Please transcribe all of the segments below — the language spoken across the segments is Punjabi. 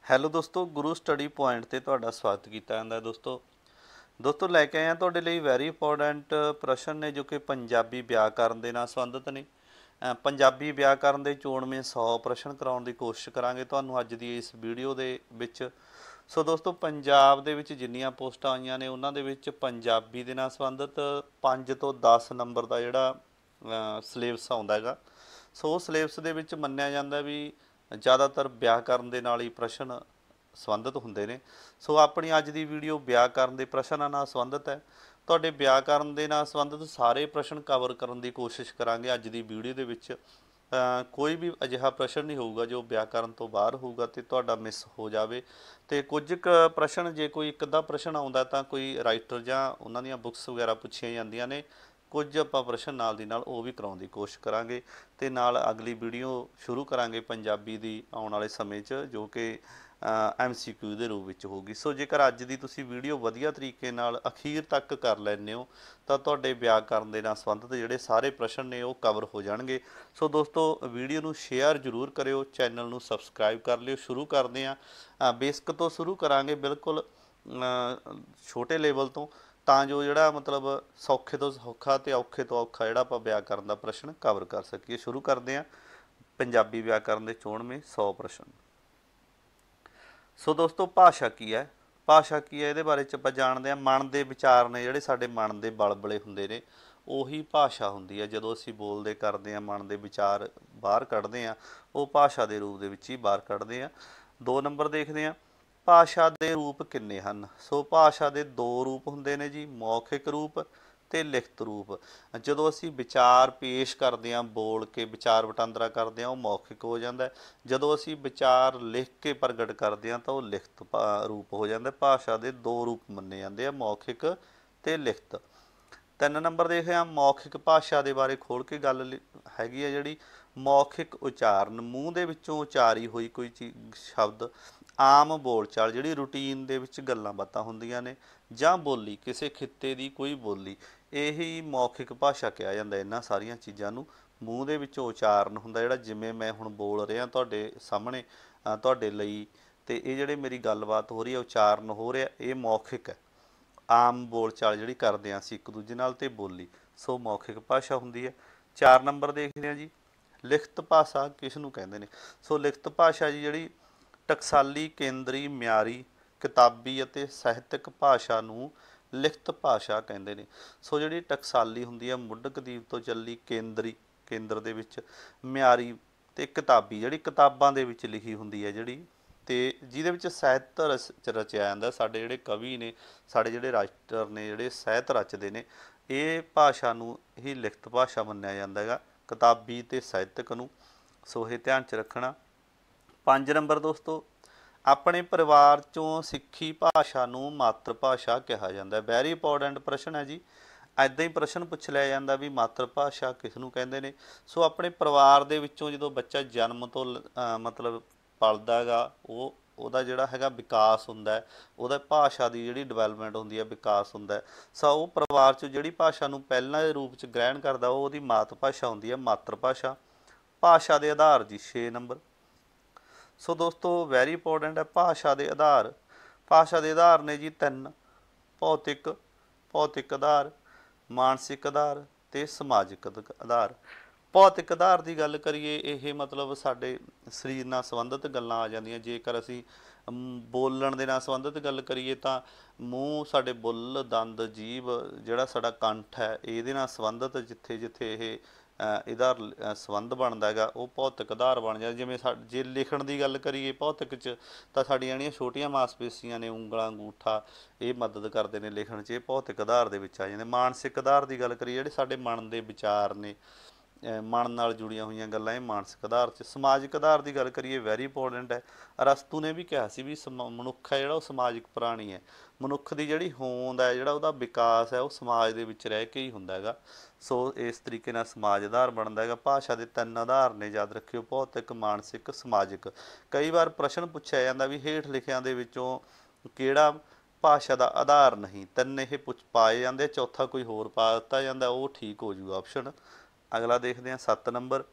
ਹੈਲੋ ਦੋਸਤੋ, ਗੁਰੂ ਸਟੱਡੀ ਪੁਆਇੰਟ ਤੇ ਤੁਹਾਡਾ ਸਵਾਗਤ ਕੀਤਾ ਜਾਂਦਾ ਹੈ। ਦੋਸਤੋ ਲੈ ਕੇ ਆਏ ਹਾਂ ਤੁਹਾਡੇ ਲਈ ਵੈਰੀ ਇੰਪੋਰਟੈਂਟ ਪ੍ਰਸ਼ਨ ਨੇ ਜੋ ਕਿ ਪੰਜਾਬੀ ਵਿਆਕਰਨ ਦੇ ਨਾਲ ਸੰਬੰਧਿਤ ਨੇ। ਪੰਜਾਬੀ ਵਿਆਕਰਨ ਦੇ ਚੋਣਵੇਂ 100 ਪ੍ਰਸ਼ਨ ਕਰਾਉਣ ਦੀ ਕੋਸ਼ਿਸ਼ ਕਰਾਂਗੇ ਤੁਹਾਨੂੰ ਅੱਜ ਦੀ ਇਸ ਵੀਡੀਓ ਦੇ ਵਿੱਚ। ਸੋ ਦੋਸਤੋ, ਪੰਜਾਬ ਦੇ ਵਿੱਚ ਜਿੰਨੀਆਂ ਪੋਸਟਾਂ ਆਈਆਂ ਨੇ ਉਹਨਾਂ ਦੇ ਵਿੱਚ ਪੰਜਾਬੀ ਦੇ ਨਾਲ ਸੰਬੰਧਿਤ 5 ਤੋਂ 10 ਨੰਬਰ ਦਾ ਜਿਹੜਾ ਸਿਲੇਬਸ ਆਉਂਦਾ ਹੈਗਾ। ਸੋ ਸਿਲੇਬਸ ਦੇ ਵਿੱਚ ਮੰਨਿਆ ਜਾਂਦਾ ਵੀ ज़्यादातर ਵਿਆਕਰਨ ਦੇ ਨਾਲ ਹੀ ਪ੍ਰਸ਼ਨ ਸੰਬੰਧਿਤ ਹੁੰਦੇ ਨੇ। ਸੋ ਆਪਣੀ ਅੱਜ ਦੀ ਵੀਡੀਓ ਵਿਆਕਰਨ ਦੇ ਪ੍ਰਸ਼ਨਾਂ ਨਾਲ ਸੰਬੰਧਿਤ ਹੈ। ਤੁਹਾਡੇ ਵਿਆਕਰਨ ਦੇ ਨਾਲ ਸੰਬੰਧਿਤ ਸਾਰੇ ਪ੍ਰਸ਼ਨ ਕਵਰ ਕਰਨ ਦੀ ਕੋਸ਼ਿਸ਼ ਕਰਾਂਗੇ ਅੱਜ ਦੀ ਵੀਡੀਓ ਦੇ ਵਿੱਚ। ਕੋਈ ਵੀ ਅਜਿਹਾ ਪ੍ਰਸ਼ਨ ਨਹੀਂ ਹੋਊਗਾ ਜੋ ਵਿਆਕਰਨ ਤੋਂ ਬਾਹਰ ਹੋਊਗਾ ਅਤੇ ਤੁਹਾਡਾ ਮਿਸ ਹੋ ਜਾਵੇ। ਅਤੇ ਕੁਝ ਕੁ ਪ੍ਰਸ਼ਨ ਜੇ ਕੋਈ ਇੱਕ ਅੱਧਾ ਪ੍ਰਸ਼ਨ ਆਉਂਦਾ ਤਾਂ ਕੋਈ ਰਾਈਟਰ ਜਾਂ ਉਹਨਾਂ ਦੀਆਂ ਬੁੱਕਸ ਵਗੈਰਾ ਪੁੱਛੀਆਂ ਜਾਂਦੀਆਂ ਨੇ। ਕੁਝ ਆਪਾਂ ਪ੍ਰਸ਼ਨ ਨਾਲ ਦੀ ਨਾਲ ਉਹ ਵੀ ਕਰਾਉਣ ਦੀ ਕੋਸ਼ਿਸ਼ ਕਰਾਂਗੇ ਅਤੇ ਨਾਲ ਅਗਲੀ ਵੀਡੀਓ ਸ਼ੁਰੂ ਕਰਾਂਗੇ ਪੰਜਾਬੀ ਦੀ ਆਉਣ ਵਾਲੇ ਸਮੇਂ 'ਚ ਜੋ ਕਿ MCQ ਦੇ ਰੂਪ ਵਿੱਚ ਹੋਊਗੀ। ਸੋ ਜੇਕਰ ਅੱਜ ਦੀ ਤੁਸੀਂ ਵੀਡੀਓ ਵਧੀਆ ਤਰੀਕੇ ਨਾਲ ਅਖੀਰ ਤੱਕ ਕਰ ਲੈਂਦੇ ਹੋ ਤਾਂ ਤੁਹਾਡੇ ਵਿਆਕਰਨ ਦੇ ਨਾਲ ਸੰਬੰਧਿਤ ਜਿਹੜੇ ਸਾਰੇ ਪ੍ਰਸ਼ਨ ਨੇ ਉਹ ਕਵਰ ਹੋ ਜਾਣਗੇ। ਸੋ ਦੋਸਤੋ, ਵੀਡੀਓ ਨੂੰ ਸ਼ੇਅਰ ਜ਼ਰੂਰ ਕਰਿਓ, ਚੈਨਲ ਨੂੰ ਸਬਸਕ੍ਰਾਈਬ ਕਰ ਲਿਓ। ਸ਼ੁਰੂ ਕਰਦੇ ਹਾਂ, ਬੇਸਿਕ ਤੋਂ ਸ਼ੁਰੂ ਕਰਾਂਗੇ, ਬਿਲਕੁਲ ਛੋਟੇ ਲੈਵਲ ਤੋਂ, ਤਾਂ ਜੋ ਜਿਹੜਾ ਮਤਲਬ ਸੌਖੇ ਤੋਂ ਸੌਖਾ ਅਤੇ ਔਖੇ ਤੋਂ ਔਖਾ ਜਿਹੜਾ ਆਪਾਂ ਵਿਆਕਰਨ ਦਾ ਪ੍ਰਸ਼ਨ ਕਵਰ ਕਰ ਸਕੀਏ। ਸ਼ੁਰੂ ਕਰਦੇ ਹਾਂ ਪੰਜਾਬੀ ਵਿਆਕਰਨ ਦੇ 100 ਪ੍ਰਸ਼ਨ। ਸੋ ਦੋਸਤੋ, ਭਾਸ਼ਾ ਕੀ ਹੈ? ਭਾਸ਼ਾ ਕੀ ਹੈ ਇਹਦੇ ਬਾਰੇ 'ਚ ਆਪਾਂ ਜਾਣਦੇ ਹਾਂ। ਮਨ ਦੇ ਵਿਚਾਰ ਨੇ ਜਿਹੜੇ ਸਾਡੇ ਮਨ ਦੇ ਬਲਬਲੇ ਹੁੰਦੇ ਨੇ, ਉਹੀ ਭਾਸ਼ਾ ਹੁੰਦੀ ਹੈ। ਜਦੋਂ ਅਸੀਂ ਬੋਲਦੇ ਕਰਦੇ ਹਾਂ, ਮਨ ਦੇ ਵਿਚਾਰ ਬਾਹਰ ਕੱਢਦੇ ਹਾਂ, ਉਹ ਭਾਸ਼ਾ ਦੇ ਰੂਪ ਦੇ ਵਿੱਚ ਹੀ ਬਾਹਰ ਕੱਢਦੇ ਹਾਂ। 2 ਨੰਬਰ ਦੇਖਦੇ ਹਾਂ, ਭਾਸ਼ਾ ਦੇ ਰੂਪ ਕਿੰਨੇ ਹਨ? ਸੋ ਭਾਸ਼ਾ ਦੇ 2 ਰੂਪ ਹੁੰਦੇ ਨੇ ਜੀ, ਮੌਖਿਕ ਰੂਪ ਅਤੇ ਲਿਖਤ ਰੂਪ। ਜਦੋਂ ਅਸੀਂ ਵਿਚਾਰ ਪੇਸ਼ ਕਰਦੇ ਹਾਂ, ਬੋਲ ਕੇ ਵਿਚਾਰ ਵਟਾਂਦਰਾ ਕਰਦੇ ਹਾਂ, ਉਹ ਮੌਖਿਕ ਹੋ ਜਾਂਦਾ। ਜਦੋਂ ਅਸੀਂ ਵਿਚਾਰ ਲਿਖ ਕੇ ਪ੍ਰਗਟ ਕਰਦੇ ਹਾਂ ਤਾਂ ਉਹ ਲਿਖਤ ਰੂਪ ਹੋ ਜਾਂਦਾ। ਭਾਸ਼ਾ ਦੇ 2 ਰੂਪ ਮੰਨੇ ਜਾਂਦੇ ਆ, ਮੌਖਿਕ ਅਤੇ ਲਿਖਤ। 3 ਨੰਬਰ ਦੇਖਦੇ ਹਾਂ, ਮੌਖਿਕ ਭਾਸ਼ਾ ਦੇ ਬਾਰੇ ਖੋਲ੍ਹ ਕੇ ਗੱਲ ਹੈਗੀ ਆ ਜਿਹੜੀ। ਮੌਖਿਕ ਉਚਾਰਨ, ਮੂੰਹ ਦੇ ਵਿੱਚੋਂ ਉਚਾਰੀ ਹੋਈ ਕੋਈ ਚੀਜ਼, ਸ਼ਬਦ, ਆਮ ਬੋਲਚਾਲ ਜਿਹੜੀ ਰੂਟੀਨ ਦੇ ਵਿੱਚ ਗੱਲਾਂ ਬਾਤਾਂ ਹੁੰਦੀਆਂ ਨੇ, ਜਾਂ ਬੋਲੀ, ਕਿਸੇ ਖਿੱਤੇ ਦੀ ਕੋਈ ਬੋਲੀ, ਇਹੀ ਮੌਖਿਕ ਭਾਸ਼ਾ ਕਿਹਾ ਜਾਂਦਾ। ਇਹਨਾਂ ਸਾਰੀਆਂ ਚੀਜ਼ਾਂ ਨੂੰ ਮੂੰਹ ਦੇ ਵਿੱਚੋਂ ਉਚਾਰਨ ਹੁੰਦਾ ਜਿਹੜਾ, ਜਿਵੇਂ ਮੈਂ ਹੁਣ ਬੋਲ ਰਿਹਾ ਤੁਹਾਡੇ ਸਾਹਮਣੇ ਤੁਹਾਡੇ ਲਈ, ਅਤੇ ਇਹ ਜਿਹੜੇ ਮੇਰੀ ਗੱਲਬਾਤ ਹੋ ਰਹੀ ਹੈ, ਉਚਾਰਨ ਹੋ ਰਿਹਾ, ਇਹ ਮੌਖਿਕ ਹੈ। ਆਮ ਬੋਲਚਾਲ ਜਿਹੜੀ ਕਰਦੇ ਹਾਂ ਅਸੀਂ ਇੱਕ ਦੂਜੇ ਨਾਲ, ਅਤੇ ਬੋਲੀ, ਸੋ ਮੌਖਿਕ ਭਾਸ਼ਾ ਹੁੰਦੀ ਹੈ। 4 ਨੰਬਰ ਦੇਖਦੇ ਹਾਂ ਜੀ, ਲਿਖਤ ਭਾਸ਼ਾ ਕਿਸ ਨੂੰ ਕਹਿੰਦੇ ਨੇ? ਸੋ ਲਿਖਤ ਭਾਸ਼ਾ ਜੀ ਜਿਹੜੀ ਟਕਸਾਲੀ, ਕੇਂਦਰੀ, ਮਿਆਰੀ, ਕਿਤਾਬੀ ਅਤੇ ਸਾਹਿਤਕ ਭਾਸ਼ਾ ਨੂੰ ਲਿਖਤ ਭਾਸ਼ਾ ਕਹਿੰਦੇ ਨੇ। ਸੋ ਜਿਹੜੀ ਟਕਸਾਲੀ ਹੁੰਦੀ ਹੈ, ਮੁੱਢਕ ਦੀਪ ਤੋਂ ਚੱਲੀ, ਕੇਂਦਰੀ, ਕੇਂਦਰ ਦੇ ਵਿੱਚ, ਮਿਆਰੀ ਅਤੇ ਕਿਤਾਬੀ ਜਿਹੜੀ ਕਿਤਾਬਾਂ ਦੇ ਵਿੱਚ ਲਿਖੀ ਹੁੰਦੀ ਹੈ ਜਿਹੜੀ, ਅਤੇ ਜਿਹਦੇ ਵਿੱਚ ਸਾਹਿਤ ਰਚਿਆ ਜਾਂਦਾ। ਸਾਡੇ ਜਿਹੜੇ ਕਵੀ ਨੇ, ਸਾਡੇ ਜਿਹੜੇ ਰਾਈਟਰ ਨੇ, ਜਿਹੜੇ ਸਾਹਿਤ ਰਚਦੇ ਨੇ, ਇਹ ਭਾਸ਼ਾ ਨੂੰ ਹੀ ਲਿਖਤ ਭਾਸ਼ਾ ਮੰਨਿਆ ਜਾਂਦਾ ਹੈਗਾ, ਕਿਤਾਬੀ ਅਤੇ ਸਾਹਿਤਕ ਨੂੰ। ਸੋ ਇਹ ਧਿਆਨ 'ਚ ਰੱਖਣਾ। 5 ਨੰਬਰ ਦੋਸਤੋ, ਆਪਣੇ ਪਰਿਵਾਰ 'ਚੋਂ ਸਿੱਖੀ ਭਾਸ਼ਾ ਨੂੰ ਮਾਤਰ ਭਾਸ਼ਾ ਕਿਹਾ ਜਾਂਦਾ। ਵੈਰੀ ਇੰਪੋਰਟੈਂਟ ਪ੍ਰਸ਼ਨ ਹੈ ਜੀ। ਇੱਦਾਂ ਹੀ ਪ੍ਰਸ਼ਨ ਪੁੱਛ ਲਿਆ ਜਾਂਦਾ ਵੀ ਮਾਤਰ ਭਾਸ਼ਾ ਕਿਸ ਨੂੰ ਕਹਿੰਦੇ ਨੇ? ਸੋ ਆਪਣੇ ਪਰਿਵਾਰ ਦੇ ਵਿੱਚੋਂ ਜਦੋਂ ਬੱਚਾ ਜਨਮ ਤੋਂ ਮਤਲਬ ਪਲਦਾ ਹੈਗਾ, ਉਹਦਾ ਜਿਹੜਾ ਹੈਗਾ ਵਿਕਾਸ ਹੁੰਦਾ, ਉਹਦਾ ਭਾਸ਼ਾ ਦੀ ਜਿਹੜੀ ਡਿਵੈਲਪਮੈਂਟ ਹੁੰਦੀ ਹੈ, ਵਿਕਾਸ ਹੁੰਦਾ। ਸੋ ਉਹ ਪਰਿਵਾਰ 'ਚ ਜਿਹੜੀ ਭਾਸ਼ਾ ਨੂੰ ਪਹਿਲਾਂ ਦੇ ਰੂਪ 'ਚ ਗ੍ਰਹਿਣ ਕਰਦਾ, ਉਹ ਉਹਦੀ ਮਾਤ ਭਾਸ਼ਾ ਹੁੰਦੀ ਹੈ, ਮਾਤਰ ਭਾਸ਼ਾ। ਭਾਸ਼ਾ ਦੇ ਆਧਾਰ ਜੀ 6 ਨੰਬਰ। ਸੋ ਦੋਸਤੋ, ਵੈਰੀ ਇੰਪੋਰਟੈਂਟ ਹੈ ਭਾਸ਼ਾ ਦੇ ਆਧਾਰ। ਭਾਸ਼ਾ ਦੇ ਆਧਾਰ ਨੇ ਜੀ 3: ਭੌਤਿਕ ਆਧਾਰ, ਮਾਨਸਿਕ ਆਧਾਰ ਅਤੇ ਸਮਾਜਿਕ ਆਧਾਰ। ਭੌਤਿਕ ਆਧਾਰ ਦੀ ਗੱਲ ਕਰੀਏ, ਇਹ ਮਤਲਬ ਸਾਡੇ ਸਰੀਰ ਨਾਲ ਸੰਬੰਧਿਤ ਗੱਲਾਂ ਆ ਜਾਂਦੀਆਂ। ਜੇਕਰ ਅਸੀਂ ਬੋਲਣ ਦੇ ਨਾਲ ਸੰਬੰਧਿਤ ਗੱਲ ਕਰੀਏ ਤਾਂ ਮੂੰਹ, ਸਾਡੇ ਬੁੱਲ, ਦੰਦ, ਜੀਭ, ਜਿਹੜਾ ਸਾਡਾ ਕੰਠ ਹੈ, ਇਹਦੇ ਨਾਲ ਸੰਬੰਧਿਤ ਜਿੱਥੇ ਜਿੱਥੇ ਇਹ ਇਹਦਾ ਸੰਬੰਧ ਬਣਦਾ ਹੈਗਾ, ਉਹ ਭੌਤਿਕ ਆਧਾਰ ਬਣ ਜਾਂਦਾ। ਜਿਵੇਂ ਜੇ ਲਿਖਣ ਦੀ ਗੱਲ ਕਰੀਏ ਭੌਤਿਕ 'ਚ, ਤਾਂ ਸਾਡੀਆਂ ਜਿਹੜੀਆਂ ਛੋਟੀਆਂ ਮਾਸਪੇਸ਼ੀਆਂ ਨੇ, ਉਂਗਲਾਂ, ਅੰਗੂਠਾ, ਇਹ ਮਦਦ ਕਰਦੇ ਨੇ ਲਿਖਣ 'ਚ, ਇਹ ਭੌਤਿਕ ਆਧਾਰ ਦੇ ਵਿੱਚ ਆ ਜਾਂਦੇ। ਮਾਨਸਿਕ ਆਧਾਰ ਦੀ ਗੱਲ ਕਰੀਏ, ਜਿਹੜੇ ਸਾਡੇ ਮਨ ਦੇ ਵਿਚਾਰ ਨੇ, ਮਨ ਨਾਲ ਜੁੜੀਆਂ ਹੋਈਆਂ ਗੱਲਾਂ, ਇਹ ਮਾਨਸਿਕ ਆਧਾਰ 'ਚ। ਸਮਾਜਿਕ ਆਧਾਰ ਦੀ ਗੱਲ ਕਰੀਏ, ਵੈਰੀ ਇੰਪੋਰਟੈਂਟ ਹੈ। ਅਰਸਤੂ ਨੇ ਵੀ ਕਿਹਾ ਸੀ ਵੀ ਮਨੁੱਖ ਹੈ ਜਿਹੜਾ ਉਹ ਸਮਾਜਿਕ ਪ੍ਰਾਣੀ ਹੈ। ਮਨੁੱਖ ਦੀ ਜਿਹੜੀ ਹੋਂਦ ਹੈ, ਜਿਹੜਾ ਉਹਦਾ ਵਿਕਾਸ ਹੈ, ਉਹ ਸਮਾਜ ਦੇ ਵਿੱਚ ਰਹਿ ਕੇ ਹੀ ਹੁੰਦਾ ਹੈਗਾ। ਸੋ ਇਸ ਤਰੀਕੇ ਨਾਲ ਸਮਾਜ ਆਧਾਰ ਬਣਦਾ ਹੈਗਾ। ਭਾਸ਼ਾ ਦੇ 3 ਆਧਾਰ ਨੇ, ਯਾਦ ਰੱਖਿਓ, ਭੌਤਿਕ, ਮਾਨਸਿਕ, ਸਮਾਜਿਕ। ਕਈ ਵਾਰ ਪ੍ਰਸ਼ਨ ਪੁੱਛਿਆ ਜਾਂਦਾ ਵੀ ਹੇਠ ਲਿਖਿਆਂ ਦੇ ਵਿੱਚੋਂ ਕਿਹੜਾ ਭਾਸ਼ਾ ਦਾ ਆਧਾਰ ਨਹੀਂ? 3 ਇਹ ਪਾਏ ਜਾਂਦੇ, ਚੌਥਾ ਕੋਈ ਹੋਰ ਪਾ ਦਿੱਤਾ ਜਾਂਦਾ, ਉਹ ਠੀਕ ਹੋ ਜੂਗਾ ਆਪਸ਼ਨ। ਅਗਲਾ ਦੇਖਦੇ ਹਾਂ 7 ਨੰਬਰ,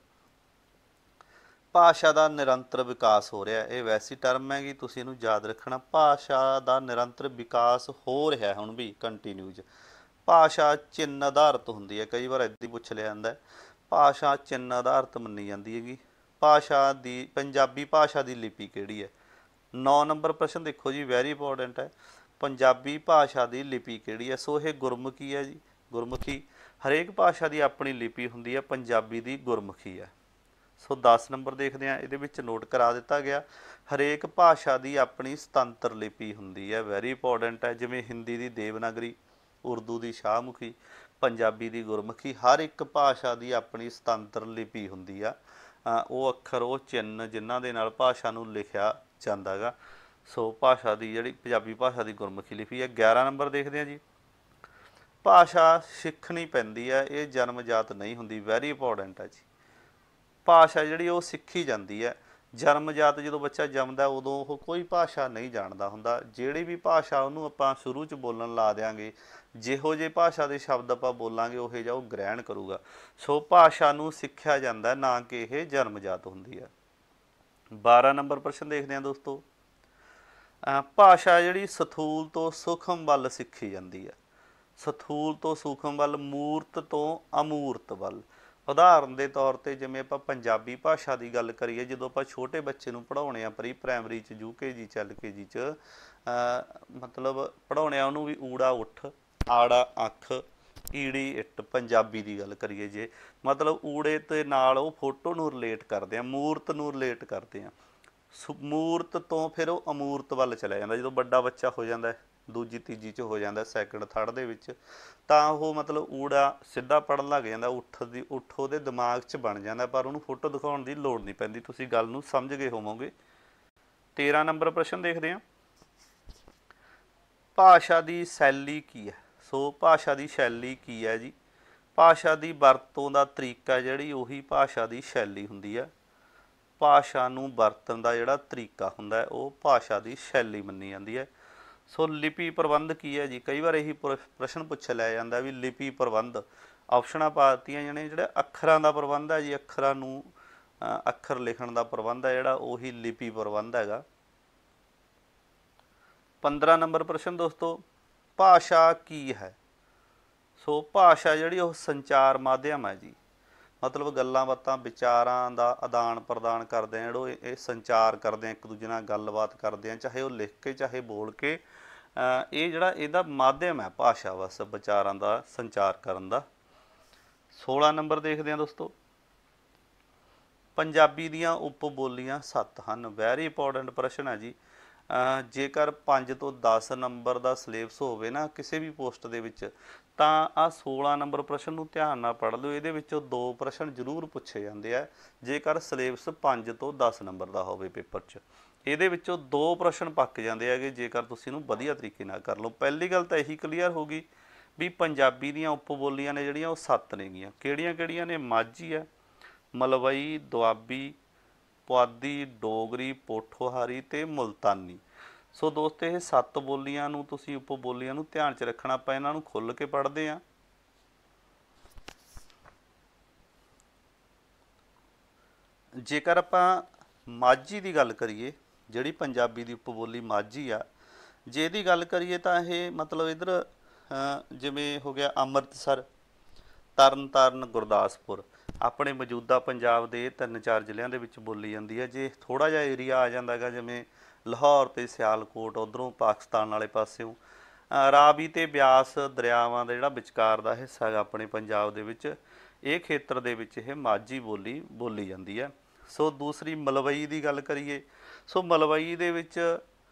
ਭਾਸ਼ਾ ਦਾ ਨਿਰੰਤਰ ਵਿਕਾਸ ਹੋ ਰਿਹਾ, ਇਹ ਵੈਸੀ ਟਰਮ ਹੈਗੀ, ਤੁਸੀਂ ਇਹਨੂੰ ਯਾਦ ਰੱਖਣਾ। ਭਾਸ਼ਾ ਦਾ ਨਿਰੰਤਰ ਵਿਕਾਸ ਹੋ ਰਿਹਾ ਹੁਣ ਵੀ ਕੰਟੀਨਿਊਜ। ਭਾਸ਼ਾ ਚਿੰਨ੍ਹ ਆਧਾਰਿਤ ਹੁੰਦੀ ਹੈ, ਕਈ ਵਾਰ ਇੱਦਾਂ ਹੀ ਪੁੱਛ ਲਿਆ ਜਾਂਦਾ ਭਾਸ਼ਾ ਚਿੰਨ੍ਹ ਆਧਾਰਿਤ ਮੰਨੀ ਜਾਂਦੀ ਹੈਗੀ। ਭਾਸ਼ਾ ਦੀ ਪੰਜਾਬੀ ਭਾਸ਼ਾ ਦੀ ਲਿਪੀ ਕਿਹੜੀ ਹੈ? 9 ਨੰਬਰ ਪ੍ਰਸ਼ਨ ਦੇਖੋ ਜੀ, ਵੈਰੀ ਇੰਪੋਰਟੈਂਟ ਹੈ। ਪੰਜਾਬੀ ਭਾਸ਼ਾ ਦੀ ਲਿਪੀ ਕਿਹੜੀ ਹੈ? ਸੋ ਇਹ ਗੁਰਮੁਖੀ ਹੈ ਜੀ, ਗੁਰਮੁਖੀ। ਹਰੇਕ ਭਾਸ਼ਾ ਦੀ ਆਪਣੀ ਲਿਪੀ ਹੁੰਦੀ ਹੈ, ਪੰਜਾਬੀ ਦੀ ਗੁਰਮੁਖੀ ਹੈ। ਸੋ 10 ਨੰਬਰ ਦੇਖਦੇ ਹਾਂ, ਇਹਦੇ ਵਿੱਚ ਨੋਟ ਕਰਾ ਦਿੱਤਾ ਗਿਆ, ਹਰੇਕ ਭਾਸ਼ਾ ਦੀ ਆਪਣੀ ਸੁਤੰਤਰ ਲਿਪੀ ਹੁੰਦੀ ਹੈ, ਵੈਰੀ ਇੰਪੋਰਟੈਂਟ ਹੈ। ਜਿਵੇਂ ਹਿੰਦੀ ਦੀ ਦੇਵਨਾਗਰੀ, ਉਰਦੂ ਦੀ ਸ਼ਾਹਮੁਖੀ, ਪੰਜਾਬੀ ਦੀ ਗੁਰਮੁਖੀ, ਹਰ ਇੱਕ ਭਾਸ਼ਾ ਦੀ ਆਪਣੀ ਸੁਤੰਤਰ ਲਿਪੀ ਹੁੰਦੀ ਆ। ਉਹ ਅੱਖਰ, ਉਹ ਚਿੰਨ੍ਹ ਜਿਨ੍ਹਾਂ ਦੇ ਨਾਲ ਭਾਸ਼ਾ ਨੂੰ ਲਿਖਿਆ ਜਾਂਦਾ ਗਾ। ਸੋ ਭਾਸ਼ਾ ਦੀ ਜਿਹੜੀ ਪੰਜਾਬੀ ਭਾਸ਼ਾ ਦੀ ਗੁਰਮੁਖੀ ਲਿਪੀ ਹੈ। 11 ਨੰਬਰ ਦੇਖਦੇ ਹਾਂ ਜੀ, ਭਾਸ਼ਾ ਸਿੱਖਣੀ ਪੈਂਦੀ ਹੈ, ਇਹ ਜਨਮਜਾਤ ਨਹੀਂ ਹੁੰਦੀ, ਵੈਰੀ ਇੰਪੋਰਟੈਂਟ ਹੈ ਜੀ। ਭਾਸ਼ਾ ਜਿਹੜੀ ਉਹ ਸਿੱਖੀ ਜਾਂਦੀ ਹੈ, ਜਨਮਜਾਤ ਜਦੋਂ ਬੱਚਾ ਜੰਮਦਾ ਉਦੋਂ ਉਹ ਕੋਈ ਭਾਸ਼ਾ ਨਹੀਂ ਜਾਣਦਾ ਹੁੰਦਾ। ਜਿਹੜੀ ਵੀ ਭਾਸ਼ਾ ਉਹਨੂੰ ਆਪਾਂ ਸ਼ੁਰੂ 'ਚ ਬੋਲਣ ਲਾ ਦਿਆਂਗੇ, ਜਿਹੋ ਜਿਹੇ ਭਾਸ਼ਾ ਦੇ ਸ਼ਬਦ ਆਪਾਂ ਬੋਲਾਂਗੇ ਉਹੋ ਜਿਹਾ ਉਹ ਗ੍ਰਹਿਣ ਕਰੂਗਾ। ਸੋ ਭਾਸ਼ਾ ਨੂੰ ਸਿੱਖਿਆ ਜਾਂਦਾ, ਨਾ ਕਿ ਇਹ ਜਨਮਜਾਤ ਹੁੰਦੀ ਹੈ। 12 ਨੰਬਰ ਪ੍ਰਸ਼ਨ ਦੇਖਦੇ ਹਾਂ ਦੋਸਤੋ, ਭਾਸ਼ਾ ਜਿਹੜੀ ਸਥੂਲ ਤੋਂ ਸੂਖਮ ਵੱਲ ਸਿੱਖੀ ਜਾਂਦੀ ਹੈ। ਸਥੂਲ ਤੋਂ ਸੂਖਮ ਵੱਲ, ਮੂਰਤ ਤੋਂ ਅਮੂਰਤ ਵੱਲ। ਉਦਾਹਰਨ ਦੇ ਤੌਰ 'ਤੇ ਜਿਵੇਂ ਆਪਾਂ ਪੰਜਾਬੀ ਭਾਸ਼ਾ ਦੀ ਗੱਲ ਕਰੀਏ, ਜਦੋਂ ਆਪਾਂ ਛੋਟੇ ਬੱਚੇ ਨੂੰ ਪੜ੍ਹਾਉਣੇ ਆ ਪ੍ਰੀ ਪ੍ਰਾਇਮਰੀ 'ਚ, UKG 'ਚ, LKG 'ਚ, ਮਤਲਬ ਪੜ੍ਹਾਉਣੇ ਆ ਉਹਨੂੰ ਵੀ ਊੜਾ ਉੱਠ, ਆੜਾ ਅੱਖ, ਈੜੀ ਇੱਟ, ਪੰਜਾਬੀ ਦੀ ਗੱਲ ਕਰੀਏ ਜੇ, ਮਤਲਬ ਊੜੇ ਤੇ ਨਾਲ ਉਹ ਫੋਟੋ ਨੂੰ ਰਿਲੇਟ ਕਰਦੇ ਆ, ਮੂਰਤ ਨੂੰ ਰਿਲੇਟ ਕਰਦੇ ਆ। ਮੂਰਤ ਤੋਂ ਫਿਰ ਉਹ ਅਮੂਰਤ ਵੱਲ ਚਲਿਆ ਜਾਂਦਾ। ਜਦੋਂ ਵੱਡਾ ਬੱਚਾ ਹੋ ਜਾਂਦਾ, ਦੂਜੀ ਤੀਜੀ 'ਚ ਹੋ ਜਾਂਦਾ, ਸੈਕਿੰਡ ਥਰਡ ਦੇ ਵਿੱਚ, ਤਾਂ ਉਹ ਮਤਲਬ ਊੜਾ ਸਿੱਧਾ ਪੜ੍ਹਨ ਲੱਗ ਜਾਂਦਾ, ਉੱਠ ਉਹਦੇ ਦਿਮਾਗ 'ਚ ਬਣ ਜਾਂਦਾ, ਪਰ ਉਹਨੂੰ ਫੋਟੋ ਦਿਖਾਉਣ ਦੀ ਲੋੜ ਨਹੀਂ ਪੈਂਦੀ। ਤੁਸੀਂ ਗੱਲ ਨੂੰ ਸਮਝ ਗਏ ਹੋਵੋਗੇ। 13 ਨੰਬਰ ਪ੍ਰਸ਼ਨ ਦੇਖਦੇ ਹਾਂ, ਭਾਸ਼ਾ ਦੀ ਸ਼ੈਲੀ ਕੀ ਹੈ? ਸੋ ਭਾਸ਼ਾ ਦੀ ਸ਼ੈਲੀ ਕੀ ਹੈ ਜੀ? ਭਾਸ਼ਾ ਦੀ ਵਰਤੋਂ ਦਾ ਤਰੀਕਾ ਜਿਹੜੀ, ਉਹੀ ਭਾਸ਼ਾ ਦੀ ਸ਼ੈਲੀ ਹੁੰਦੀ ਹੈ। ਭਾਸ਼ਾ ਨੂੰ ਵਰਤਣ ਦਾ ਜਿਹੜਾ ਤਰੀਕਾ ਹੁੰਦਾ ਉਹ ਭਾਸ਼ਾ ਦੀ ਸ਼ੈਲੀ ਮੰਨੀ ਜਾਂਦੀ ਹੈ। ਸੋ ਲਿਪੀ ਪ੍ਰਬੰਧ ਕੀ ਹੈ ਜੀ? ਕਈ ਵਾਰ ਇਹੀ ਪ੍ਰਸ਼ਨ ਪੁੱਛਿਆ ਲਿਆ ਜਾਂਦਾ ਵੀ ਲਿਪੀ ਪ੍ਰਬੰਧ। ਆਪਸ਼ਨਾਂ ਪਾ ਦਿੱਤੀਆਂ ਜਾਣੇ, ਜਿਹੜਾ ਅੱਖਰਾਂ ਦਾ ਪ੍ਰਬੰਧ ਹੈ ਜੀ, ਅੱਖਰਾਂ ਨੂੰ ਅੱਖਰ ਲਿਖਣ ਦਾ ਪ੍ਰਬੰਧ ਹੈ ਜਿਹੜਾ, ਉਹੀ ਲਿਪੀ ਪ੍ਰਬੰਧ ਹੈਗਾ। 15 ਨੰਬਰ ਪ੍ਰਸ਼ਨ ਦੋਸਤੋ, ਭਾਸ਼ਾ ਕੀ ਹੈ? ਸੋ ਭਾਸ਼ਾ ਜਿਹੜੀ ਉਹ ਸੰਚਾਰ ਮਾਧਿਅਮ ਹੈ ਜੀ, ਮਤਲਬ ਗੱਲਾਂ ਬਾਤਾਂ ਵਿਚਾਰਾਂ ਦਾ ਆਦਾਨ ਪ੍ਰਦਾਨ ਕਰਦੇ ਆ, ਜਿਹੜੇ ਇਹ ਸੰਚਾਰ ਕਰਦੇ ਆ, ਇੱਕ ਦੂਜੇ ਨਾਲ ਗੱਲਬਾਤ ਕਰਦੇ ਆ, ਚਾਹੇ ਉਹ ਲਿਖ ਕੇ ਚਾਹੇ ਬੋਲ ਕੇ। ਇਹ ਜਿਹੜਾ ਇਹਦਾ ਮਾਧਿਅਮ ਹੈ ਭਾਸ਼ਾ, ਬਸ ਵਿਚਾਰਾਂ ਦਾ ਸੰਚਾਰ ਕਰਨ ਦਾ। 16 ਨੰਬਰ ਦੇਖਦੇ ਹਾਂ ਦੋਸਤੋ, ਪੰਜਾਬੀ ਦੀਆਂ ਉਪ ਬੋਲੀਆਂ 7 ਹਨ, ਵੈਰੀ ਇੰਪੋਰਟੈਂਟ ਪ੍ਰਸ਼ਨ ਹੈ ਜੀ। ਜੇਕਰ 5 ਤੋਂ 10 ਨੰਬਰ ਦਾ ਸਿਲੇਬਸ ਹੋਵੇ ਨਾ ਕਿਸੇ ਵੀ ਪੋਸਟ ਦੇ ਵਿੱਚ, ਤਾਂ ਆਹ 16 ਨੰਬਰ ਪ੍ਰਸ਼ਨ ਨੂੰ ਧਿਆਨ ਨਾਲ ਪੜ੍ਹ ਲਿਓ। ਇਹਦੇ ਵਿੱਚੋਂ 2 ਪ੍ਰਸ਼ਨ ਜ਼ਰੂਰ ਪੁੱਛੇ ਜਾਂਦੇ ਆ, ਜੇਕਰ ਸਿਲੇਬਸ 5 ਤੋਂ 10 ਨੰਬਰ ਦਾ ਹੋਵੇ ਪੇਪਰ 'ਚ। ਇਹਦੇ ਵਿੱਚੋਂ 2 ਪ੍ਰਸ਼ਨ ਪੱਕ ਜਾਂਦੇ ਹੈਗੇ ਜੇਕਰ ਤੁਸੀਂ ਇਹਨੂੰ ਵਧੀਆ ਤਰੀਕੇ ਨਾਲ ਕਰ ਲਓ। ਪਹਿਲੀ ਗੱਲ ਤਾਂ ਇਹੀ ਕਲੀਅਰ ਹੋ ਗਈ ਵੀ ਪੰਜਾਬੀ ਦੀਆਂ ਉਪ ਬੋਲੀਆਂ ਨੇ ਜਿਹੜੀਆਂ ਉਹ 7 ਨੇਗੀਆਂ। ਕਿਹੜੀਆਂ ਕਿਹੜੀਆਂ ਨੇ? ਮਾਝੀ ਹੈ, ਮਲਵਈ, ਦੁਆਬੀ, ਪੁਆਧੀ, ਡੋਗਰੀ, ਪੋਠੋਹਾਰੀ ਅਤੇ ਮੁਲਤਾਨੀ। ਸੋ ਦੋਸਤੋ ਇਹ 7 ਬੋਲੀਆਂ ਨੂੰ ਤੁਸੀਂ ਉਪ ਬੋਲੀਆਂ ਨੂੰ ਧਿਆਨ 'ਚ ਰੱਖਣਾ। ਆਪਾਂ ਇਹਨਾਂ ਨੂੰ ਖੁੱਲ੍ਹ ਕੇ ਪੜ੍ਹਦੇ ਹਾਂ। ਜੇਕਰ ਆਪਾਂ ਮਾਝੀ ਦੀ ਗੱਲ ਕਰੀਏ, ਜਿਹੜੀ ਪੰਜਾਬੀ ਦੀ ਉਪ ਬੋਲੀ ਮਾਝੀ ਆ, ਜੇ ਇਹਦੀ ਗੱਲ ਕਰੀਏ ਤਾਂ ਇਹ ਮਤਲਬ ਇੱਧਰ ਜਿਵੇਂ ਹੋ ਗਿਆ ਅੰਮ੍ਰਿਤਸਰ, ਤਰਨ ਤਾਰਨ, ਗੁਰਦਾਸਪੁਰ, ਆਪਣੇ ਮੌਜੂਦਾ ਪੰਜਾਬ ਦੇ 3-4 ਜ਼ਿਲ੍ਹਿਆਂ ਦੇ ਵਿੱਚ ਬੋਲੀ ਜਾਂਦੀ ਹੈ। ਜੇ ਥੋੜ੍ਹਾ ਜਿਹਾ ਏਰੀਆ ਆ ਜਾਂਦਾ ਹੈਗਾ ਜਿਵੇਂ ਲਾਹੌਰ ਅਤੇ ਸਿਆਲਕੋਟ, ਉੱਧਰੋਂ ਪਾਕਿਸਤਾਨ ਵਾਲੇ ਪਾਸਿਓਂ, ਰਾਵੀ ਅਤੇ ਬਿਆਸ ਦਰਿਆਵਾਂ ਦਾ ਜਿਹੜਾ ਵਿਚਕਾਰ ਦਾ ਹਿੱਸਾ ਹੈਗਾ ਆਪਣੇ ਪੰਜਾਬ ਦੇ ਵਿੱਚ, ਇਹ ਖੇਤਰ ਦੇ ਵਿੱਚ ਇਹ ਮਾਝੀ ਬੋਲੀ ਬੋਲੀ ਜਾਂਦੀ ਹੈ। ਸੋ ਦੂਸਰੀ ਮਲਵਈ ਦੀ ਗੱਲ ਕਰੀਏ, ਸੋ ਮਲਵਈ ਦੇ ਵਿੱਚ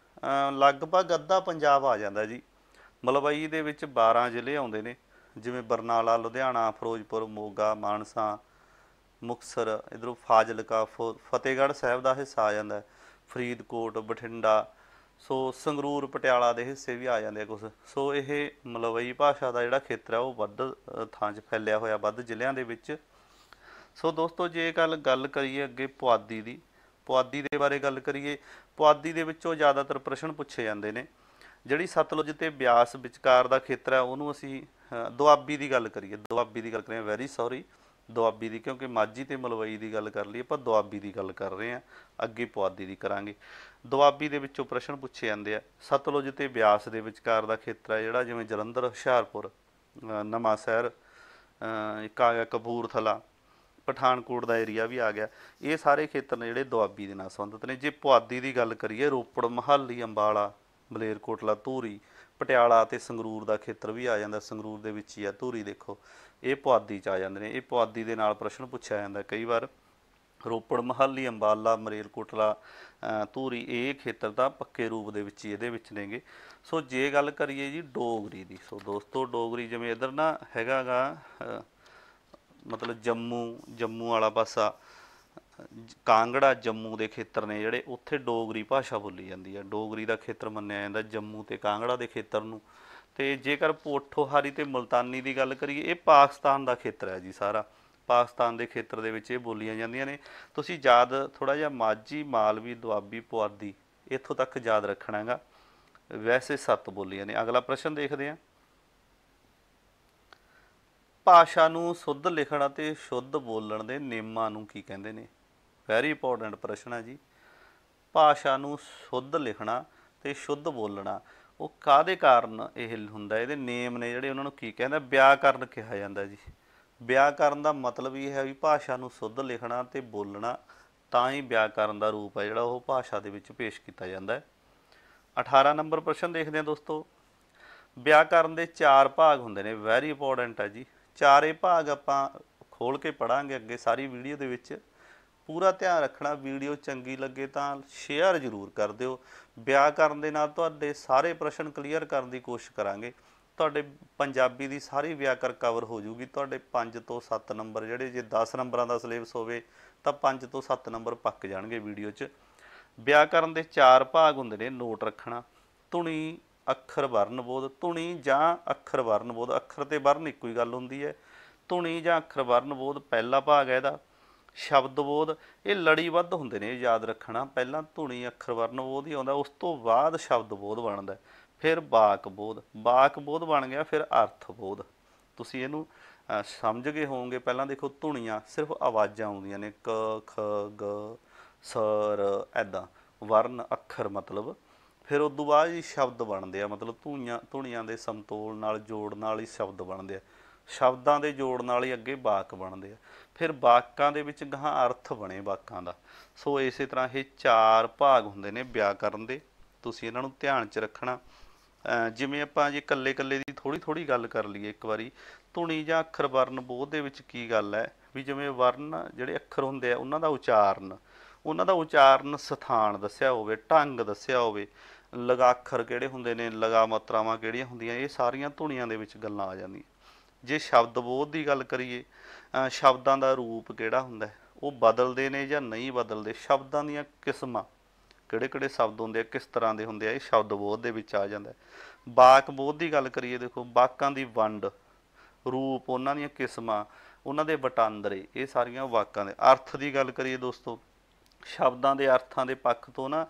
ਲਗਭਗ ਅੱਧਾ ਪੰਜਾਬ ਆ ਜਾਂਦਾ ਜੀ। ਮਲਵਈ ਦੇ ਵਿੱਚ 12 ਜ਼ਿਲ੍ਹੇ ਆਉਂਦੇ ਨੇ, ਜਿਵੇਂ ਬਰਨਾਲਾ, ਲੁਧਿਆਣਾ, ਫਿਰੋਜ਼ਪੁਰ, ਮੋਗਾ, ਮਾਨਸਾ, ਮੁਕਤਸਰ, ਇੱਧਰੋਂ ਫਾਜ਼ਿਲਕਾ, ਫਤਿਹਗੜ੍ਹ ਸਾਹਿਬ ਦਾ ਹਿੱਸਾ ਆ ਜਾਂਦਾ, ਫਰੀਦਕੋਟ, ਬਠਿੰਡਾ, ਸੋ ਸੰਗਰੂਰ, ਪਟਿਆਲਾ ਦੇ ਹਿੱਸੇ ਵੀ ਆ ਜਾਂਦੇ ਆ ਕੁਛ। ਸੋ ਇਹ ਮਲਵਈ ਭਾਸ਼ਾ ਦਾ ਜਿਹੜਾ ਖੇਤਰ ਹੈ ਉਹ ਵੱਧ ਥਾਂ 'ਚ ਫੈਲਿਆ ਹੋਇਆ, ਵੱਧ ਜ਼ਿਲ੍ਹਿਆਂ ਦੇ ਵਿੱਚ। ਸੋ ਦੋਸਤੋ ਜੇ ਗੱਲ ਕਰੀਏ ਅੱਗੇ ਪੁਆਧੀ ਦੀ, ਪੁਆਧੀ ਦੇ ਬਾਰੇ ਗੱਲ ਕਰੀਏ, ਪੁਆਧੀ ਦੇ ਵਿੱਚੋਂ ਜ਼ਿਆਦਾਤਰ ਪ੍ਰਸ਼ਨ ਪੁੱਛੇ ਜਾਂਦੇ ਨੇ। ਜਿਹੜੀ ਸਤਲੁਜ ਅਤੇ ਬਿਆਸ ਵਿਚਕਾਰ ਦਾ ਖੇਤਰ ਹੈ ਉਹਨੂੰ ਅਸੀਂ ਦੁਆਬੀ ਦੀ ਗੱਲ ਕਰੀਏ, ਵੈਰੀ ਸੌਰੀ, ਦੁਆਬੀ ਦੀ, ਕਿਉਂਕਿ ਮਾਝੀ ਤੇ ਮਲਵਈ ਦੀ ਗੱਲ ਕਰ ਲਈ, ਆਪਾਂ ਦੁਆਬੀ ਦੀ ਗੱਲ ਕਰ ਰਹੇ ਹਾਂ, ਅੱਗੇ ਪੁਆਧੀ ਦੀ ਕਰਾਂਗੇ। ਦੁਆਬੀ ਦੇ ਵਿੱਚੋਂ ਪ੍ਰਸ਼ਨ ਪੁੱਛੇ ਜਾਂਦੇ ਆ। ਸਤਲੁਜ ਤੇ ਬਿਆਸ ਦੇ ਵਿਚਕਾਰ ਦਾ ਖੇਤਰ ਹੈ ਜਿਹੜਾ, ਜਿਵੇਂ ਜਲੰਧਰ, ਹੁਸ਼ਿਆਰਪੁਰ, ਨਵਾਂਸ਼ਹਿਰ, ਇੱਕ ਆ ਗਿਆ ਕਪੂਰਥਲਾ, ਪਠਾਨਕੋਟ ਦਾ ਏਰੀਆ ਵੀ ਆ ਗਿਆ। ਇਹ ਸਾਰੇ ਖੇਤਰ ਨੇ ਜਿਹੜੇ ਦੁਆਬੀ ਦੇ ਨਾਲ ਸੰਬੰਧਿਤ ਨੇ। ਜੇ ਪੁਆਧੀ ਦੀ ਗੱਲ ਕਰੀਏ, ਰੋਪੜ, ਮੋਹਾਲੀ, ਅੰਬਾਲਾ, ਮਲੇਰਕੋਟਲਾ, ਧੂਰੀ, ਪਟਿਆਲਾ ਅਤੇ ਸੰਗਰੂਰ ਦਾ ਖੇਤਰ ਵੀ ਆ ਜਾਂਦਾ। ਸੰਗਰੂਰ ਦੇ ਵਿੱਚ ਹੀ ਆ ਧੂਰੀ, ਦੇਖੋ ਇਹ ਪੁਆਧੀ 'ਚ ਆ ਜਾਂਦੇ ਨੇ। ਇਹ ਪੁਆਧੀ ਦੇ ਨਾਲ ਪ੍ਰਸ਼ਨ ਪੁੱਛਿਆ ਜਾਂਦਾ ਕਈ ਵਾਰ। ਰੋਪੜ, ਮੋਹਾਲੀ, ਅੰਬਾਲਾ, ਮਲੇਰਕੋਟਲਾ, ਧੂਰੀ, ਇਹ ਖੇਤਰ ਤਾਂ ਪੱਕੇ ਰੂਪ ਦੇ ਵਿੱਚ ਹੀ ਇਹਦੇ ਵਿੱਚ ਨੇਗੇ। ਸੋ ਜੇ ਗੱਲ ਕਰੀਏ ਜੀ ਡੋਗਰੀ ਦੀ, ਸੋ ਦੋਸਤੋ ਡੋਗਰੀ ਜਿਵੇਂ ਇੱਧਰ ਨਾ ਹੈਗਾ ਗਾ ਮਤਲਬ ਜੰਮੂ ਵਾਲਾ ਪਾਸਾ, ਕਾਂਗੜਾ, ਜੰਮੂ ਦੇ ਖੇਤਰ ਨੇ ਜਿਹੜੇ, ਉੱਥੇ ਡੋਗਰੀ ਭਾਸ਼ਾ ਬੋਲੀ ਜਾਂਦੀ ਹੈ। ਡੋਗਰੀ ਦਾ ਖੇਤਰ ਮੰਨਿਆ ਜਾਂਦਾ ਜੰਮੂ ਤੇ ਕਾਂਗੜਾ ਦੇ ਖੇਤਰ ਨੂੰ। ਤੇ ਜੇਕਰ ਪੋਠੋਹਾਰੀ ਤੇ ਮੁਲਤਾਨੀ ਦੀ ਗੱਲ ਕਰੀਏ, ਇਹ ਪਾਕਿਸਤਾਨ ਦਾ ਖੇਤਰ ਹੈ ਜੀ ਸਾਰਾ। ਪਾਕਿਸਤਾਨ ਦੇ ਖੇਤਰ ਦੇ ਵਿੱਚ ਇਹ ਬੋਲੀਆਂ ਜਾਂਦੀਆਂ ਨੇ। ਤੁਸੀਂ ਯਾਦ ਥੋੜ੍ਹਾ ਜਿਹਾ ਮਾਝੀ, ਮਾਲਵੀ, ਦੁਆਬੀ, ਪੁਆਧੀ ਇੱਥੋਂ ਤੱਕ ਯਾਦ ਰੱਖਣਾ ਹੈਗਾ। ਵੈਸੇ 7 ਬੋਲੀਆਂ ਨੇ। ਅਗਲਾ ਪ੍ਰਸ਼ਨ ਦੇਖਦੇ ਹਾਂ। ਭਾਸ਼ਾ ਨੂੰ ਸ਼ੁੱਧ ਲਿਖਣ ਅਤੇ ਸ਼ੁੱਧ ਬੋਲਣ ਦੇ ਨਿਯਮਾਂ ਨੂੰ ਕੀ ਕਹਿੰਦੇ ਨੇ? ਵੈਰੀ ਇੰਪੋਰਟੈਂਟ ਪ੍ਰਸ਼ਨ ਹੈ ਜੀ। ਭਾਸ਼ਾ ਨੂੰ ਸ਼ੁੱਧ ਲਿਖਣਾ ਤੇ ਸ਼ੁੱਧ ਬੋਲਣਾ ਉਹ ਕਾਹਦੇ ਕਾਰਨ ਇਹ ਹੁੰਦਾ? ਇਹਦੇ ਨੇਮ ਨੇ ਜਿਹੜੇ, ਉਹਨਾਂ ਨੂੰ ਕੀ ਕਹਿੰਦਾ? ਵਿਆਕਰਨ ਕਿਹਾ ਜਾਂਦਾ ਜੀ। ਵਿਆਕਰਨ ਦਾ ਮਤਲਬ ਇਹ ਹੈ ਵੀ ਭਾਸ਼ਾ ਨੂੰ ਸ਼ੁੱਧ ਲਿਖਣਾ ਤੇ ਬੋਲਣਾ, ਤਾਂ ਹੀ ਵਿਆਕਰਨ ਦਾ ਰੂਪ ਹੈ ਜਿਹੜਾ ਉਹ ਭਾਸ਼ਾ ਦੇ ਵਿੱਚ ਪੇਸ਼ ਕੀਤਾ ਜਾਂਦਾ ਹੈ। 18 ਨੰਬਰ ਪ੍ਰਸ਼ਨ ਦੇਖਦੇ ਹਾਂ ਦੋਸਤੋ। ਵਿਆਕਰਨ ਦੇ 4 ਭਾਗ ਹੁੰਦੇ ਨੇ। ਵੈਰੀ ਇੰਪੋਰਟੈਂਟ ਹੈ ਜੀ। ਚਾਰੇ ਭਾਗ ਆਪਾਂ ਖੋਲ੍ਹ ਕੇ ਪੜ੍ਹਾਂਗੇ ਅੱਗੇ ਸਾਰੀ ਵੀਡੀਓ ਦੇ ਵਿੱਚ। ਪੂਰਾ ਧਿਆਨ ਰੱਖਣਾ। ਵੀਡੀਓ ਚੰਗੀ ਲੱਗੇ ਤਾਂ ਸ਼ੇਅਰ ਜ਼ਰੂਰ ਕਰ ਦਿਓ। ਵਿਆਕਰਨ ਦੇ ਨਾਲ ਤੁਹਾਡੇ ਸਾਰੇ ਪ੍ਰਸ਼ਨ ਕਲੀਅਰ ਕਰਨ ਦੀ ਕੋਸ਼ਿਸ਼ ਕਰਾਂਗੇ। ਤੁਹਾਡੇ ਪੰਜਾਬੀ ਦੀ ਸਾਰੀ ਵਿਆਕਰਨ ਕਵਰ ਹੋ ਜੂਗੀ। ਤੁਹਾਡੇ 5 ਤੋਂ 7 ਨੰਬਰ ਜਿਹੜੇ, ਜੇ 10 ਨੰਬਰਾਂ ਦਾ ਸਿਲੇਬਸ ਹੋਵੇ ਤਾਂ 5 ਤੋਂ 7 ਨੰਬਰ ਪੱਕ ਜਾਣਗੇ ਵੀਡੀਓ 'ਚ। ਵਿਆਕਰਨ ਦੇ 4 ਭਾਗ ਹੁੰਦੇ ਨੇ, ਨੋਟ ਰੱਖਣਾ। ਧੁਨੀ, ਅੱਖਰ, ਵਰਨ, ਬੋਧ। ਧੁਨੀ ਜਾਂ ਅੱਖਰ, ਵਰਨ, ਬੋਧ। ਅੱਖਰ ਤੇ ਵਰਨ ਇੱਕੋ ਹੀ ਗੱਲ ਹੁੰਦੀ ਹੈ। ਧੁਨੀ ਜਾਂ ਅੱਖਰ, ਵਰਨ, ਬੋਧ ਪਹਿਲਾ ਭਾਗ ਹੈ ਇਹਦਾ। ਸ਼ਬਦ ਬੋਧ, ਇਹ ਲੜੀਬੱਧ ਹੁੰਦੇ ਨੇ, ਯਾਦ ਰੱਖਣਾ। ਪਹਿਲਾਂ ਧੁਨੀ, ਅੱਖਰ, ਵਰਨ, ਬੋਧ ਹੀ ਆਉਂਦਾ, ਉਸ ਤੋਂ ਬਾਅਦ ਸ਼ਬਦ ਬੋਧ ਬਣਦਾ, ਫਿਰ ਵਾਕ ਬੋਧ। ਵਾਕ ਬੋਧ ਬਣ ਗਿਆ, ਫਿਰ ਅਰਥ ਬੋਧ। ਤੁਸੀਂ ਇਹਨੂੰ ਸਮਝ ਗਏ ਹੋਵੋਗੇ। ਪਹਿਲਾਂ ਦੇਖੋ ਧੁਨੀਆਂ ਸਿਰਫ ਆਵਾਜ਼ਾਂ ਆਉਂਦੀਆਂ ਨੇ, ਕ, ਖ, ਗ, ਸ, ਰ, ਇੱਦਾਂ। ਵਰਨ, ਅੱਖਰ ਮਤਲਬ। ਫਿਰ ਉਸ ਤੋਂ ਬਾਅਦ ਹੀ ਸ਼ਬਦ ਬਣਦੇ ਆ, ਮਤਲਬ ਧੁਨੀਆਂ ਦੇ ਸਮਤੋਲ ਨਾਲ ਜੋੜ ਨਾਲ ਹੀ ਸ਼ਬਦ ਬਣਦੇ ਆ। ਸ਼ਬਦਾਂ ਦੇ ਜੋੜ ਨਾਲ ਹੀ ਅੱਗੇ ਵਾਕ ਬਣਦੇ ਆ। ਫਿਰ ਵਾਕਾਂ ਦੇ ਵਿੱਚ ਗਾਹਾਂ ਅਰਥ ਬਣੇ ਵਾਕਾਂ ਦਾ। ਸੋ ਇਸੇ ਤਰ੍ਹਾਂ ਇਹ 4 ਭਾਗ ਹੁੰਦੇ ਨੇ ਵਿਆਕਰਨ ਦੇ। ਤੁਸੀਂ ਇਹਨਾਂ ਨੂੰ ਧਿਆਨ 'ਚ ਰੱਖਣਾ। ਜਿਵੇਂ ਆਪਾਂ ਜੇ ਇਕੱਲੇ ਦੀ ਥੋੜ੍ਹੀ ਗੱਲ ਕਰ ਲਈਏ ਇੱਕ ਵਾਰੀ। ਧੁਨੀ ਜਾਂ ਅੱਖਰ, ਵਰਨ, ਬੋਧ ਦੇ ਵਿੱਚ ਕੀ ਗੱਲ ਹੈ ਵੀ, ਜਿਵੇਂ ਵਰਨ ਜਿਹੜੇ ਅੱਖਰ ਹੁੰਦੇ ਆ ਉਹਨਾਂ ਦਾ ਉਚਾਰਨ ਸਥਾਨ ਦੱਸਿਆ ਹੋਵੇ, ਢੰਗ ਦੱਸਿਆ ਹੋਵੇ। ਲਗਾਖਰ ਕਿਹੜੇ ਹੁੰਦੇ ਨੇ, ਲਗਾ ਮਾਤਰਾਵਾਂ ਕਿਹੜੀਆਂ ਹੁੰਦੀਆਂ, ਇਹ ਸਾਰੀਆਂ ਧੁਨੀਆਂ ਦੇ ਵਿੱਚ ਗੱਲਾਂ ਆ ਜਾਂਦੀਆਂ। ਜੇ ਸ਼ਬਦ ਬੋਧ ਦੀ ਗੱਲ ਕਰੀਏ, ਸ਼ਬਦਾਂ ਦਾ ਰੂਪ ਕਿਹੜਾ ਹੁੰਦਾ, ਉਹ ਬਦਲਦੇ ਨੇ ਜਾਂ ਨਹੀਂ ਬਦਲਦੇ। ਸ਼ਬਦਾਂ ਦੀਆਂ ਕਿਸਮਾਂ, ਕਿਹੜੇ ਸ਼ਬਦ ਹੁੰਦੇ ਆ, ਕਿਸ ਤਰ੍ਹਾਂ ਦੇ ਹੁੰਦੇ ਆ, ਇਹ ਸ਼ਬਦ ਬੋਧ ਦੇ ਵਿੱਚ ਆ ਜਾਂਦਾ। ਵਾਕ ਬੋਧ ਦੀ ਗੱਲ ਕਰੀਏ, ਦੇਖੋ ਵਾਕਾਂ ਦੀ ਵੰਡ, ਰੂਪ, ਉਹਨਾਂ ਦੀਆਂ ਕਿਸਮਾਂ, ਉਹਨਾਂ ਦੇ ਵਟਾਂਦਰੇ, ਇਹ ਸਾਰੀਆਂ ਵਾਕਾਂ ਦੇ। ਅਰਥ ਦੀ ਗੱਲ ਕਰੀਏ ਦੋਸਤੋ, ਸ਼ਬਦਾਂ ਦੇ ਅਰਥਾਂ ਦੇ ਪੱਖ ਤੋਂ ਨਾ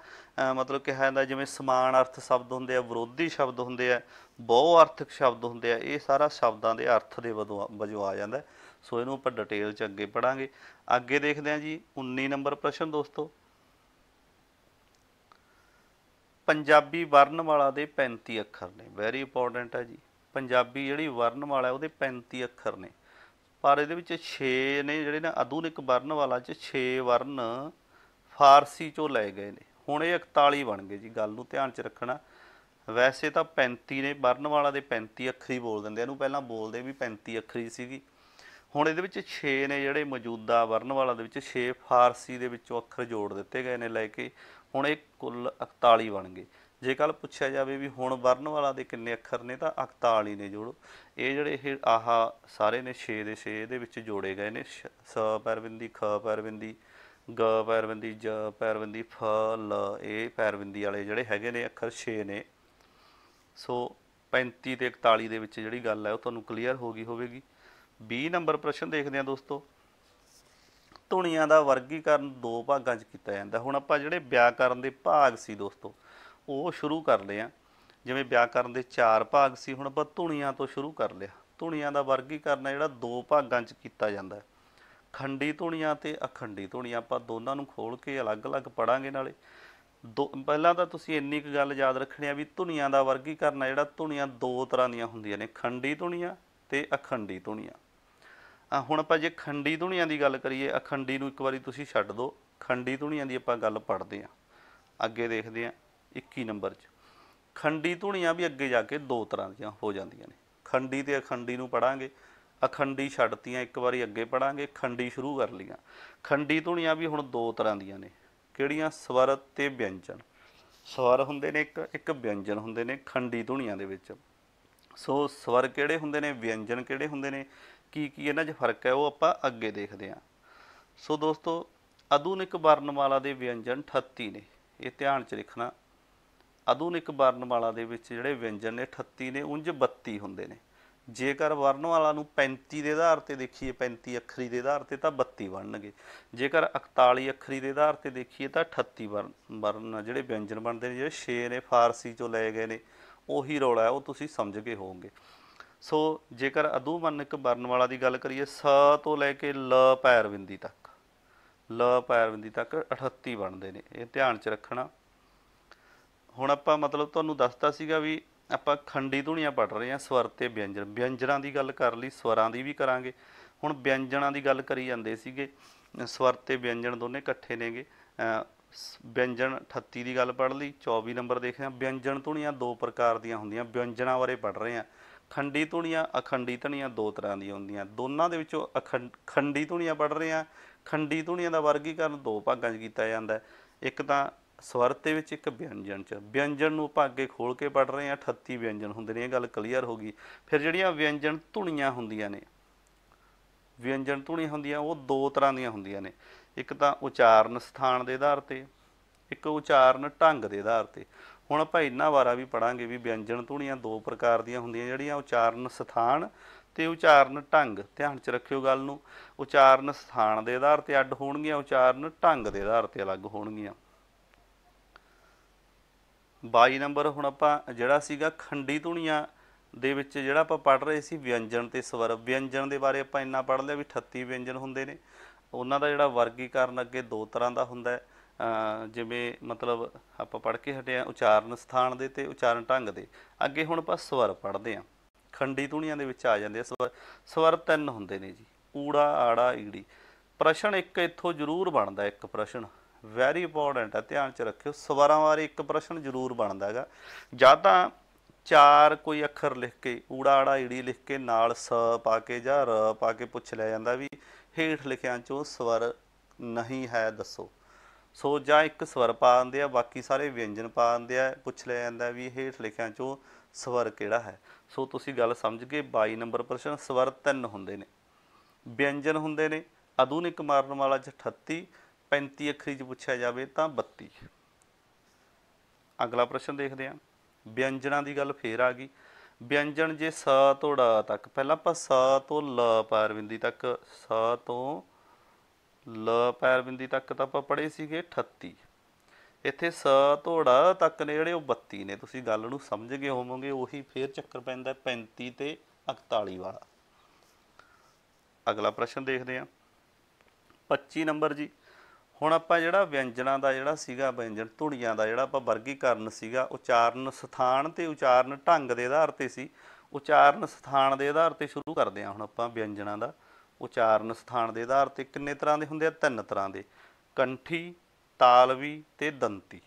ਮਤਲਬ ਕਿਹਾ ਜਾਂਦਾ, ਜਿਵੇਂ ਸਮਾਨ ਅਰਥ ਸ਼ਬਦ ਹੁੰਦੇ ਆ, ਵਿਰੋਧੀ ਸ਼ਬਦ ਹੁੰਦੇ ਆ, ਬਹੁ ਅਰਥਕ ਸ਼ਬਦ ਹੁੰਦੇ ਆ, ਇਹ ਸਾਰਾ ਸ਼ਬਦਾਂ ਦੇ ਅਰਥ ਦੇ ਵਜੋਂ ਆ ਜਾਂਦਾ। ਸੋ ਇਹਨੂੰ ਆਪਾਂ ਡਿਟੇਲ 'ਚ ਅੱਗੇ ਪੜ੍ਹਾਂਗੇ। ਅੱਗੇ ਦੇਖਦੇ ਹਾਂ ਜੀ 19 ਨੰਬਰ ਪ੍ਰਸ਼ਨ ਦੋਸਤੋ। ਪੰਜਾਬੀ ਵਰਨਮਾਲਾ ਦੇ 35 ਅੱਖਰ ਨੇ। ਵੈਰੀ ਇੰਪੋਰਟੈਂਟ ਹੈ ਜੀ। ਪੰਜਾਬੀ ਜਿਹੜੀ ਵਰਨਮਾਲਾ ਉਹਦੇ 35 ਅੱਖਰ ਨੇ, ਪਰ ਇਹਦੇ ਵਿੱਚ 6 ਨੇ ਜਿਹੜੇ ਨਾ ਆਧੁਨਿਕ ਵਰਨਮਾਲਾ 'ਚ 6 ਵਰਨ ਫਾਰਸੀ 'ਚੋਂ ਲਏ ਗਏ ਨੇ। ਹੁਣ ਇਹ 41 ਬਣ ਗਏ ਜੀ, ਗੱਲ ਨੂੰ ਧਿਆਨ 'ਚ ਰੱਖਣਾ। ਵੈਸੇ ਤਾਂ 35 ਨੇ, ਵਰਨਮਾਲਾ ਦੇ 35 ਅੱਖਰੀ ਬੋਲ ਦਿੰਦੇ, ਇਹਨੂੰ ਪਹਿਲਾਂ ਬੋਲਦੇ ਵੀ 35 ਅੱਖਰੀ ਸੀਗੀ। ਹੁਣ ਇਹਦੇ ਵਿੱਚ 6 ਨੇ ਜਿਹੜੇ ਮੌਜੂਦਾ ਵਰਨਮਾਲਾ ਦੇ ਵਿੱਚ, 6 ਫਾਰਸੀ ਦੇ ਵਿੱਚੋਂ ਅੱਖਰ ਜੋੜ ਦਿੱਤੇ ਗਏ ਨੇ ਲੈ ਕੇ। ਹੁਣ ਇਹ ਕੁੱਲ 41 ਬਣ ਗਏ। ਜੇ ਕੱਲ੍ਹ ਪੁੱਛਿਆ ਜਾਵੇ ਵੀ ਹੁਣ ਵਰਨਮਾਲਾ ਦੇ ਕਿੰਨੇ ਅੱਖਰ ਨੇ, ਤਾਂ 41 ਨੇ। ਜੋੜੋ ਇਹ ਜਿਹੜੇ ਇਹ ਸਾਰੇ ਨੇ 6 ਦੇ 6 ਇਹਦੇ ਵਿੱਚ ਜੋੜੇ ਗਏ ਨੇ। ਸ ਪੈਰਵਿੰਦੀ, ਖ ਪੈਰਵਿੰਦੀ, ਗ ਪੈਰਵਿੰਦੀ, ਜ ਪੈਰਵਿੰਦੀ, ਫ, ਲ, ਇਹ ਪੈਰਵਿੰਦੀ ਵਾਲੇ ਜਿਹੜੇ ਹੈਗੇ ਨੇ ਅੱਖਰ 6 ਨੇ। ਸੋ 35 ਤੇ 41 ਦੇ ਵਿੱਚ ਜਿਹੜੀ ਗੱਲ ਹੈ ਉਹ ਤੁਹਾਨੂੰ ਕਲੀਅਰ ਹੋ ਗਈ ਹੋਵੇਗੀ। 20 ਨੰਬਰ ਪ੍ਰਸ਼ਨ ਦੇਖਦੇ ਹਾਂ ਦੋਸਤੋ। ਧੁਨੀਆਂ ਦਾ ਵਰਗੀਕਰਨ 2 ਭਾਗਾਂ 'ਚ ਕੀਤਾ ਜਾਂਦਾ। ਹੁਣ ਆਪਾਂ ਜਿਹੜੇ ਵਿਆਕਰਨ ਦੇ ਭਾਗ ਸੀ ਦੋਸਤੋ ਉਹ ਸ਼ੁਰੂ ਕਰ ਲਏ ਆ। ਜਿਵੇਂ ਵਿਆਕਰਨ ਦੇ 4 ਭਾਗ ਸੀ, ਹੁਣ ਆਪਾਂ ਧੁਨੀਆਂ ਤੋਂ ਸ਼ੁਰੂ ਕਰ ਲਿਆ। ਧੁਨੀਆਂ ਦਾ ਵਰਗੀਕਰਨ ਹੈ ਜਿਹੜਾ 2 ਭਾਗਾਂ 'ਚ ਕੀਤਾ ਜਾਂਦਾ। ਖੰਡੀ ਧੁਨੀਆਂ ਤੇ ਅਖੰਡੀ ਧੁਨੀਆਂ ਆਪਾਂ ਦੋਨਾਂ ਨੂੰ ਖੋਲ ਕੇ ਅਲੱਗ-ਅਲੱਗ ਪੜਾਂਗੇ। ਨਾਲੇ ਪਹਿਲਾਂ ਤਾਂ ਤੁਸੀਂ ਇੰਨੀ ਕੁ ਗੱਲ ਯਾਦ ਰੱਖਣੀ ਆ ਵੀ ਧੁਨੀਆਂ ਦਾ ਵਰਗੀਕਰਨ ਆ ਜਿਹੜਾ, ਧੁਨੀਆਂ ਦੋ ਤਰ੍ਹਾਂ ਦੀਆਂ ਹੁੰਦੀਆਂ ਨੇ, ਖੰਡੀ ਧੁਨੀਆਂ ਤੇ ਅਖੰਡੀ ਧੁਨੀਆਂ। ਹੁਣ ਆਪਾਂ ਜੇ ਖੰਡੀ ਧੁਨੀਆਂ ਦੀ ਗੱਲ ਕਰੀਏ, ਅਖੰਡੀ ਨੂੰ ਇੱਕ ਵਾਰੀ ਤੁਸੀਂ ਛੱਡ ਦਿਓ, ਖੰਡੀ ਧੁਨੀਆਂ ਦੀ ਆਪਾਂ ਗੱਲ ਪੜ੍ਹਦੇ ਹਾਂ। ਅੱਗੇ ਦੇਖਦੇ ਹਾਂ 21 ਨੰਬਰ 'ਚ। ਖੰਡੀ ਧੁਨੀਆਂ ਵੀ ਅੱਗੇ ਜਾ ਕੇ ਦੋ ਤਰ੍ਹਾਂ ਦੀਆਂ ਹੋ ਜਾਂਦੀਆਂ ਨੇ। ਖੰਡੀ ਤੇ ਅਖੰਡੀ ਨੂੰ ਪੜਾਂਗੇ, ਅਖੰਡੀ ਛੱਡਤੀਆਂ, ਇੱਕ ਵਾਰੀ ਅੱਗੇ ਪੜਾਂਗੇ, ਖੰਡੀ ਸ਼ੁਰੂ ਕਰ ਲਈਆਂ। ਖੰਡੀ ਧੁਨੀਆਂ ਵੀ ਹੁਣ ਦੋ ਤਰ੍ਹਾਂ ਦੀਆਂ ਨੇ, ਕਿਹੜੀਆਂ? ਸਵਰ ਤੇ ਵਿਅੰਜਨ। ਸਵਰ ਹੁੰਦੇ ਨੇ ਇੱਕ ਵਿਅੰਜਨ ਹੁੰਦੇ ਨੇ ਖੰਡੀ ਧੁਨੀਆਂ ਦੇ ਵਿੱਚ। ਸੋ ਸਵਰ ਕਿਹੜੇ ਹੁੰਦੇ ਨੇ, ਵਿਅੰਜਨ ਕਿਹੜੇ ਹੁੰਦੇ ਨੇ, ਕੀ ਇਹਨਾਂ 'ਚ ਫਰਕ ਹੈ, ਉਹ ਆਪਾਂ ਅੱਗੇ ਦੇਖਦੇ ਹਾਂ। ਸੋ ਦੋਸਤੋ, ਆਧੁਨਿਕ ਵਰਨਮਾਲਾ ਦੇ ਵਿਅੰਜਨ 38 ਨੇ, ਇਹ ਧਿਆਨ 'ਚ ਰੱਖਣਾ। ਆਧੁਨਿਕ ਵਰਨਮਾਲਾ ਦੇ ਵਿੱਚ ਜਿਹੜੇ ਵਿਅੰਜਨ ਨੇ 38 ਨੇ, ਉਂਝ 32 ਹੁੰਦੇ ਨੇ। ਜੇਕਰ ਵਰਨਮਾਲਾ ਨੂੰ 35 ਦੇ ਆਧਾਰ 'ਤੇ ਦੇਖੀਏ, 35 ਅੱਖਰੀ ਦੇ ਆਧਾਰ 'ਤੇ, ਤਾਂ 32 ਬਣਨਗੇ। ਜੇਕਰ 41 ਅੱਖਰੀ ਦੇ ਆਧਾਰ 'ਤੇ ਦੇਖੀਏ ਤਾਂ 38 ਵਰਨ ਜਿਹੜੇ ਵਿਅੰਜਨ ਬਣਦੇ ਨੇ। ਜਿਹੜੇ 6 ਨੇ ਫਾਰਸੀ 'ਚੋਂ ਲਏ ਗਏ ਨੇ, ਉਹੀ ਰੌਲਾ ਹੈ, ਉਹ ਤੁਸੀਂ ਸਮਝ ਗਏ ਹੋਵੋਗੇ। ਸੋ ਜੇਕਰ ਆਧੁਨਿਕ ਵਰਨਮਾਲਾ ਦੀ ਗੱਲ ਕਰੀਏ, ਸ ਤੋਂ ਲੈ ਕੇ ਲ ਪੈਰ ਬਿੰਦੀ ਤੱਕ, ਲ ਪੈਰ ਬਿੰਦੀ ਤੱਕ 38 ਬਣਦੇ ਨੇ, ਇਹ ਧਿਆਨ 'ਚ ਰੱਖਣਾ। ਹੁਣ ਆਪਾਂ ਮਤਲਬ ਤੁਹਾਨੂੰ ਦੱਸਤਾ ਸੀਗਾ ਵੀ ਆਪਾਂ ਖੰਡੀ ਧੁਨੀਆਂ ਪੜ੍ਹ ਰਹੇ ਹਾਂ, ਸਵਰ ਤੇ ਵਿਅੰਜਨ। ਵਿਅੰਜਨਾਂ ਦੀ ਗੱਲ ਕਰ ਲਈ, ਸਵਰਾਂ ਦੀ ਵੀ ਕਰਾਂਗੇ। ਹੁਣ ਵਿਅੰਜਨਾਂ ਦੀ ਗੱਲ ਕਰੀ ਜਾਂਦੇ ਸੀਗੇ, ਸਵਰ ਤੇ ਵਿਅੰਜਨ ਦੋਨੇ ਇਕੱਠੇ ਨੇਗੇ। ਵਿਅੰਜਨ 38 ਦੀ ਗੱਲ ਪੜ੍ਹ ਲਈ। 24 ਨੰਬਰ ਦੇਖਦੇ ਹਾਂ, ਵਿਅੰਜਨ ਧੁਨੀਆਂ ਦੋ ਪ੍ਰਕਾਰ ਦੀਆਂ ਹੁੰਦੀਆਂ। ਵਿਅੰਜਨਾਂ ਬਾਰੇ ਪੜ੍ਹ ਰਹੇ ਹਾਂ। ਖੰਡੀ ਧੁਨੀਆਂ, ਅਖੰਡੀ ਧੁਨੀਆਂ ਦੋ ਤਰ੍ਹਾਂ ਦੀਆਂ ਹੁੰਦੀਆਂ। ਦੋਨਾਂ ਦੇ ਵਿੱਚੋਂ ਖੰਡੀ ਧੁਨੀਆਂ ਪੜ੍ਹ ਰਹੇ ਹਾਂ। ਖੰਡੀ ਧੁਨੀਆਂ ਦਾ ਵਰਗੀਕਰਨ ਦੋ ਭਾਗਾਂ 'ਚ ਕੀਤਾ ਜਾਂਦਾ। ਇੱਕ ਤਾਂ ਸਵਰ ਦੇ ਵਿੱਚ, ਇੱਕ ਵਿਅੰਜਨ 'ਚ। ਵਿਅੰਜਨ ਨੂੰ ਆਪਾਂ ਅੱਗੇ ਖੋਲ ਕੇ ਪੜ੍ਹ ਰਹੇ ਹਾਂ, 38 ਵਿਅੰਜਨ ਹੁੰਦੇ ਨੇ, ਇਹ ਗੱਲ ਕਲੀਅਰ ਹੋ ਗਈ। ਫਿਰ ਜਿਹੜੀਆਂ ਵਿਅੰਜਨ ਧੁਨੀਆਂ ਹੁੰਦੀਆਂ ਨੇ, ਵਿਅੰਜਨ ਧੁਨੀਆਂ ਹੁੰਦੀਆਂ ਉਹ ਦੋ ਤਰ੍ਹਾਂ ਦੀਆਂ ਹੁੰਦੀਆਂ ਨੇ। ਇੱਕ ਤਾਂ ਉਚਾਰਨ ਸਥਾਨ ਦੇ ਆਧਾਰ 'ਤੇ, ਇੱਕ ਉਚਾਰਨ ਢੰਗ ਦੇ ਆਧਾਰ 'ਤੇ। ਹੁਣ ਆਪਾਂ ਇਹਨਾਂ ਬਾਰੇ ਵੀ ਪੜ੍ਹਾਂਗੇ ਵੀ ਵਿਅੰਜਨ ਧੁਨੀਆਂ ਦੋ ਪ੍ਰਕਾਰ ਦੀਆਂ ਹੁੰਦੀਆਂ, ਜਿਹੜੀਆਂ ਉਚਾਰਨ ਸਥਾਨ ਤੇ ਉਚਾਰਨ ਢੰਗ। ਧਿਆਨ 'ਚ ਰੱਖਿਓ ਗੱਲ ਨੂੰ, ਉਚਾਰਨ ਸਥਾਨ ਦੇ ਆਧਾਰ 'ਤੇ ਅੱਡ ਹੋਣਗੀਆਂ, ਉਚਾਰਨ ਢੰਗ ਦੇ ਆਧਾਰ 'ਤੇ ਅਲੱਗ ਹੋਣਗੀਆਂ। 22 ਨੰਬਰ ਹੁਣ ਆਪਾਂ ਜਿਹੜਾ ਸੀਗਾ ਖੰਡੀ ਧੁਨੀਆਂ ਦੇ ਵਿੱਚ ਜਿਹੜਾ ਆਪਾਂ ਪੜ੍ਹ ਰਹੇ ਸੀ ਵਿਅੰਜਨ ਤੇ ਸਵਰ। ਵਿਅੰਜਨ ਦੇ ਬਾਰੇ ਆਪਾਂ ਇੰਨਾ ਪੜ੍ਹ ਲਿਆ ਵੀ 38 ਵਿਅੰਜਨ ਹੁੰਦੇ ਨੇ। ਉਹਨਾਂ ਦਾ ਜਿਹੜਾ ਵਰਗੀਕਰਨ ਅੱਗੇ ਦੋ ਤਰ੍ਹਾਂ ਦਾ ਹੁੰਦਾ ਹੈ, ਜਿਵੇਂ ਮਤਲਬ ਆਪਾਂ ਪੜ੍ਹ ਕੇ ਹਟੇ ਹਾਂ ਉਚਾਰਨ ਸਥਾਨ ਦੇ ਤੇ ਉਚਾਰਨ ਢੰਗ ਦੇ। ਅੱਗੇ ਹੁਣ ਆਪਾਂ ਸਵਰ ਪੜ੍ਹਦੇ ਹਾਂ। ਖੰਡੀ ਧੁਨੀਆਂ ਦੇ ਵਿੱਚ ਆ ਜਾਂਦੇ ਆ ਸਵਰ। ਸਵਰ ਤਿੰਨ ਹੁੰਦੇ ਨੇ ਜੀ, ਊੜਾ, ਆੜਾ, ਈੜੀ। ਪ੍ਰਸ਼ਨ ਇੱਕ ਇੱਥੋਂ ਜ਼ਰੂਰ ਬਣਦਾ, ਇੱਕ ਪ੍ਰਸ਼ਨ ਵੈਰੀ ਇੰਪੋਰਟੈਂਟ ਹੈ, ਧਿਆਨ 'ਚ ਰੱਖਿਓ। ਸਵਰਾਂ ਬਾਰੇ ਇੱਕ ਪ੍ਰਸ਼ਨ ਜ਼ਰੂਰ ਬਣਦਾ ਹੈਗਾ। ਜਾਂ ਤਾਂ ਚਾਰ ਕੋਈ ਅੱਖਰ ਲਿਖ ਕੇ, ਊੜਾ, ਆੜਾ, ਈੜੀ ਲਿਖ ਕੇ ਨਾਲ ਸ ਪਾ ਕੇ ਜਾਂ ਰ ਪਾ ਕੇ ਪੁੱਛ ਲਿਆ ਜਾਂਦਾ ਵੀ ਹੇਠ ਲਿਖਿਆਂ 'ਚੋਂ ਸਵਰ ਨਹੀਂ ਹੈ ਦੱਸੋ। ਸੋ ਜਾਂ ਇੱਕ ਸਵਰ ਪਾ ਦਿੰਦੇ ਆ, ਬਾਕੀ ਸਾਰੇ ਵਿਅੰਜਨ ਪਾ ਦਿੰਦੇ ਆ, ਪੁੱਛ ਲਿਆ ਜਾਂਦਾ ਵੀ ਹੇਠ ਲਿਖਿਆਂ 'ਚੋਂ ਸਵਰ ਕਿਹੜਾ ਹੈ। ਸੋ ਤੁਸੀਂ ਗੱਲ ਸਮਝ ਗਏ। 22 ਨੰਬਰ ਪ੍ਰਸ਼ਨ। ਸਵਰ ਤਿੰਨ ਹੁੰਦੇ ਨੇ, ਵਿਅੰਜਨ ਹੁੰਦੇ ਨੇ ਆਧੁਨਿਕ ਵਰਨਮਾਲਾ 'ਚ 38, 35 ਅੱਖਰੀ 'ਚ ਪੁੱਛਿਆ ਜਾਵੇ ਤਾਂ 32। ਅਗਲਾ ਪ੍ਰਸ਼ਨ ਦੇਖਦੇ ਹਾਂ। ਵਿਅੰਜਨਾਂ ਦੀ ਗੱਲ ਫੇਰ ਆ ਗਈ। ਵਿਅੰਜਨ ਜੇ ਸ ਤੋਂ ੜ ਤੱਕ, ਪਹਿਲਾਂ ਆਪਾਂ ਸ ਤੋਂ ਲ ਪੈਰ ਬਿੰਦੀ ਤੱਕ, ਸ ਤੋਂ ਲ ਪੈਰ ਬਿੰਦੀ ਤੱਕ ਤਾਂ ਆਪਾਂ ਪੜ੍ਹੇ ਸੀਗੇ 38। ਇੱਥੇ ਸ ਤੋਂ ੜ ਤੱਕ ਨੇ ਜਿਹੜੇ ਉਹ 32 ਨੇ। ਤੁਸੀਂ ਗੱਲ ਨੂੰ ਸਮਝ ਗਏ ਹੋਵੋਗੇ। ਉਹੀ ਫੇਰ ਚੱਕਰ ਪੈਂਦਾ 35 ਤੇ 41 ਵਾਲਾ। ਅਗਲਾ ਪ੍ਰਸ਼ਨ ਦੇਖਦੇ ਹਾਂ 25 ਨੰਬਰ ਜੀ। ਹੁਣ ਆਪਾਂ ਜਿਹੜਾ ਵਿਅੰਜਨਾਂ ਦਾ ਜਿਹੜਾ ਸੀਗਾ, ਵਿਅੰਜਨ ਧੁਨੀਆਂ ਦਾ ਜਿਹੜਾ ਆਪਾਂ ਵਰਗੀਕਰਨ ਸੀਗਾ, ਉਚਾਰਨ ਸਥਾਨ ਤੇ ਉਚਾਰਨ ਢੰਗ ਦੇ ਆਧਾਰ 'ਤੇ ਸੀ। ਉਚਾਰਨ ਸਥਾਨ ਦੇ ਆਧਾਰ 'ਤੇ ਸ਼ੁਰੂ ਕਰਦੇ ਹਾਂ ਹੁਣ ਆਪਾਂ ਵਿਅੰਜਨਾਂ ਦਾ। ਉਚਾਰਨ ਸਥਾਨ ਦੇ ਆਧਾਰ 'ਤੇ ਕਿੰਨੇ ਤਰ੍ਹਾਂ ਦੇ ਹੁੰਦੇ ਆ? ਤਿੰਨ ਤਰ੍ਹਾਂ ਦੇ, ਕੰਠੀ, ਤਾਲਵੀ ਤੇ ਦੰਤੀ।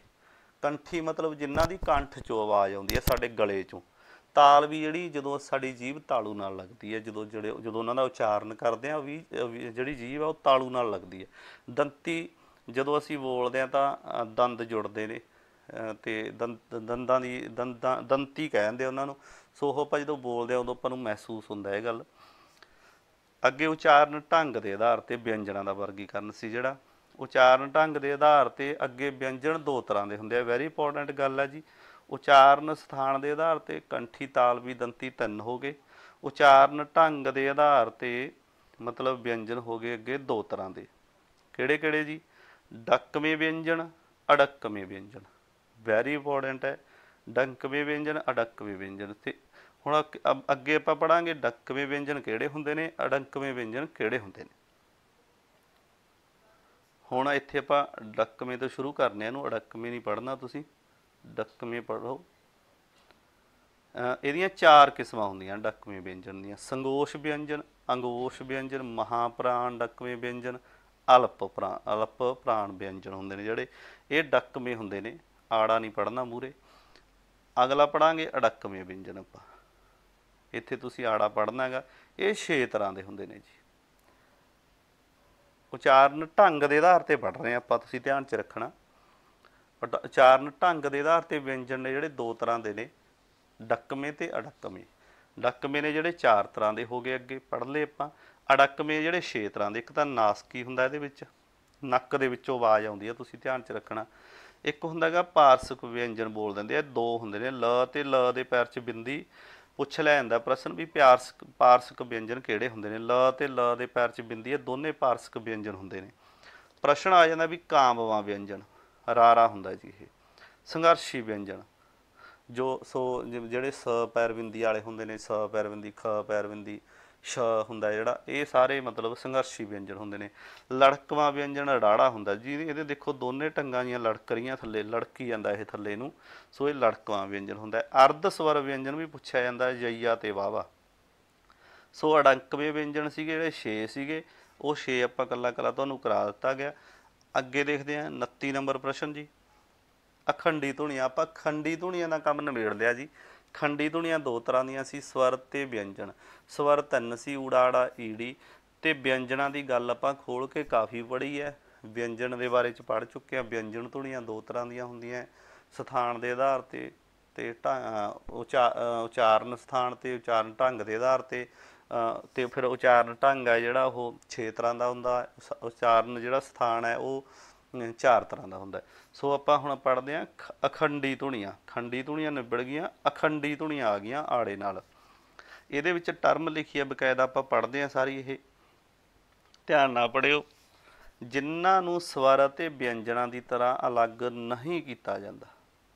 ਕੰਠੀ ਮਤਲਬ ਜਿਨ੍ਹਾਂ ਦੀ ਕੰਠ 'ਚੋਂ ਆਵਾਜ਼ ਆਉਂਦੀ ਹੈ, ਸਾਡੇ ਗਲੇ 'ਚੋਂ। ਤਾਲਵੀ ਜਿਹੜੀ ਜਦੋਂ ਸਾਡੀ ਜੀਭ ਤਾਲੂ ਨਾਲ ਲੱਗਦੀ ਹੈ, ਜਦੋਂ ਉਹਨਾਂ ਦਾ ਉਚਾਰਨ ਕਰਦੇ ਹਾਂ, ਉਹ ਵੀ ਜਿਹੜੀ ਜੀਭ ਆ ਉਹ ਤਾਲੂ ਨਾਲ ਲੱਗਦੀ ਹੈ। ਦੰਤੀ ਜਦੋਂ ਅਸੀਂ ਬੋਲਦੇ ਹਾਂ ਤਾਂ ਦੰਦ ਜੁੜਦੇ ਨੇ ਅਤੇ ਦੰਤੀ ਕਹਿ ਦਿੰਦੇ ਉਹਨਾਂ ਨੂੰ। ਸੋ ਉਹ ਆਪਾਂ ਜਦੋਂ ਬੋਲਦੇ ਹਾਂ ਉਦੋਂ ਆਪਾਂ ਨੂੰ ਮਹਿਸੂਸ ਹੁੰਦਾ ਇਹ ਗੱਲ। ਅੱਗੇ ਉਚਾਰਨ ਢੰਗ ਦੇ ਆਧਾਰ 'ਤੇ ਵਿਅੰਜਨਾਂ ਦਾ ਵਰਗੀਕਰਨ ਸੀ ਜਿਹੜਾ। ਉਚਾਰਨ ਢੰਗ ਦੇ ਆਧਾਰ 'ਤੇ ਅੱਗੇ ਵਿਅੰਜਨ ਦੋ ਤਰ੍ਹਾਂ ਦੇ ਹੁੰਦੇ ਆ। ਵੈਰੀ ਇੰਪੋਰਟੈਂਟ ਗੱਲ ਹੈ ਜੀ। ਉਚਾਰਨ ਸਥਾਨ ਦੇ ਆਧਾਰ 'ਤੇ ਕੰਠੀ, ਤਾਲਵੀ, ਦੰਤੀ ਤਿੰਨ ਹੋ ਗਏ। ਉਚਾਰਨ ਢੰਗ ਦੇ ਆਧਾਰ 'ਤੇ ਮਤਲਬ ਵਿਅੰਜਨ ਹੋ ਗਏ ਅੱਗੇ ਦੋ ਤਰ੍ਹਾਂ ਦੇ। ਕਿਹੜੇ ਕਿਹੜੇ ਜੀ? ਡੱਕਵੇਂ ਵਿਅੰਜਨ, ਅਡੱਕਵੇਂ ਵਿਅੰਜਨ। ਵੈਰੀ ਇੰਪੋਰਟੈਂਟ ਹੈ। ਡੰਕਵੇਂ ਵਿਅੰਜਨ, ਅਡੱਕਵੇਂ ਵਿਅੰਜਨ। ਅਤੇ ਹੁਣ ਅੱਗੇ ਆਪਾਂ ਪੜ੍ਹਾਂਗੇ ਡੱਕਵੇਂ ਵਿਅੰਜਨ ਕਿਹੜੇ ਹੁੰਦੇ ਨੇ, ਅਡੰਕਵੇਂ ਵਿਅੰਜਨ ਕਿਹੜੇ ਹੁੰਦੇ ਨੇ। ਹੁਣ ਇੱਥੇ ਆਪਾਂ ਡੱਕਵੇਂ ਤੋਂ ਸ਼ੁਰੂ ਕਰਨੇ ਆ ਇਹਨੂੰ, ਅੜਕਵੇਂ ਨਹੀਂ ਪੜ੍ਹਨਾ ਤੁਸੀਂ, ਡੱਕਵੇਂ ਪੜ੍ਹੋ। ਇਹਦੀਆਂ 4 ਕਿਸਮਾਂ ਹੁੰਦੀਆਂ ਡੱਕਵੇਂ ਵਿਅੰਜਨ ਦੀਆਂ: ਸੰਗੋਸ਼ ਵਿਅੰਜਨ, ਅੰਗੋਸ਼ ਵਿਅੰਜਨ, ਮਹਾਪ੍ਰਾਣ ਡੱਕਵੇਂ ਵਿਅੰਜਨ, ਅਲਪ ਪ੍ਰਾਣ ਵਿਅੰਜਨ ਹੁੰਦੇ ਨੇ ਜਿਹੜੇ। ਇਹ ਡੱਕਵੇਂ ਹੁੰਦੇ ਨੇ, ਆੜਾ ਨਹੀਂ ਪੜ੍ਹਨਾ ਮੂਹਰੇ। ਅਗਲਾ ਪੜ੍ਹਾਂਗੇ ਅੜਕਵੇਂ ਵਿਅੰਜਨ ਆਪਾਂ, ਇੱਥੇ ਤੁਸੀਂ ਆੜਾ ਪੜ੍ਹਨਾ ਹੈਗਾ। ਇਹ 6 ਤਰ੍ਹਾਂ ਦੇ ਹੁੰਦੇ ਨੇ ਜੀ। ਉਚਾਰਨ ਢੰਗ ਦੇ ਆਧਾਰ ਤੇ ਪੜ੍ਹ ਰਹੇ ਆਪਾਂ, ਤੁਸੀਂ ਧਿਆਨ 'ਚ ਰੱਖਣਾ। ਉਚਾਰਨ ਢੰਗ ਦੇ ਆਧਾਰ ਤੇ ਵਿਅੰਜਨ ਨੇ ਜਿਹੜੇ 2 ਤਰ੍ਹਾਂ ਦੇ ਨੇ, ਡੱਕਵੇਂ ਤੇ ਅੜਕਵੇਂ। ਡੱਕਵੇਂ ਨੇ ਜਿਹੜੇ 4 ਤਰ੍ਹਾਂ ਦੇ ਹੋ ਗਏ, ਅੱਗੇ ਪੜ੍ਹ ਲਏ ਆਪਾਂ। ਅੜਕਵੇਂ ਜਿਹੜੇ 6 ਤਰ੍ਹਾਂ ਦੇ। ਇੱਕ ਤਾਂ ਨਾਸਕੀ ਹੁੰਦਾ, ਇਹਦੇ ਵਿੱਚ ਨੱਕ ਦੇ ਵਿੱਚੋਂ ਆਵਾਜ਼ ਆਉਂਦੀ ਹੈ, ਤੁਸੀਂ ਧਿਆਨ 'ਚ ਰੱਖਣਾ। ਇੱਕ ਹੁੰਦਾ ਹੈਗਾ ਪਾਰਸਕ ਵਿਅੰਜਨ ਬੋਲ ਦਿੰਦੇ ਆ, 2 ਹੁੰਦੇ ਨੇ, ਲ ਤੇ ਲ ਦੇ ਪੈਰ 'ਚ ਬਿੰਦੀ। ਪੁੱਛ ਲਿਆ ਜਾਂਦਾ ਪ੍ਰਸ਼ਨ ਵੀ ਪਾਰਸਕ ਵਿਅੰਜਨ ਕਿਹੜੇ ਹੁੰਦੇ ਨੇ। ਲ ਤੇ ਲ ਦੇ ਪੈਰ 'ਚ ਬਿੰਦੀ, ਇਹ ਦੋਨੇ ਪਾਰਸਕ ਵਿਅੰਜਨ ਹੁੰਦੇ ਨੇ। ਪ੍ਰਸ਼ਨ ਆ ਜਾਂਦਾ ਵੀ ਕਾਂਬਵਾ ਵਿਅੰਜਨ, ਰਾਰਾ ਹੁੰਦਾ ਜੀ ਇਹ। ਸੰਘਰਸ਼ੀ ਵਿਅੰਜਨ ਜਿਹੜੇ ਸ ਪੈਰ ਬਿੰਦੀ ਵਾਲੇ ਹੁੰਦੇ ਨੇ, ਸ ਪੈਰ ਬਿੰਦੀ, ਖ ਪੈਰ ਬਿੰਦੀ, ਸ਼ ਹੁੰਦਾ ਜਿਹੜਾ, ਇਹ ਸਾਰੇ ਮਤਲਬ ਸੰਘਰਸ਼ੀ ਵਿਅੰਜਨ ਹੁੰਦੇ ਨੇ। ਲੜਕਵਾਂ ਵਿਅੰਜਨ ਰਾੜਾ ਹੁੰਦਾ ਜੀ, ਇਹਦੇ ਦੇਖੋ ਦੋਨੇ ਟੰਗਾਂ ਦੀਆਂ ਲੜਕ ਰਹੀਆਂ ਥੱਲੇ, ਲੜਕੀ ਜਾਂਦਾ ਇਹ ਥੱਲੇ ਨੂੰ, ਸੋ ਇਹ ਲੜਕਵਾਂ ਵਿਅੰਜਨ ਹੁੰਦਾ। ਅਰਧ ਸਵਰ ਵਿਅੰਜਨ ਵੀ ਪੁੱਛਿਆ ਜਾਂਦਾ, ਜਈਆ ਤੇ ਵਾਵਾ। ਸੋ ਅੜਕਵੇਂ ਵਿਅੰਜਨ ਸੀਗੇ ਜਿਹੜੇ 6 ਸੀਗੇ, ਉਹ 6 ਆਪਾਂ ਕੱਲਾ ਕੱਲਾ ਤੁਹਾਨੂੰ ਕਰਾ ਦਿੱਤਾ ਗਿਆ। ਅੱਗੇ ਦੇਖਦੇ ਹਾਂ 29 ਨੰਬਰ ਪ੍ਰਸ਼ਨ ਜੀ। ਅਖੰਡੀ ਧੁਨੀਆਂ, ਆਪਾਂ ਖੰਡੀ ਧੁਨੀਆਂ ਦਾ ਕੰਮ ਨਿਬੇੜ ਲਿਆ ਜੀ। ਖੰਡੀ ਧੁਨੀਆਂ 2 ਤਰ੍ਹਾਂ ਦੀਆਂ ਸੀ, ਸਵਰ ਤੇ ਵਿਅੰਜਨ। ਸਵਰ 3 ਸੀ, ਊੜਾ ਆੜਾ ਈੜੀ। ਤੇ ਵਿਅੰਜਨਾਂ ਦੀ ਗੱਲ ਆਪਾਂ ਖੋਲ ਕੇ ਕਾਫੀ ਪੜ੍ਹੀ ਹੈ, ਵਿਅੰਜਨ ਦੇ ਬਾਰੇ 'ਚ ਪੜ੍ਹ ਚੁੱਕੇ ਹਾਂ। ਵਿਅੰਜਨ ਧੁਨੀਆਂ 2 ਤਰ੍ਹਾਂ ਦੀਆਂ ਹੁੰਦੀਆਂ, ਸਥਾਨ ਦੇ ਆਧਾਰ ਤੇ ਉਚਾਰਨ ਸਥਾਨ ਤੇ ਉਚਾਰਨ ਢੰਗ ਦੇ ਆਧਾਰ ਤੇ ਫਿਰ ਉਚਾਰਨ ਢੰਗ ਹੈ ਜਿਹੜਾ ਉਹ 6 ਤਰ੍ਹਾਂ ਦਾ ਹੁੰਦਾ। ਉਚਾਰਨ ਜਿਹੜਾ ਸਥਾਨ ਹੈ ਉਹ 4 ਤਰ੍ਹਾਂ ਦਾ ਹੁੰਦਾ। ਸੋ ਆਪਾਂ ਹੁਣ ਪੜ੍ਹਦੇ ਹਾਂ ਅਖੰਡੀ ਧੁਨੀਆਂ। ਖੰਡੀ ਧੁਨੀਆਂ ਨਿਬੜ ਗਈਆਂ, ਅਖੰਡੀ ਧੁਨੀਆਂ ਆ ਗਈਆਂ ਆੜੇ ਨਾਲ। ਇਹਦੇ ਵਿੱਚ ਟਰਮ ਲਿਖੀ ਹੈ ਬਕਾਇਦਾ, ਆਪਾਂ ਪੜ੍ਹਦੇ ਹਾਂ ਸਾਰੀ ਇਹ, ਧਿਆਨ ਨਾਲ ਪੜ੍ਹਿਓ। ਜਿਨ੍ਹਾਂ ਨੂੰ ਸਵਰ ਅਤੇ ਵਿਅੰਜਨਾਂ ਦੀ ਤਰ੍ਹਾਂ ਅਲੱਗ ਨਹੀਂ ਕੀਤਾ ਜਾਂਦਾ,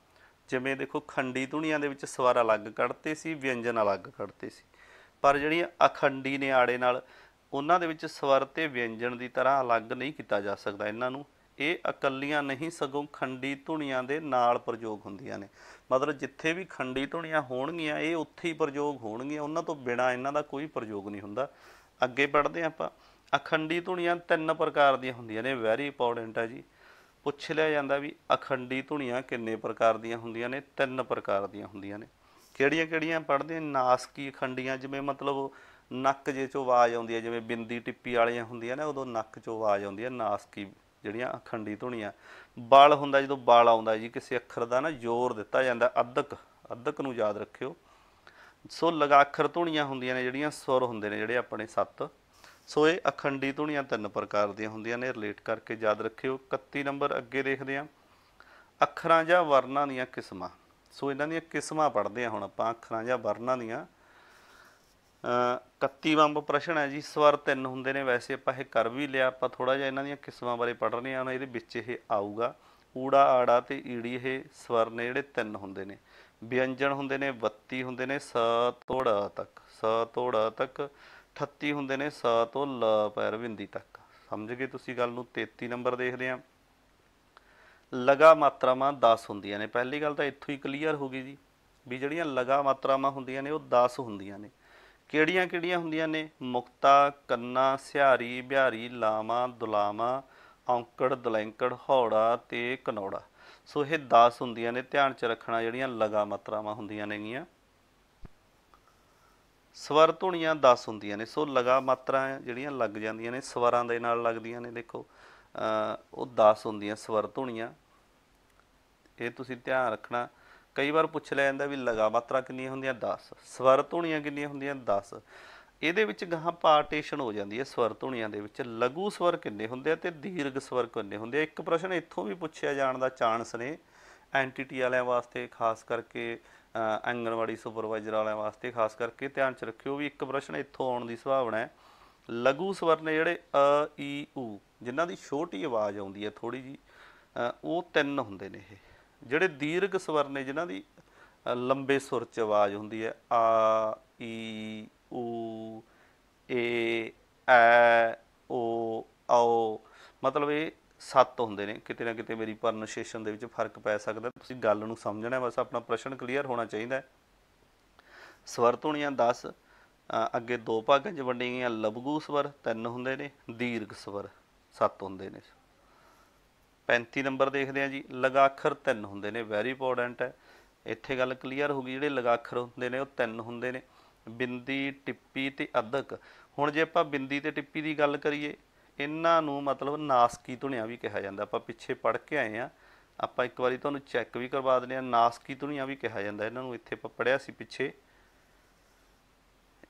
ਜਿਵੇਂ ਦੇਖੋ ਖੰਡੀ ਧੁਨੀਆਂ ਦੇ ਵਿੱਚ ਸਵਰ ਅਲੱਗ ਕੱਢਤੇ ਸੀ, ਵਿਅੰਜਨ ਅਲੱਗ ਕੱਢਤੇ ਸੀ, ਪਰ ਜਿਹੜੀਆਂ ਅਖੰਡੀ ਨੇ ਆੜੇ ਨਾਲ, ਉਹਨਾਂ ਦੇ ਵਿੱਚ ਸਵਰ ਤੇ ਵਿਅੰਜਨ ਦੀ ਤਰ੍ਹਾਂ ਅਲੱਗ ਨਹੀਂ ਕੀਤਾ ਜਾ ਸਕਦਾ ਇਹਨਾਂ ਨੂੰ। ਇਹ ਇਕੱਲੀਆਂ ਨਹੀਂ ਸਗੋਂ ਖੰਡੀ ਧੁਨੀਆਂ ਦੇ ਨਾਲ ਪ੍ਰਯੋਗ ਹੁੰਦੀਆਂ ਨੇ। ਮਤਲਬ ਜਿੱਥੇ ਵੀ ਖੰਡੀ ਧੁਨੀਆਂ ਹੋਣਗੀਆਂ ਇਹ ਉੱਥੇ ਹੀ ਪ੍ਰਯੋਗ ਹੋਣਗੀਆਂ, ਉਹਨਾਂ ਤੋਂ ਬਿਨਾਂ ਇਹਨਾਂ ਦਾ ਕੋਈ ਪ੍ਰਯੋਗ ਨਹੀਂ ਹੁੰਦਾ। ਅੱਗੇ ਪੜ੍ਹਦੇ ਹਾਂ ਆਪਾਂ। ਅਖੰਡੀ ਧੁਨੀਆਂ 3 ਪ੍ਰਕਾਰ ਦੀਆਂ ਹੁੰਦੀਆਂ ਨੇ, ਵੈਰੀ ਇੰਪੋਰਟੈਂਟ ਹੈ ਜੀ। ਪੁੱਛ ਲਿਆ ਜਾਂਦਾ ਵੀ ਅਖੰਡੀ ਧੁਨੀਆਂ ਕਿੰਨੇ ਪ੍ਰਕਾਰ ਦੀਆਂ ਹੁੰਦੀਆਂ ਨੇ? 3 ਪ੍ਰਕਾਰ ਦੀਆਂ ਹੁੰਦੀਆਂ ਨੇ। ਕਿਹੜੀਆਂ ਕਿਹੜੀਆਂ ਪੜ੍ਹਦੇ? ਨਾਸਕੀ ਅਖੰਡੀਆਂ, ਜਿਵੇਂ ਮਤਲਬ ਨੱਕ ਜੇ 'ਚੋਂ ਆਵਾਜ਼ ਆਉਂਦੀ ਹੈ, ਜਿਵੇਂ ਬਿੰਦੀ ਟਿੱਪੀ ਵਾਲੀਆਂ ਹੁੰਦੀਆਂ ਨੇ ਉਦੋਂ ਨੱਕ 'ਚੋਂ ਆਵਾਜ਼ ਆਉਂਦੀ ਹੈ, ਨਾਸਕੀ ਜਿਹੜੀਆਂ ਅਖੰਡੀ ਧੁਨੀਆਂ। ਬਲ ਹੁੰਦਾ ਜਦੋਂ ਬਲ ਆਉਂਦਾ ਜੀ ਕਿਸੇ ਅੱਖਰ ਦਾ ਨਾ, ਜ਼ੋਰ ਦਿੱਤਾ ਜਾਂਦਾ, ਅੱਧਕ ਨੂੰ ਯਾਦ ਰੱਖਿਓ। ਸੋ ਲਗਾਖਰ ਧੁਨੀਆਂ ਹੁੰਦੀਆਂ ਨੇ ਜਿਹੜੀਆਂ, ਸੁਰ ਹੁੰਦੇ ਨੇ ਜਿਹੜੇ ਆਪਣੇ 7। ਸੋ ਇਹ ਅਖੰਡੀ ਧੁਨੀਆਂ 3 ਪ੍ਰਕਾਰ ਦੀਆਂ ਹੁੰਦੀਆਂ ਨੇ, ਰਿਲੇਟ ਕਰਕੇ ਯਾਦ ਰੱਖਿਓ। 31 ਨੰਬਰ ਅੱਗੇ ਦੇਖਦੇ ਹਾਂ, ਅੱਖਰਾਂ ਜਾਂ ਵਰਨਾਂ ਦੀਆਂ ਕਿਸਮਾਂ। ਸੋ ਇਹਨਾਂ ਦੀਆਂ ਕਿਸਮਾਂ ਪੜ੍ਹਦੇ ਹਾਂ ਹੁਣ ਆਪਾਂ, ਅੱਖਰਾਂ ਜਾਂ ਵਰਨਾਂ ਦੀਆਂ। 31ਵਾਂ ਪ੍ਰਸ਼ਨ ਹੈ ਜੀ। ਸਵਰ 3 ਹੁੰਦੇ ਨੇ, ਵੈਸੇ ਆਪਾਂ ਇਹ ਕਰ ਵੀ ਲਿਆ, ਆਪਾਂ ਥੋੜ੍ਹਾ ਜਿਹਾ ਇਹਨਾਂ ਦੀਆਂ ਕਿਸਮਾਂ ਬਾਰੇ ਪੜ੍ਹ ਰਹੇ ਹਾਂ, ਇਹਦੇ ਵਿੱਚ ਇਹ ਆਊਗਾ। ਊੜਾ ਆੜਾ ਤੇ ਈੜੀ, ਇਹ ਸਵਰ ਨੇ ਜਿਹੜੇ 3 ਹੁੰਦੇ ਨੇ। ਵਿਅੰਜਨ ਹੁੰਦੇ ਨੇ 32 ਹੁੰਦੇ ਨੇ, ਸ ਤੋਂ ੜ ਤੱਕ, ਸ ਤੋਂ ੜ ਤੱਕ। 38 ਹੁੰਦੇ ਨੇ, ਸ ਤੋਂ ਲ ਪੈਰ ਬਿੰਦੀ ਤੱਕ। ਸਮਝ ਗਏ ਤੁਸੀਂ ਗੱਲ ਨੂੰ? 33 ਨੰਬਰ ਦੇਖਦੇ ਹਾਂ। ਲਗਾ ਮਾਤਰਾਵਾਂ 10 ਹੁੰਦੀਆਂ ਨੇ। ਪਹਿਲੀ ਗੱਲ ਤਾਂ ਇੱਥੋਂ ਹੀ ਕਲੀਅਰ ਹੋ ਗਈ ਜੀ ਵੀ ਜਿਹੜੀਆਂ ਲਗਾ ਮਾਤਰਾਵਾਂ ਹੁੰਦੀਆਂ ਨੇ ਉਹ 10 ਹੁੰਦੀਆਂ ਨੇ। ਕਿਹੜੀਆਂ ਕਿਹੜੀਆਂ ਹੁੰਦੀਆਂ ਨੇ? ਮੁਕਤਾ, ਕੰਨਾ, ਸਿਹਾਰੀ, ਬਿਹਾਰੀ, ਲਾਵਾਂ, ਦੁਲਾਵਾਂ, ਔਂਕੜ, ਦਲੈਂਕੜ, ਹੌੜਾ ਤੇ ਕਨੌੜਾ। ਸੋ ਇਹ 10 ਹੁੰਦੀਆਂ ਨੇ, ਧਿਆਨ 'ਚ ਰੱਖਣਾ ਜਿਹੜੀਆਂ ਲਗਾ ਮਾਤਰਾਵਾਂ ਹੁੰਦੀਆਂ ਨੇਗੀਆਂ। ਸਵਰ ਧੁਨੀਆਂ 10 ਹੁੰਦੀਆਂ ਨੇ। ਸੋ ਲਗਾ ਮਾਤਰਾ ਜਿਹੜੀਆਂ ਲੱਗ ਜਾਂਦੀਆਂ ਨੇ, ਸਵਰਾਂ ਦੇ ਨਾਲ ਲੱਗਦੀਆਂ ਨੇ, ਦੇਖੋ ਉਹ 10 ਹੁੰਦੀਆਂ ਸਵਰ ਧੁਨੀਆਂ। ਇਹ ਤੁਸੀਂ ਧਿਆਨ ਰੱਖਣਾ। ਕਈ ਵਾਰ ਪੁੱਛ ਲਿਆ ਜਾਂਦਾ ਵੀ ਲਗਾ ਮਾਤਰਾ ਕਿੰਨੀਆਂ ਹੁੰਦੀਆਂ? 10। ਸਵਰ ਧੁਨੀਆਂ ਕਿੰਨੀਆਂ ਹੁੰਦੀਆਂ? 10। ਇਹਦੇ ਵਿੱਚ ਗਾਹਾਂ ਪਾਰਟੀਸ਼ਨ ਹੋ ਜਾਂਦੀ ਹੈ ਸਵਰ ਧੁਨੀਆਂ ਦੇ ਵਿੱਚ। ਲਘੂ ਸਵਰ ਕਿੰਨੇ ਹੁੰਦੇ ਆ ਤੇ ਦੀਰਘ ਸਵਰ ਕਿੰਨੇ ਹੁੰਦੇ ਆ? ਇੱਕ ਪ੍ਰਸ਼ਨ ਇੱਥੋਂ ਵੀ ਪੁੱਛਿਆ ਜਾਣ ਦਾ ਚਾਂਸ ਨੇ, ਐਨਟੀਟੀ ਵਾਲਿਆਂ ਵਾਸਤੇ ਖਾਸ ਕਰਕੇ, ਆਂਗਣਵਾੜੀ ਸੁਪਰਵਾਈਜ਼ਰ ਵਾਲਿਆਂ ਵਾਸਤੇ ਖਾਸ ਕਰਕੇ। ਧਿਆਨ 'ਚ ਰੱਖਿਓ ਵੀ ਇੱਕ ਪ੍ਰਸ਼ਨ ਇੱਥੋਂ ਆਉਣ ਦੀ ਸੰਭਾਵਨਾ ਹੈ। ਲਘੂ ਸਵਰ ਨੇ ਜਿਹੜੇ ਅ, ਈ, ਊ, ਜਿਨ੍ਹਾਂ ਦੀ ਛੋਟੀ ਆਵਾਜ਼ ਆਉਂਦੀ ਹੈ ਥੋੜ੍ਹੀ ਜਿਹੀ, ਉਹ 3 ਹੁੰਦੇ ਨੇ ਇਹ। ਜਿਹੜੇ ਦੀਰਘ ਸਵਰ ਨੇ ਜਿਨ੍ਹਾਂ ਦੀ ਲੰਬੇ ਸੁਰ 'ਚ ਆਵਾਜ਼ ਹੁੰਦੀ ਹੈ, ਆ, ਈ, ਊ, ਏ, ਐ, ਓ, ਆਓ, ਮਤਲਬ ਇਹ 7 ਹੁੰਦੇ ਨੇ। ਕਿਤੇ ਨਾ ਕਿਤੇ ਮੇਰੀ ਪ੍ਰੋਨਾਂਸੀਏਸ਼ਨ ਦੇ ਵਿੱਚ ਫਰਕ ਪੈ ਸਕਦਾ, ਤੁਸੀਂ ਗੱਲ ਨੂੰ ਸਮਝਣਾ, ਬਸ ਆਪਣਾ ਪ੍ਰਸ਼ਨ ਕਲੀਅਰ ਹੋਣਾ ਚਾਹੀਦਾ। ਸਵਰ ਧੁਨੀਆਂ 10, ਅੱਗੇ 2 ਭਾਗਾਂ 'ਚ ਵੰਡੀਆਂ ਗਈਆਂ। ਲਘੂ ਸਵਰ 3 ਹੁੰਦੇ ਨੇ, ਦੀਰਘ ਸਵਰ 7 ਹੁੰਦੇ ਨੇ। 35 ਨੰਬਰ ਦੇਖਦੇ ਹਾਂ ਜੀ, ਲਗਾਖਰ 3 ਹੁੰਦੇ ਨੇ, ਵੈਰੀ ਇੰਪੋਰਟੈਂਟ ਹੈ। ਇੱਥੇ ਗੱਲ ਕਲੀਅਰ ਹੋ ਗਈ, ਜਿਹੜੇ ਲਗਾਖਰ ਹੁੰਦੇ ਨੇ ਉਹ 3 ਹੁੰਦੇ ਨੇ, ਬਿੰਦੀ, ਟਿੱਪੀ ਤੇ ਅੱਧਕ। ਹੁਣ ਜੇ ਆਪਾਂ ਬਿੰਦੀ ਤੇ ਟਿੱਪੀ ਦੀ ਗੱਲ ਕਰੀਏ, ਇਹਨਾਂ ਨੂੰ ਮਤਲਬ ਨਾਸਕੀ ਧੁਨੀਆਂ ਵੀ ਕਿਹਾ ਜਾਂਦਾ। ਆਪਾਂ ਪਿੱਛੇ ਪੜ੍ਹ ਕੇ ਆਏ ਹਾਂ, ਆਪਾਂ ਇੱਕ ਵਾਰੀ ਤੁਹਾਨੂੰ ਚੈੱਕ ਵੀ ਕਰਵਾ ਦਿੰਦੇ ਹਾਂ। ਨਾਸਕੀ ਧੁਨੀਆਂ ਵੀ ਕਿਹਾ ਜਾਂਦਾ ਇਹਨਾਂ ਨੂੰ, ਇੱਥੇ ਆਪਾਂ ਪੜ੍ਹਿਆ ਸੀ ਪਿੱਛੇ।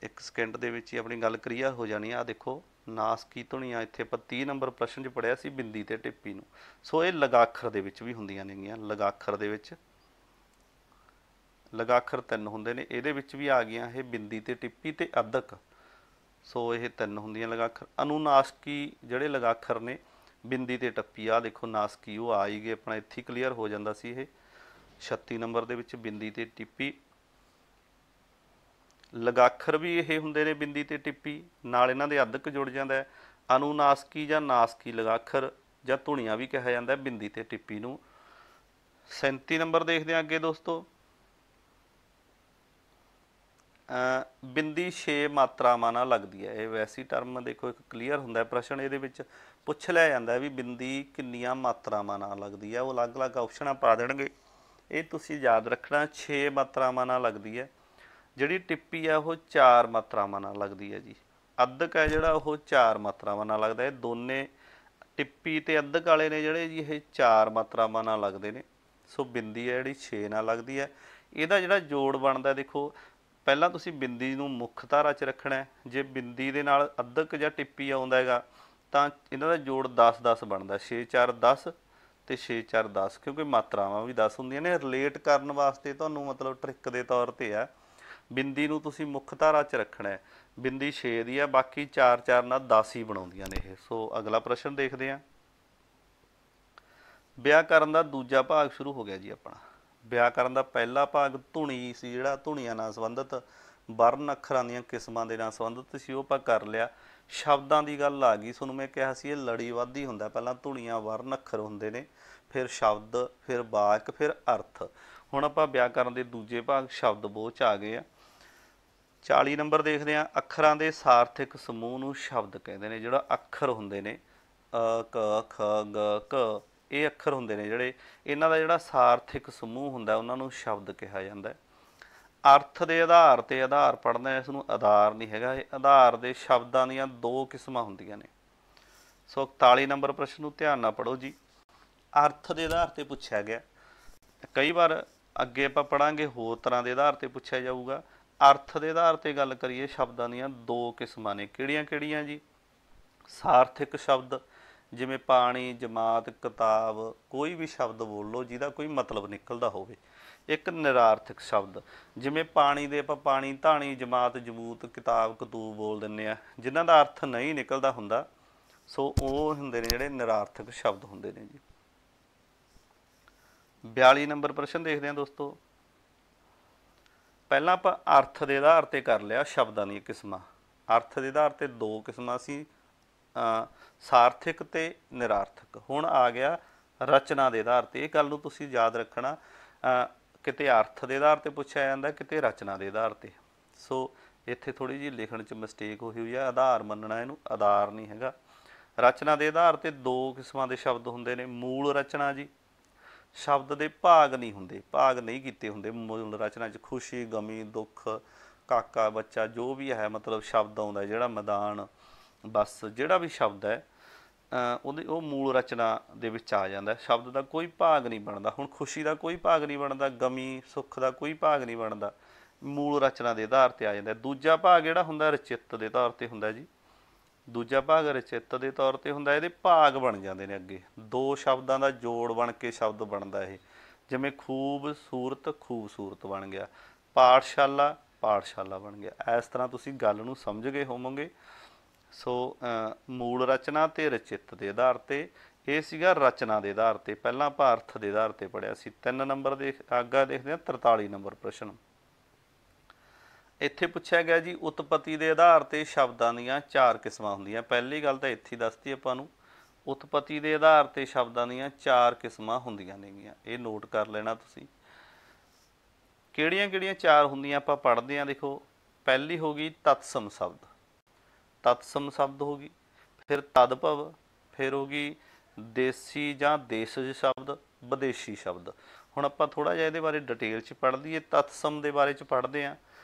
1 ਸਕਿੰਟ ਦੇ ਵਿੱਚ ਹੀ ਆਪਣੀ ਗੱਲ ਕਲੀਅਰ ਹੋ ਜਾਣੀ ਆ। ਦੇਖੋ ਨਾਸਕੀ ਧੁਨੀਆਂ ਇੱਥੇ ਆਪਾਂ 30 ਨੰਬਰ ਪ੍ਰਸ਼ਨ 'ਚ ਪੜ੍ਹਿਆ ਸੀ ਬਿੰਦੀ ਤੇ ਟਿੱਪੀ ਨੂੰ। ਸੋ ਇਹ ਲਗਾਖਰ ਦੇ ਵਿੱਚ ਵੀ ਹੁੰਦੀਆਂ ਨੇਗੀਆਂ। ਲਗਾਖਰ ਦੇ ਵਿੱਚ ਲਗਾਖਰ 3 ਹੁੰਦੇ ਨੇ, ਇਹਦੇ ਵਿੱਚ ਵੀ ਆ ਗਈਆਂ ਇਹ ਬਿੰਦੀ ਤੇ ਟਿੱਪੀ ਤੇ ਅੱਧਕ। ਸੋ ਇਹ 3 ਹੁੰਦੀਆਂ ਲਗਾਖਰ। ਅਨੁਨਾਸਕੀ ਜਿਹੜੇ ਲਗਾਖਰ ਨੇ, ਬਿੰਦੀ ਤੇ ਟੱਪੀ, ਆ ਦੇਖੋ ਨਾਸਕੀ ਉਹ ਆ ਹੀ ਗਏ, ਆਪਣਾ ਇੱਥੇ ਕਲੀਅਰ ਹੋ ਜਾਂਦਾ ਸੀ ਇਹ। 36 ਨੰਬਰ ਦੇ ਵਿੱਚ ਬਿੰਦੀ ਤੇ ਟਿੱਪੀ। ਲਗਾਖਰ ਵੀ ਇਹ ਹੁੰਦੇ ਨੇ ਬਿੰਦੀ ਤੇ ਟਿੱਪੀ, ਨਾਲ ਇਹਨਾਂ ਦੇ ਅੱਧਕ ਜੁੜ ਜਾਂਦਾ ਹੈ। ਅਨੁਨਾਸਕੀ ਜਾਂ ਨਾਸਕੀ ਲਗਾਖਰ ਜਾਂ ਧੁਨੀਆਂ ਵੀ ਕਿਹਾ ਜਾਂਦਾ ਬਿੰਦੀ ਤੇ ਟਿੱਪੀ ਨੂੰ। 37 ਨੰਬਰ ਦੇਖਦੇ ਹਾਂ ਅੱਗੇ ਦੋਸਤੋ, ਬਿੰਦੀ 6 ਮਾਤਰਾਵਾਂ ਨਾਲ ਲੱਗਦੀ ਹੈ। ਇਹ ਵੈਸੀ ਟਰਮ ਦੇਖੋ ਇੱਕ ਕਲੀਅਰ ਹੁੰਦਾ ਪ੍ਰਸ਼ਨ, ਇਹਦੇ ਵਿੱਚ ਪੁੱਛ ਲਿਆ ਜਾਂਦਾ ਵੀ ਬਿੰਦੀ ਕਿੰਨੀਆਂ ਮਾਤਰਾਵਾਂ ਨਾਲ ਲੱਗਦੀ ਹੈ। ਉਹ ਅਲੱਗ-ਅਲੱਗ ਆਪਸ਼ਨਾਂ ਪਾ ਦੇਣਗੇ, ਇਹ ਤੁਸੀਂ ਯਾਦ ਰੱਖਣਾ। 6 ਮਾਤਰਾਵਾਂ ਨਾਲ ਲੱਗਦੀ ਹੈ। ਜਿਹੜੀ ਟਿੱਪੀ ਹੈ ਉਹ 4 ਮਾਤਰਾਵਾਂ ਨਾਲ ਲੱਗਦੀ ਹੈ ਜੀ। ਅੱਧਕ ਹੈ ਜਿਹੜਾ ਉਹ 4 ਮਾਤਰਾਵਾਂ ਨਾਲ ਲੱਗਦਾ। ਇਹ ਦੋਨੇ ਟਿੱਪੀ ਤੇ ਅੱਧਕ ਵਾਲੇ ਨੇ ਜਿਹੜੇ ਜੀ, ਇਹ 4 ਮਾਤਰਾਵਾਂ ਨਾਲ ਲੱਗਦੇ ਨੇ। ਸੋ ਬਿੰਦੀ ਹੈ ਜਿਹੜੀ 6 ਨਾਲ ਲੱਗਦੀ ਹੈ। ਇਹਦਾ ਜਿਹੜਾ ਜੋੜ ਬਣਦਾ, ਦੇਖੋ ਪਹਿਲਾਂ ਤੁਸੀਂ ਬਿੰਦੀ ਨੂੰ ਮੁੱਖ ਧਾਰਾ 'ਚ ਰੱਖਣਾ ਹੈ। ਜੇ ਬਿੰਦੀ ਦੇ ਨਾਲ ਅੱਧਕ ਜਾਂ ਟਿੱਪੀ ਆਉਂਦਾ ਹੈਗਾ ਤਾਂ ਇਹਨਾਂ ਦਾ ਜੋੜ 10-10 ਬਣਦਾ। 6-4 10 ਤੇ 6-4 10, ਕਿਉਂਕਿ ਮਾਤਰਾਵਾਂ ਵੀ 10 ਹੁੰਦੀਆਂ ਨੇ। ਰਿਲੇਟ ਕਰਨ ਵਾਸਤੇ ਤੁਹਾਨੂੰ ਮਤਲਬ ਟ੍ਰਿਕ ਦੇ ਤੌਰ 'ਤੇ ਆ, ਬਿੰਦੀ ਨੂੰ ਤੁਸੀਂ ਮੁੱਖ ਧਾਰਾ 'ਚ ਰੱਖਣਾ ਹੈ। ਬਿੰਦੀ 6 ਦੀ ਆ, ਬਾਕੀ 4-4 ਨਾਲ 10 ਹੀ ਬਣਾਉਂਦੀਆਂ ਨੇ ਇਹ। ਸੋ ਅਗਲਾ ਪ੍ਰਸ਼ਨ ਦੇਖਦੇ ਹਾਂ। ਵਿਆਕਰਨ ਦਾ ਦੂਜਾ ਭਾਗ ਸ਼ੁਰੂ ਹੋ ਗਿਆ ਜੀ ਆਪਣਾ। ਵਿਆਕਰਨ ਦਾ ਪਹਿਲਾ ਭਾਗ ਧੁਨੀ ਸੀ, ਜਿਹੜਾ ਧੁਨੀਆਂ ਨਾਲ ਸੰਬੰਧਿਤ, ਵਰਨ ਅੱਖਰਾਂ ਦੀਆਂ ਕਿਸਮਾਂ ਦੇ ਨਾਲ ਸੰਬੰਧਿਤ ਸੀ, ਉਹ ਆਪਾਂ ਕਰ ਲਿਆ। ਸ਼ਬਦਾਂ ਦੀ ਗੱਲ ਆ ਗਈ, ਤੁਹਾਨੂੰ ਮੈਂ ਕਿਹਾ ਸੀ ਇਹ ਲੜੀਵਾਦੀ ਹੁੰਦਾ। ਪਹਿਲਾਂ ਧੁਨੀਆਂ, ਵਰਨ ਅੱਖਰ ਹੁੰਦੇ ਨੇ, ਫਿਰ ਸ਼ਬਦ, ਫਿਰ ਵਾਕ, ਫਿਰ ਅਰਥ। ਹੁਣ ਆਪਾਂ ਵਿਆਕਰਨ ਦੇ ਦੂਜੇ ਭਾਗ ਸ਼ਬਦ ਬੋਧ 'ਚ ਆ ਗਏ ਆ। 40 ਨੰਬਰ ਦੇਖਦੇ ਹਾਂ, ਅੱਖਰਾਂ ਦੇ ਸਾਰਥਿਕ ਸਮੂਹ ਨੂੰ ਸ਼ਬਦ ਕਹਿੰਦੇ ਨੇ। ਜਿਹੜਾ ਅੱਖਰ ਹੁੰਦੇ ਨੇ ਅ, ਕ, ਖ, ਗ, ਕ, ਇਹ ਅੱਖਰ ਹੁੰਦੇ ਨੇ ਜਿਹੜੇ, ਇਹਨਾਂ ਦਾ ਜਿਹੜਾ ਸਾਰਥਿਕ ਸਮੂਹ ਹੁੰਦਾ ਉਹਨਾਂ ਨੂੰ ਸ਼ਬਦ ਕਿਹਾ ਜਾਂਦਾ। ਅਰਥ ਦੇ ਆਧਾਰ ਤੇ ਆਧਾਰ ਪੜ੍ਹਨਾ, ਇਸ ਨੂੰ ਆਧਾਰ ਨਹੀਂ ਹੈਗਾ, ਇਹ ਆਧਾਰ ਦੇ ਸ਼ਬਦਾਂ ਦੀਆਂ 2 ਕਿਸਮਾਂ ਹੁੰਦੀਆਂ ਨੇ। ਸੋ 41 ਨੰਬਰ ਪ੍ਰਸ਼ਨ ਨੂੰ ਧਿਆਨ ਨਾਲ ਪੜ੍ਹੋ ਜੀ। ਅਰਥ ਦੇ ਆਧਾਰ ਤੇ ਪੁੱਛਿਆ ਗਿਆ, ਕਈ ਵਾਰ ਅੱਗੇ ਆਪਾਂ ਪੜ੍ਹਾਂਗੇ ਹੋਰ ਤਰ੍ਹਾਂ ਦੇ ਆਧਾਰ ਤੇ ਪੁੱਛਿਆ ਜਾਊਗਾ। ਅਰਥ ਦੇ ਆਧਾਰ ਤੇ ਗੱਲ ਕਰੀਏ, ਸ਼ਬਦਾਂ ਦੀਆਂ 2 ਕਿਸਮਾਂ ਨੇ। ਕਿਹੜੀਆਂ-ਕਿਹੜੀਆਂ ਜੀ? ਸਾਰਥਿਕ ਸ਼ਬਦ, ਜਿਵੇਂ ਪਾਣੀ, ਜਮਾਤ, ਕਿਤਾਬ, ਕੋਈ ਵੀ ਸ਼ਬਦ ਬੋਲ ਲਓ ਜਿਹਦਾ ਕੋਈ ਮਤਲਬ ਨਿਕਲਦਾ ਹੋਵੇ। ਇੱਕ ਨਿਰਾਰਥਕ ਸ਼ਬਦ, ਜਿਵੇਂ ਪਾਣੀ ਦੇ ਆਪਾਂ ਪਾਣੀ, ਧਾਣੀ, ਜਮਾਤ, ਜਮੂਤ, ਕਿਤਾਬ, ਕਤੂਬ ਬੋਲ ਦਿੰਦੇ ਆ, ਜਿਨ੍ਹਾਂ ਦਾ ਅਰਥ ਨਹੀਂ ਨਿਕਲਦਾ ਹੁੰਦਾ। ਸੋ ਉਹ ਹੁੰਦੇ ਨੇ ਜਿਹੜੇ ਨਿਰਾਰਥਕ ਸ਼ਬਦ ਹੁੰਦੇ ਨੇ ਜੀ। 42 ਨੰਬਰ ਪ੍ਰਸ਼ਨ ਦੇਖਦੇ ਹਾਂ ਦੋਸਤੋ। ਪਹਿਲਾਂ ਆਪਾਂ ਅਰਥ ਦੇ ਆਧਾਰ ਤੇ ਕਰ ਲਿਆ ਸ਼ਬਦਾਂ ਦੀਆਂ ਕਿਸਮਾਂ। ਅਰਥ ਦੇ ਆਧਾਰ ਤੇ 2 ਕਿਸਮਾਂ ਸੀ, ਸਾਰਥਿਕ ਤੇ ਨਿਰਾਰਥਕ। ਹੁਣ ਆ ਗਿਆ ਰਚਨਾ ਦੇ ਆਧਾਰ ਤੇ। ਇਹ ਗੱਲ ਨੂੰ ਤੁਸੀਂ ਯਾਦ ਰੱਖਣਾ, ਕਿਤੇ ਅਰਥ ਦੇ ਆਧਾਰ ਤੇ ਪੁੱਛਿਆ ਜਾਂਦਾ, ਕਿਤੇ ਰਚਨਾ ਦੇ ਆਧਾਰ ਤੇ। ਸੋ ਇੱਥੇ ਥੋੜ੍ਹੀ ਜਿਹੀ ਲਿਖਣ 'ਚ ਮਿਸਟੇਕ ਹੋਈ ਹੋਈ ਆ, ਆਧਾਰ ਮੰਨਣਾ ਇਹਨੂੰ, ਆਧਾਰ ਨਹੀਂ ਹੈਗਾ। ਰਚਨਾ ਦੇ ਆਧਾਰ ਤੇ 2 ਕਿਸਮਾਂ ਦੇ ਸ਼ਬਦ ਹੁੰਦੇ ਨੇ। ਮੂਲ ਰਚਨਾ ਜੀ, ਸ਼ਬਦ ਦੇ ਭਾਗ ਨਹੀਂ ਹੁੰਦੇ, ਭਾਗ ਨਹੀਂ ਕੀਤੇ ਹੁੰਦੇ ਮੂਲ ਰਚਨਾ 'ਚ। ਖੁਸ਼ੀ, ਗਮੀ, ਦੁੱਖ, ਕਾਕਾ, ਬੱਚਾ, ਜੋ ਵੀ ਹੈ ਮਤਲਬ ਸ਼ਬਦ ਆਉਂਦਾ, ਜਿਹੜਾ ਮੈਦਾਨ, ਬਸ ਜਿਹੜਾ ਵੀ ਸ਼ਬਦ ਹੈ ਉਹ ਮੂਲ ਰਚਨਾ ਦੇ ਵਿੱਚ ਆ ਜਾਂਦਾ। ਸ਼ਬਦ ਦਾ ਕੋਈ ਭਾਗ ਨਹੀਂ ਬਣਦਾ। ਹੁਣ ਖੁਸ਼ੀ ਦਾ ਕੋਈ ਭਾਗ ਨਹੀਂ ਬਣਦਾ, ਗਮੀ, ਸੁੱਖ ਦਾ ਕੋਈ ਭਾਗ ਨਹੀਂ ਬਣਦਾ, ਮੂਲ ਰਚਨਾ ਦੇ ਆਧਾਰ ਤੇ ਆ ਜਾਂਦਾ। ਦੂਜਾ ਭਾਗ ਜਿਹੜਾ ਹੁੰਦਾ ਰਚਿੱਤ ਦੇ ਤੌਰ ਤੇ ਹੁੰਦਾ ਜੀ। ਦੂਜਾ ਭਾਗ ਰਚਿੱਤ ਦੇ ਤੌਰ ਤੇ ਹੁੰਦਾ, ਇਹਦੇ ਭਾਗ ਬਣ ਜਾਂਦੇ ਨੇ ਅੱਗੇ। 2 ਸ਼ਬਦਾਂ ਦਾ ਜੋੜ ਬਣ ਕੇ ਸ਼ਬਦ ਬਣਦਾ ਇਹ। ਜਿਵੇਂ ਖੂਬਸੂਰਤ, ਖੂਬਸੂਰਤ ਬਣ ਗਿਆ। ਪਾਠਸ਼ਾਲਾ, ਪਾਠਸ਼ਾਲਾ ਬਣ ਗਿਆ। ਇਸ ਤਰ੍ਹਾਂ ਤੁਸੀਂ ਗੱਲ ਨੂੰ ਸਮਝ ਗਏ ਹੋਵੋਗੇ। ਸੋ ਮੂਲ ਰਚਨਾ ਤੇ ਰਚਿੱਤ ਦੇ ਆਧਾਰ ਤੇ, ਇਹ ਸੀਗਾ ਰਚਨਾ ਦੇ ਆਧਾਰ ਤੇ। ਪਹਿਲਾਂ ਆਪਾਂ ਅਰਥ ਦੇ ਆਧਾਰ ਤੇ ਪੜ੍ਹਿਆ ਸੀ। 3 ਨੰਬਰ ਦੇ ਅੱਗਾ ਦੇਖਦੇ ਹਾਂ 43 ਨੰਬਰ ਪ੍ਰਸ਼ਨ। ਇੱਥੇ ਪੁੱਛਿਆ ਗਿਆ ਜੀ, ਉਤਪਤੀ ਦੇ ਆਧਾਰ ਤੇ ਸ਼ਬਦਾਂ ਦੀਆਂ 4 ਕਿਸਮਾਂ ਹੁੰਦੀਆਂ। ਪਹਿਲੀ ਗੱਲ ਤਾਂ ਇੱਥੇ ਦੱਸਤੀ ਆਪਾਂ ਨੂੰ, ਉਤਪਤੀ ਦੇ ਆਧਾਰ ਤੇ ਸ਼ਬਦਾਂ ਦੀਆਂ 4 ਕਿਸਮਾਂ ਹੁੰਦੀਆਂ ਨੇਗੀਆਂ, ਇਹ ਨੋਟ ਕਰ ਲੈਣਾ ਤੁਸੀਂ। ਕਿਹੜੀਆਂ-ਕਿਹੜੀਆਂ 4 ਹੁੰਦੀਆਂ ਆਪਾਂ ਪੜ੍ਹਦੇ ਹਾਂ। ਦੇਖੋ, ਪਹਿਲੀ ਹੋ ਗਈ ਤਤਸਮ ਸ਼ਬਦ, ਤਤਸਮ ਸ਼ਬਦ ਹੋ ਗਈ। ਫਿਰ ਤਦਭਵ, ਫਿਰ ਹੋ ਗਈ ਦੇਸੀ ਜਾਂ ਦੇਸ਼ਜ ਸ਼ਬਦ, ਵਿਦੇਸ਼ੀ ਸ਼ਬਦ। ਹੁਣ ਆਪਾਂ ਥੋੜ੍ਹਾ ਜਿਹਾ ਇਹਦੇ ਬਾਰੇ ਡਿਟੇਲ 'ਚ ਪੜ੍ਹ ਲਈਏ। ਤਤਸਮ ਦੇ ਬਾਰੇ 'ਚ ਪੜ੍ਹਦੇ ਹਾਂ।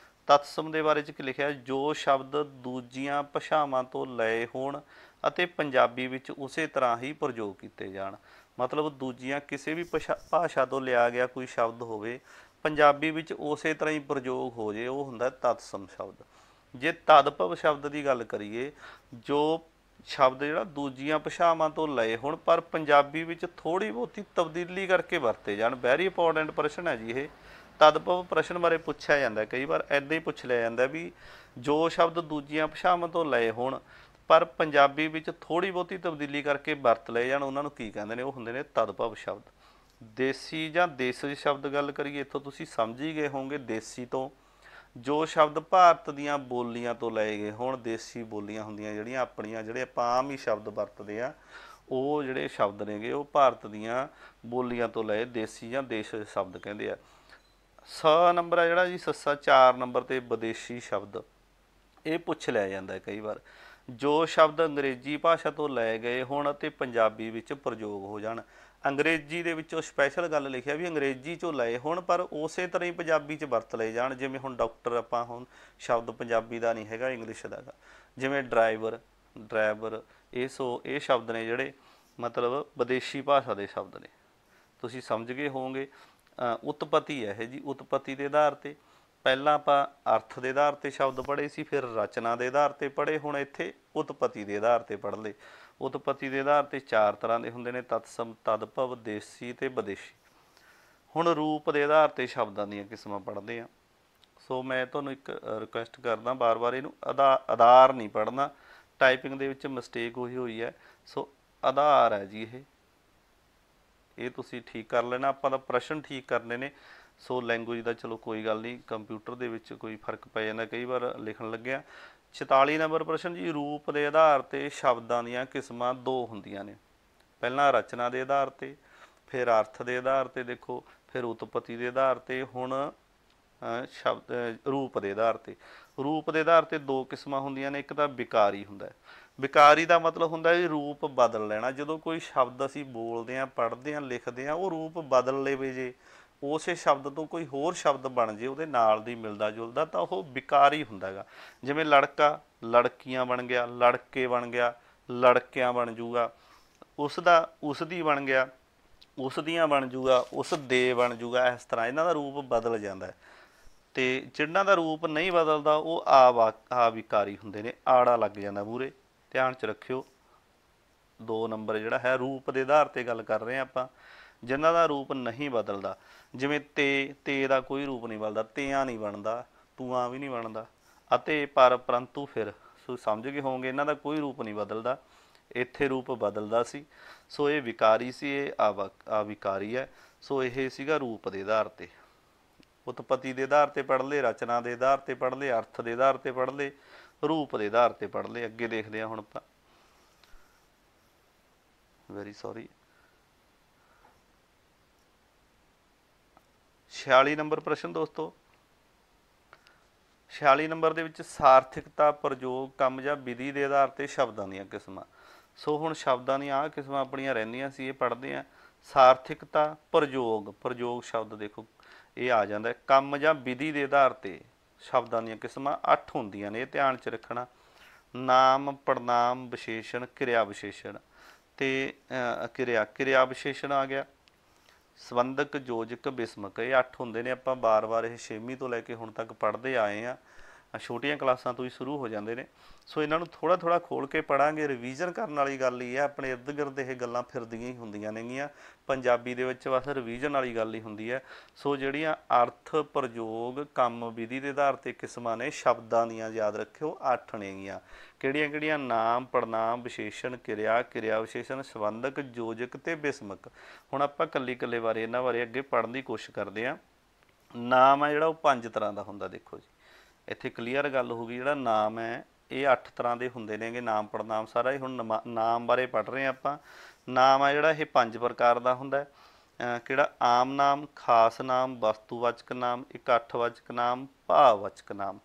ਤਤਸਮ ਦੇ ਬਾਰੇ 'ਚ ਕੀ ਲਿਖਿਆ, ਜੋ ਸ਼ਬਦ ਦੂਜੀਆਂ ਭਾਸ਼ਾਵਾਂ ਤੋਂ ਲਏ ਹੋਣ ਅਤੇ ਪੰਜਾਬੀ ਵਿੱਚ ਉਸੇ ਤਰ੍ਹਾਂ ਹੀ ਪ੍ਰਯੋਗ ਕੀਤੇ ਜਾਣ। ਮਤਲਬ ਦੂਜੀਆਂ ਕਿਸੇ ਵੀ ਭਾਸ਼ਾ ਤੋਂ ਲਿਆ ਗਿਆ ਕੋਈ ਸ਼ਬਦ ਹੋਵੇ, ਪੰਜਾਬੀ ਵਿੱਚ ਉਸੇ ਤਰ੍ਹਾਂ ਹੀ ਪ੍ਰਯੋਗ ਹੋ ਜੇ, ਉਹ ਹੁੰਦਾ ਤਤਸਮ ਸ਼ਬਦ। ਜੇ ਤਦਭਵ ਸ਼ਬਦ ਦੀ ਗੱਲ ਕਰੀਏ, ਜੋ ਸ਼ਬਦ ਜਿਹੜਾ ਦੂਜੀਆਂ ਭਾਸ਼ਾਵਾਂ ਤੋਂ ਲਏ ਹੋਣ ਪਰ ਪੰਜਾਬੀ ਵਿੱਚ ਥੋੜ੍ਹੀ ਬਹੁਤੀ ਤਬਦੀਲੀ ਕਰਕੇ ਵਰਤੇ ਜਾਣ। ਵੈਰੀ ਇੰਪੋਰਟੈਂਟ ਪ੍ਰਸ਼ਨ ਹੈ ਜੀ ਇਹ। ਤਦਭਵ ਪ੍ਰਸ਼ਨ ਬਾਰੇ ਪੁੱਛਿਆ ਜਾਂਦਾ, ਕਈ ਵਾਰ ਇੱਦਾਂ ਹੀ ਪੁੱਛ ਲਿਆ ਜਾਂਦਾ ਵੀ ਜੋ ਸ਼ਬਦ ਦੂਜੀਆਂ ਭਾਸ਼ਾਵਾਂ ਤੋਂ ਲਏ ਹੋਣ ਪਰ ਪੰਜਾਬੀ ਵਿੱਚ ਥੋੜ੍ਹੀ ਬਹੁਤੀ ਤਬਦੀਲੀ ਕਰਕੇ ਵਰਤ ਲਏ ਜਾਣ, ਉਹਨਾਂ ਨੂੰ ਕੀ ਕਹਿੰਦੇ ਨੇ, ਉਹ ਹੁੰਦੇ ਨੇ ਤਦਭਵ ਸ਼ਬਦ। ਦੇਸੀ ਜਾਂ ਦੇਸ਼ਜ ਸ਼ਬਦ ਗੱਲ ਕਰੀਏ, ਇੱਥੋਂ ਤੁਸੀਂ ਸਮਝ ਹੀ ਗਏ ਹੋਵੋਗੇ। ਦੇਸੀ ਤੋਂ ਜੋ ਸ਼ਬਦ ਭਾਰਤ ਦੀਆਂ ਬੋਲੀਆਂ ਤੋਂ ਲਏ ਗਏ ਹੋਣ, ਦੇਸੀ ਬੋਲੀਆਂ ਹੁੰਦੀਆਂ ਜਿਹੜੀਆਂ ਆਪਣੀਆਂ, ਜਿਹੜੇ ਆਪਾਂ ਆਮ ਹੀ ਸ਼ਬਦ ਵਰਤਦੇ ਆ, ਉਹ ਜਿਹੜੇ ਸ਼ਬਦ ਨੇਗੇ ਉਹ ਭਾਰਤ ਦੀਆਂ ਬੋਲੀਆਂ ਤੋਂ ਲਏ ਦੇਸੀ ਜਾਂ ਦੇਸ਼ਜ ਸ਼ਬਦ ਕਹਿੰਦੇ ਆ। ਸ ਨੰਬਰ ਆ ਜਿਹੜਾ ਜੀ, ਸੱਸਾ 4 ਨੰਬਰ 'ਤੇ ਵਿਦੇਸ਼ੀ ਸ਼ਬਦ, ਇਹ ਪੁੱਛ ਲਿਆ ਜਾਂਦਾ ਕਈ ਵਾਰ। ਜੋ ਸ਼ਬਦ ਅੰਗਰੇਜ਼ੀ ਭਾਸ਼ਾ ਤੋਂ ਲਏ ਗਏ ਹੋਣ ਅਤੇ ਪੰਜਾਬੀ ਵਿੱਚ ਪ੍ਰਯੋਗ ਹੋ ਜਾਣ। ਅੰਗਰੇਜ਼ੀ ਦੇ ਵਿੱਚੋਂ ਸਪੈਸ਼ਲ ਗੱਲ ਲਿਖਿਆ ਵੀ ਅੰਗਰੇਜ਼ੀ 'ਚੋਂ ਲਏ ਹੋਣ ਪਰ ਉਸੇ ਤਰ੍ਹਾਂ ਹੀ ਪੰਜਾਬੀ 'ਚ ਵਰਤ ਲਏ ਜਾਣ। ਜਿਵੇਂ ਹੁਣ ਡਾਕਟਰ, ਆਪਾਂ ਹੁਣ ਸ਼ਬਦ ਪੰਜਾਬੀ ਦਾ ਨਹੀਂ ਹੈਗਾ, ਇੰਗਲਿਸ਼ ਦਾ ਹੈਗਾ। ਜਿਵੇਂ ਡਰਾਈਵਰ, ਡਰਾਈਵਰ, ਇਹ ਸ਼ਬਦ ਨੇ ਜਿਹੜੇ ਮਤਲਬ ਵਿਦੇਸ਼ੀ ਭਾਸ਼ਾ ਦੇ ਸ਼ਬਦ ਨੇ, ਤੁਸੀਂ ਸਮਝ ਗਏ ਹੋਵੋਗੇ। ਉਤਪਤੀ ਹੈ ਇਹ ਜੀ, ਉਤਪਤੀ ਦੇ ਆਧਾਰ 'ਤੇ ਪਹਿਲਾਂ ਆਪਾਂ ਅਰਥ ਦੇ ਆਧਾਰ 'ਤੇ ਸ਼ਬਦ ਪੜ੍ਹੇ ਸੀ, ਫਿਰ ਰਚਨਾ ਦੇ ਆਧਾਰ 'ਤੇ ਪੜ੍ਹੇ, ਹੁਣ ਇੱਥੇ ਉਤਪਤੀ ਦੇ ਆਧਾਰ 'ਤੇ ਪੜ੍ਹ ਲਏ। ਉਤਪਤੀ ਦੇ ਆਧਾਰ 'ਤੇ 4 ਤਰ੍ਹਾਂ ਦੇ ਹੁੰਦੇ ਨੇ, ਤਤਸਮ, ਤਦਭਵ, ਦੇਸੀ ਅਤੇ ਵਿਦੇਸ਼ੀ। ਹੁਣ ਰੂਪ ਦੇ ਆਧਾਰ 'ਤੇ ਸ਼ਬਦਾਂ ਦੀਆਂ ਕਿਸਮਾਂ ਪੜ੍ਹਦੇ ਹਾਂ। ਸੋ ਮੈਂ ਤੁਹਾਨੂੰ ਇੱਕ ਰਿਕੁਐਸਟ ਕਰਦਾ, ਬਾਰ-ਬਾਰ ਇਹਨੂੰ ਆਧਾਰ ਨਹੀਂ ਪੜ੍ਹਨਾ, ਟਾਈਪਿੰਗ ਦੇ ਵਿੱਚ ਮਿਸਟੇਕ ਹੋਈ ਹੈ। ਸੋ ਆਧਾਰ ਹੈ ਜੀ ਇਹ ਤੁਸੀਂ ਠੀਕ ਕਰ ਲੈਣਾ। ਆਪਾਂ ਤਾਂ ਪ੍ਰਸ਼ਨ ਠੀਕ ਕਰਨੇ ਨੇ। ਸੋ ਲੈਂਗੁਏਜ ਦਾ ਚਲੋ ਕੋਈ ਗੱਲ ਨਹੀਂ, ਕੰਪਿਊਟਰ ਦੇ ਵਿੱਚ ਕੋਈ ਫਰਕ ਪੈ ਜਾਂਦਾ ਕਈ ਵਾਰ ਲਿਖਣ ਲੱਗਿਆ। 44 ਨੰਬਰ ਪ੍ਰਸ਼ਨ ਜੀ, ਰੂਪ ਦੇ ਆਧਾਰ 'ਤੇ ਸ਼ਬਦਾਂ ਦੀਆਂ ਕਿਸਮਾਂ 2 ਹੁੰਦੀਆਂ ਨੇ। ਪਹਿਲਾਂ ਰਚਨਾ ਦੇ ਆਧਾਰ 'ਤੇ, ਫਿਰ ਅਰਥ ਦੇ ਆਧਾਰ 'ਤੇ ਦੇਖੋ, ਫਿਰ ਉਤਪਤੀ ਦੇ ਆਧਾਰ 'ਤੇ, ਹੁਣ ਰੂਪ ਦੇ ਆਧਾਰ 'ਤੇ। ਰੂਪ ਦੇ ਆਧਾਰ 'ਤੇ 2 ਕਿਸਮਾਂ ਹੁੰਦੀਆਂ ਨੇ। ਇੱਕ ਤਾਂ ਵਿਕਾਰੀ ਹੁੰਦਾ। ਵਿਕਾਰੀ ਦਾ ਮਤਲਬ ਹੁੰਦਾ ਵੀ ਰੂਪ ਬਦਲ ਲੈਣਾ। ਜਦੋਂ ਕੋਈ ਸ਼ਬਦ ਅਸੀਂ ਬੋਲਦੇ ਹਾਂ, ਪੜ੍ਹਦੇ ਹਾਂ, ਲਿਖਦੇ ਹਾਂ, ਉਹ ਰੂਪ ਬਦਲ ਲਵੇ, ਜੇ ਉਸੇ ਸ਼ਬਦ ਤੋਂ ਕੋਈ ਹੋਰ ਸ਼ਬਦ ਬਣ ਜੇ ਉਹਦੇ ਨਾਲ ਦੀ ਮਿਲਦਾ ਜੁਲਦਾ, ਤਾਂ ਉਹ ਵਿਕਾਰੀ ਹੁੰਦਾ ਗਾ। ਜਿਵੇਂ ਲੜਕਾ ਲੜਕੀਆਂ ਬਣ ਗਿਆ, ਲੜਕੇ ਬਣ ਗਿਆ, ਲੜਕਿਆਂ ਬਣ ਜੂਗਾ, ਉਸਦਾ ਉਸਦੀ ਬਣ ਗਿਆ, ਉਸ ਦੀਆਂ ਬਣ ਜੂਗਾ, ਉਸ ਦੇ ਬਣ ਜੂਗਾ। ਇਸ ਤਰ੍ਹਾਂ ਇਹਨਾਂ ਦਾ ਰੂਪ ਬਦਲ ਜਾਂਦਾ। ਅਤੇ ਜਿਨ੍ਹਾਂ ਦਾ ਰੂਪ ਨਹੀਂ ਬਦਲਦਾ ਉਹ ਅਵਿਕਾਰੀ ਹੁੰਦੇ ਨੇ, ਆੜਾ ਲੱਗ ਜਾਂਦਾ ਮੂਹਰੇ, ਧਿਆਨ 'ਚ ਰੱਖਿਓ। 2 ਨੰਬਰ ਜਿਹੜਾ ਹੈ, ਰੂਪ ਦੇ ਆਧਾਰ 'ਤੇ ਗੱਲ ਕਰ ਰਹੇ ਹਾਂ ਆਪਾਂ। ਜਿਨ੍ਹਾਂ ਦਾ ਰੂਪ ਨਹੀਂ ਬਦਲਦਾ, ਜਿਵੇਂ ਤੇ ਦਾ ਕੋਈ ਰੂਪ ਨਹੀਂ ਬਦਲਦਾ, ਤਿਆਂ ਨਹੀਂ ਬਣਦਾ, ਤੂਆਂ ਵੀ ਨਹੀਂ ਬਣਦਾ, ਅਤੇ ਪਰ, ਪਰੰਤੂ, ਫਿਰ। ਸੋ ਸਮਝ ਗਏ ਹੋਵੋਗੇ, ਇਹਨਾਂ ਦਾ ਕੋਈ ਰੂਪ ਨਹੀਂ ਬਦਲਦਾ, ਇੱਥੇ ਰੂਪ ਬਦਲਦਾ ਸੀ। ਸੋ ਇਹ ਵਿਕਾਰੀ ਸੀ, ਇਹ ਅਵਿਕਾਰੀ ਹੈ। ਸੋ ਇਹ ਸੀਗਾ ਰੂਪ ਦੇ ਆਧਾਰ 'ਤੇ। ਉਤਪਤੀ ਦੇ ਆਧਾਰ 'ਤੇ ਪੜ੍ਹ ਲਏ, ਰਚਨਾ ਦੇ ਆਧਾਰ 'ਤੇ ਪੜ੍ਹ ਲਏ, ਅਰਥ ਦੇ ਆਧਾਰ 'ਤੇ ਪੜ੍ਹ ਲਏ, ਰੂਪ ਦੇ ਆਧਾਰ 'ਤੇ ਪੜ੍ਹ ਲਏ। ਅੱਗੇ ਦੇਖਦੇ ਹਾਂ ਹੁਣ ਆਪਾਂ। Very sorry. 46 ਨੰਬਰ ਪ੍ਰਸ਼ਨ ਦੋਸਤੋ। 46 ਨੰਬਰ ਦੇ ਵਿੱਚ ਸਾਰਥਿਕਤਾ, ਪ੍ਰਯੋਗ, ਕੰਮ ਜਾਂ ਵਿਧੀ ਦੇ ਆਧਾਰ 'ਤੇ ਸ਼ਬਦਾਂ ਦੀਆਂ ਕਿਸਮਾਂ। ਸੋ ਹੁਣ ਸ਼ਬਦਾਂ ਦੀਆਂ ਆਹ ਕਿਸਮਾਂ ਆਪਣੀਆਂ ਰਹਿੰਦੀਆਂ ਸੀ, ਇਹ ਪੜ੍ਹਦੇ ਹਾਂ। ਸਾਰਥਿਕਤਾ, ਪ੍ਰਯੋਗ ਸ਼ਬਦ ਦੇਖੋ ਇਹ ਆ ਜਾਂਦਾ। ਕੰਮ ਜਾਂ ਵਿਧੀ ਦੇ ਆਧਾਰ 'ਤੇ ਸ਼ਬਦਾਂ ਦੀਆਂ ਕਿਸਮਾਂ 8 ਹੁੰਦੀਆਂ ਨੇ, ਇਹ ਧਿਆਨ 'ਚ ਰੱਖਣਾ। ਨਾਮ, ਪੜਨਾਮ, ਵਿਸ਼ੇਸ਼ਣ, ਕਿਰਿਆ ਵਿਸ਼ੇਸ਼ਣ ਅਤੇ ਕਿਰਿਆ ਵਿਸ਼ੇਸ਼ਣ ਆ ਗਿਆ। ਸੰਬੰਧਕ, ਯੋਜਕ, ਬਿਸਮਕ, ਇਹ 8 ਹੁੰਦੇ ਨੇ। ਆਪਾਂ ਬਾਰ-ਬਾਰ ਇਹ 6ਵੀਂ ਤੋਂ ਲੈ ਕੇ ਹੁਣ ਤੱਕ ਪੜ੍ਹਦੇ ਆਏ ਹਾਂ, ਛੋਟੀਆਂ ਕਲਾਸਾਂ ਤੋਂ ਹੀ ਸ਼ੁਰੂ ਹੋ ਜਾਂਦੇ ਨੇ। ਸੋ ਇਹਨਾਂ ਨੂੰ ਥੋੜ੍ਹਾ ਥੋੜ੍ਹਾ ਖੋਲ੍ਹ ਕੇ ਪੜ੍ਹਾਂਗੇ। ਰਿਵੀਜ਼ਨ ਕਰਨ ਵਾਲੀ ਗੱਲ ਹੀ ਹੈ, ਆਪਣੇ ਇਰਦ ਗਿਰਦ ਇਹ ਗੱਲਾਂ ਫਿਰਦੀਆਂ ਹੀ ਹੁੰਦੀਆਂ ਨੇਗੀਆਂ। ਪੰਜਾਬੀ ਦੇ ਵਿੱਚ ਬਸ ਰਿਵੀਜ਼ਨ ਵਾਲੀ ਗੱਲ ਹੀ ਹੁੰਦੀ ਹੈ। ਸੋ ਜਿਹੜੀਆਂ ਅਰਥ, ਪ੍ਰਯੋਗ, ਕੰਮ, ਵਿਧੀ ਦੇ ਆਧਾਰ 'ਤੇ ਕਿਸਮਾਂ ਨੇ ਸ਼ਬਦਾਂ ਦੀਆਂ, ਯਾਦ ਰੱਖਿਓ 8 ਨੇਗੀਆਂ। ਕਿਹੜੀਆਂ-ਕਿਹੜੀਆਂ? ਨਾਮ, ਪੜਨਾਮ, ਵਿਸ਼ੇਸ਼ਣ, ਕਿਰਿਆ ਵਿਸ਼ੇਸ਼ਣ, ਸੰਬੰਧਕ, ਯੋਜਕ ਅਤੇ ਬਿਸਮਕ। ਹੁਣ ਆਪਾਂ ਇਕੱਲੇ ਬਾਰੇ ਇਹਨਾਂ ਬਾਰੇ ਅੱਗੇ ਪੜ੍ਹਨ ਦੀ ਕੋਸ਼ਿਸ਼ ਕਰਦੇ ਹਾਂ। ਨਾਮ ਹੈ ਜਿਹੜਾ ਉਹ 5 ਤਰ੍ਹਾਂ ਦਾ ਹੁੰਦਾ। ਦੇਖੋ ਜੀ ਇੱਥੇ ਕਲੀਅਰ ਗੱਲ ਹੋ ਗਈ। ਜਿਹੜਾ ਨਾਮ ਹੈ ਇਹ 8 ਤਰ੍ਹਾਂ ਦੇ ਹੁੰਦੇ ਨੇਗੇ ਨਾਮ ਪੜਨਾਮ ਸਾਰਾ ਹੀ। ਹੁਣ ਨਾਮ ਬਾਰੇ ਪੜ੍ਹ ਰਹੇ ਹਾਂ ਆਪਾਂ। ਨਾਮ ਆ ਜਿਹੜਾ ਇਹ 5 ਪ੍ਰਕਾਰ ਦਾ ਹੁੰਦਾ ਹੈ। ਕਿਹੜਾ? ਆਮ ਨਾਮ, ਖਾਸ ਨਾਮ, ਵਸਤੂਵਾਚਕ ਨਾਮ, ਇਕੱਠਵਾਚਕ ਨਾਮ, ਭਾਵਵਾਚਕ ਨਾਮ।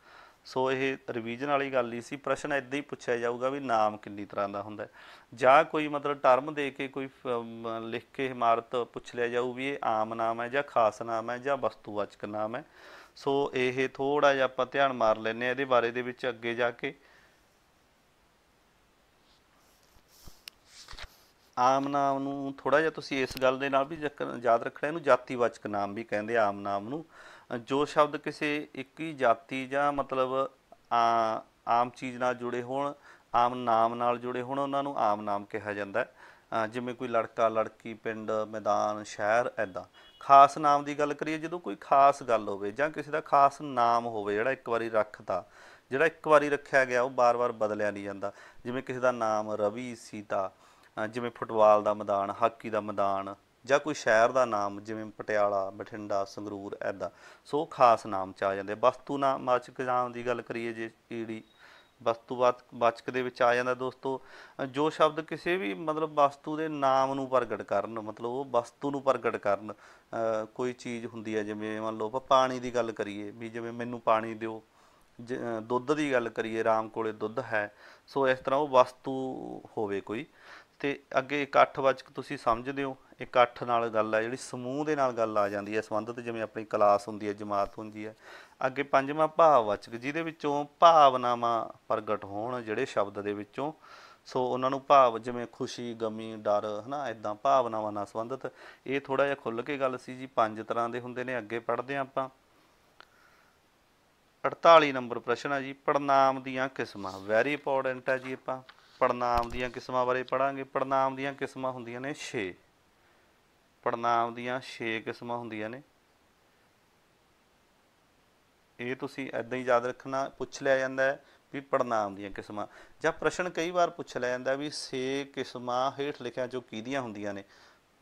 ਸੋ ਇਹ ਰਿਵੀਜ਼ਨ ਵਾਲੀ ਗੱਲ ਹੀ ਸੀ। ਪ੍ਰਸ਼ਨ ਇੱਦਾਂ ਹੀ ਪੁੱਛਿਆ ਜਾਊਗਾ ਵੀ ਨਾਮ ਕਿੰਨੀ ਤਰ੍ਹਾਂ ਦਾ ਹੁੰਦਾ, ਜਾਂ ਕੋਈ ਮਤਲਬ ਟਰਮ ਦੇ ਕੇ ਕੋਈ ਲਿਖ ਕੇ ਇਮਾਰਤ ਪੁੱਛ ਲਿਆ ਜਾਊ ਵੀ ਇਹ ਆਮ ਨਾਮ ਹੈ ਜਾਂ ਖਾਸ ਨਾਮ ਹੈ ਜਾਂ ਵਸਤੂਵਾਚਕ ਨਾਮ ਹੈ। ਸੋ ਇਹ ਥੋੜ੍ਹਾ ਜਿਹਾ ਆਪਾਂ ਧਿਆਨ ਮਾਰ ਲੈਂਦੇ ਹਾਂ ਇਹਦੇ ਬਾਰੇ ਦੇ ਵਿੱਚ ਅੱਗੇ ਜਾ ਕੇ। ਆਮ ਨਾਮ ਨੂੰ ਥੋੜ੍ਹਾ ਜਿਹਾ ਤੁਸੀਂ ਇਸ ਗੱਲ ਦੇ ਨਾਲ ਵੀ ਯਾਦ ਰੱਖਣਾ, ਇਹਨੂੰ ਜਾਤੀਵਾਚਕ ਨਾਮ ਵੀ ਕਹਿੰਦੇ ਆ ਆਮ ਨਾਮ ਨੂੰ। ਜੋ ਸ਼ਬਦ ਕਿਸੇ ਇੱਕ ਹੀ ਜਾਤੀ ਜਾਂ ਮਤਲਬ ਆਮ ਚੀਜ਼ ਨਾਲ ਜੁੜੇ ਹੋਣ, ਆਮ ਨਾਮ ਨਾਲ ਜੁੜੇ ਹੋਣ, ਉਹਨਾਂ ਨੂੰ ਆਮ ਨਾਮ ਕਿਹਾ ਜਾਂਦਾ ਹੈ। ਜਿਵੇਂ ਕੋਈ ਲੜਕਾ ਲੜਕੀ, ਪਿੰਡ, ਮੈਦਾਨ, ਸ਼ਹਿਰ, ਇੱਦਾਂ। ਖਾਸ ਨਾਮ ਦੀ ਗੱਲ ਕਰੀਏ ਜਦੋਂ ਕੋਈ ਖਾਸ ਗੱਲ ਹੋਵੇ ਜਾਂ ਕਿਸੇ ਦਾ ਖਾਸ ਨਾਮ ਹੋਵੇ ਜਿਹੜਾ ਇੱਕ ਵਾਰੀ ਰੱਖਤਾ, ਜਿਹੜਾ ਇੱਕ ਵਾਰੀ ਰੱਖਿਆ ਗਿਆ ਉਹ ਵਾਰ-ਵਾਰ ਬਦਲਿਆ ਨਹੀਂ ਜਾਂਦਾ। ਜਿਵੇਂ ਕਿਸੇ ਦਾ ਨਾਮ ਰਵੀ, ਸੀਤਾ, ਜਿਵੇਂ ਫੁੱਟਬਾਲ ਦਾ ਮੈਦਾਨ, ਹਾਕੀ ਦਾ ਮੈਦਾਨ, ਜਾਂ ਕੋਈ ਸ਼ਹਿਰ ਦਾ ਨਾਮ ਜਿਵੇਂ ਪਟਿਆਲਾ, ਬਠਿੰਡਾ, ਸੰਗਰੂਰ, ਇੱਦਾਂ। ਸੋ ਖਾਸ ਨਾਮ 'ਚ ਆ ਜਾਂਦੇ। ਵਸਤੂ ਵਾਚਕ ਨਾਮ ਦੀ ਗੱਲ ਕਰੀਏ ਜੇ ਈੜੀ ਵਸਤੂਵਾਚਕ ਦੇ ਵਿੱਚ ਆ ਜਾਂਦਾ ਦੋਸਤੋ ਜੋ ਸ਼ਬਦ ਕਿਸੇ ਵੀ ਮਤਲਬ ਵਸਤੂ ਦੇ ਨਾਮ ਨੂੰ ਪ੍ਰਗਟ ਕਰਨ, ਮਤਲਬ ਉਹ ਵਸਤੂ ਨੂੰ ਪ੍ਰਗਟ ਕਰਨ। ਕੋਈ ਚੀਜ਼ ਹੁੰਦੀ ਹੈ ਜਿਵੇਂ ਮੰਨ ਲਓ ਆਪਾਂ ਪਾਣੀ ਦੀ ਗੱਲ ਕਰੀਏ ਵੀ ਜਿਵੇਂ ਮੈਨੂੰ ਪਾਣੀ ਦਿਓ, ਦੁੱਧ ਦੀ ਗੱਲ ਕਰੀਏ ਰਾਮ ਕੋਲੇ ਦੁੱਧ ਹੈ। ਸੋ ਇਸ ਤਰ੍ਹਾਂ ਉਹ ਵਸਤੂ ਹੋਵੇ ਕੋਈ। ਅਤੇ ਅੱਗੇ ਇਕੱਠਵਾਚਕ ਤੁਸੀਂ ਸਮਝਦੇ ਹੋ, ਇਕੱਠ ਨਾਲ ਗੱਲ ਹੈ ਜਿਹੜੀ ਸਮੂਹ ਦੇ ਨਾਲ ਗੱਲ ਆ ਜਾਂਦੀ ਹੈ ਸੰਬੰਧਿਤ, ਜਿਵੇਂ ਆਪਣੀ ਕਲਾਸ ਹੁੰਦੀ ਹੈ, ਜਮਾਤ ਹੁੰਦੀ ਹੈ। ਅੱਗੇ ਪੰਜਵਾਂ ਭਾਵਵਾਚਕ, ਜਿਹਦੇ ਵਿੱਚੋਂ ਭਾਵਨਾਵਾਂ ਪ੍ਰਗਟ ਹੋਣ ਜਿਹੜੇ ਸ਼ਬਦ ਦੇ ਵਿੱਚੋਂ। ਸੋ ਉਹਨਾਂ ਨੂੰ ਭਾਵ ਜਿਵੇਂ ਖੁਸ਼ੀ, ਗਮੀ, ਡਰ, ਹੈ ਨਾ, ਇੱਦਾਂ ਭਾਵਨਾਵਾਂ ਨਾਲ ਸੰਬੰਧਿਤ। ਇਹ ਥੋੜ੍ਹਾ ਜਿਹਾ ਖੁੱਲ੍ਹ ਕੇ ਗੱਲ ਸੀ ਜੀ। 5 ਤਰ੍ਹਾਂ ਦੇ ਹੁੰਦੇ ਨੇ। ਅੱਗੇ ਪੜ੍ਹਦੇ ਹਾਂ ਆਪਾਂ। 48 ਨੰਬਰ ਪ੍ਰਸ਼ਨ ਹੈ ਜੀ, ਪੜਨਾਮ ਦੀਆਂ ਕਿਸਮਾਂ। ਵੈਰੀ ਇੰਪੋਰਟੈਂਟ ਹੈ ਜੀ। ਆਪਾਂ ਪੜਨਾਮ ਦੀਆਂ ਕਿਸਮਾਂ ਬਾਰੇ ਪੜ੍ਹਾਂਗੇ। ਪੜਨਾਮ ਦੀਆਂ ਕਿਸਮਾਂ ਹੁੰਦੀਆਂ ਨੇ 6। ਪੜਨਾਮ ਦੀਆਂ 6 ਕਿਸਮਾਂ ਹੁੰਦੀਆਂ ਨੇ। ਇਹ ਤੁਸੀਂ ਇੱਦਾਂ ਹੀ ਯਾਦ ਰੱਖਣਾ। ਪੁੱਛ ਲਿਆ ਜਾਂਦਾ ਹੈ ਵੀ ਪੜਨਾਮ ਦੀਆਂ ਕਿਸਮਾਂ, ਜਾਂ ਪ੍ਰਸ਼ਨ ਕਈ ਵਾਰ ਪੁੱਛ ਲਿਆ ਜਾਂਦਾ ਵੀ 6 ਕਿਸਮਾਂ ਹੇਠ ਲਿਖਿਆਂ 'ਚੋਂ ਕਿਹਦੀਆਂ ਹੁੰਦੀਆਂ ਨੇ।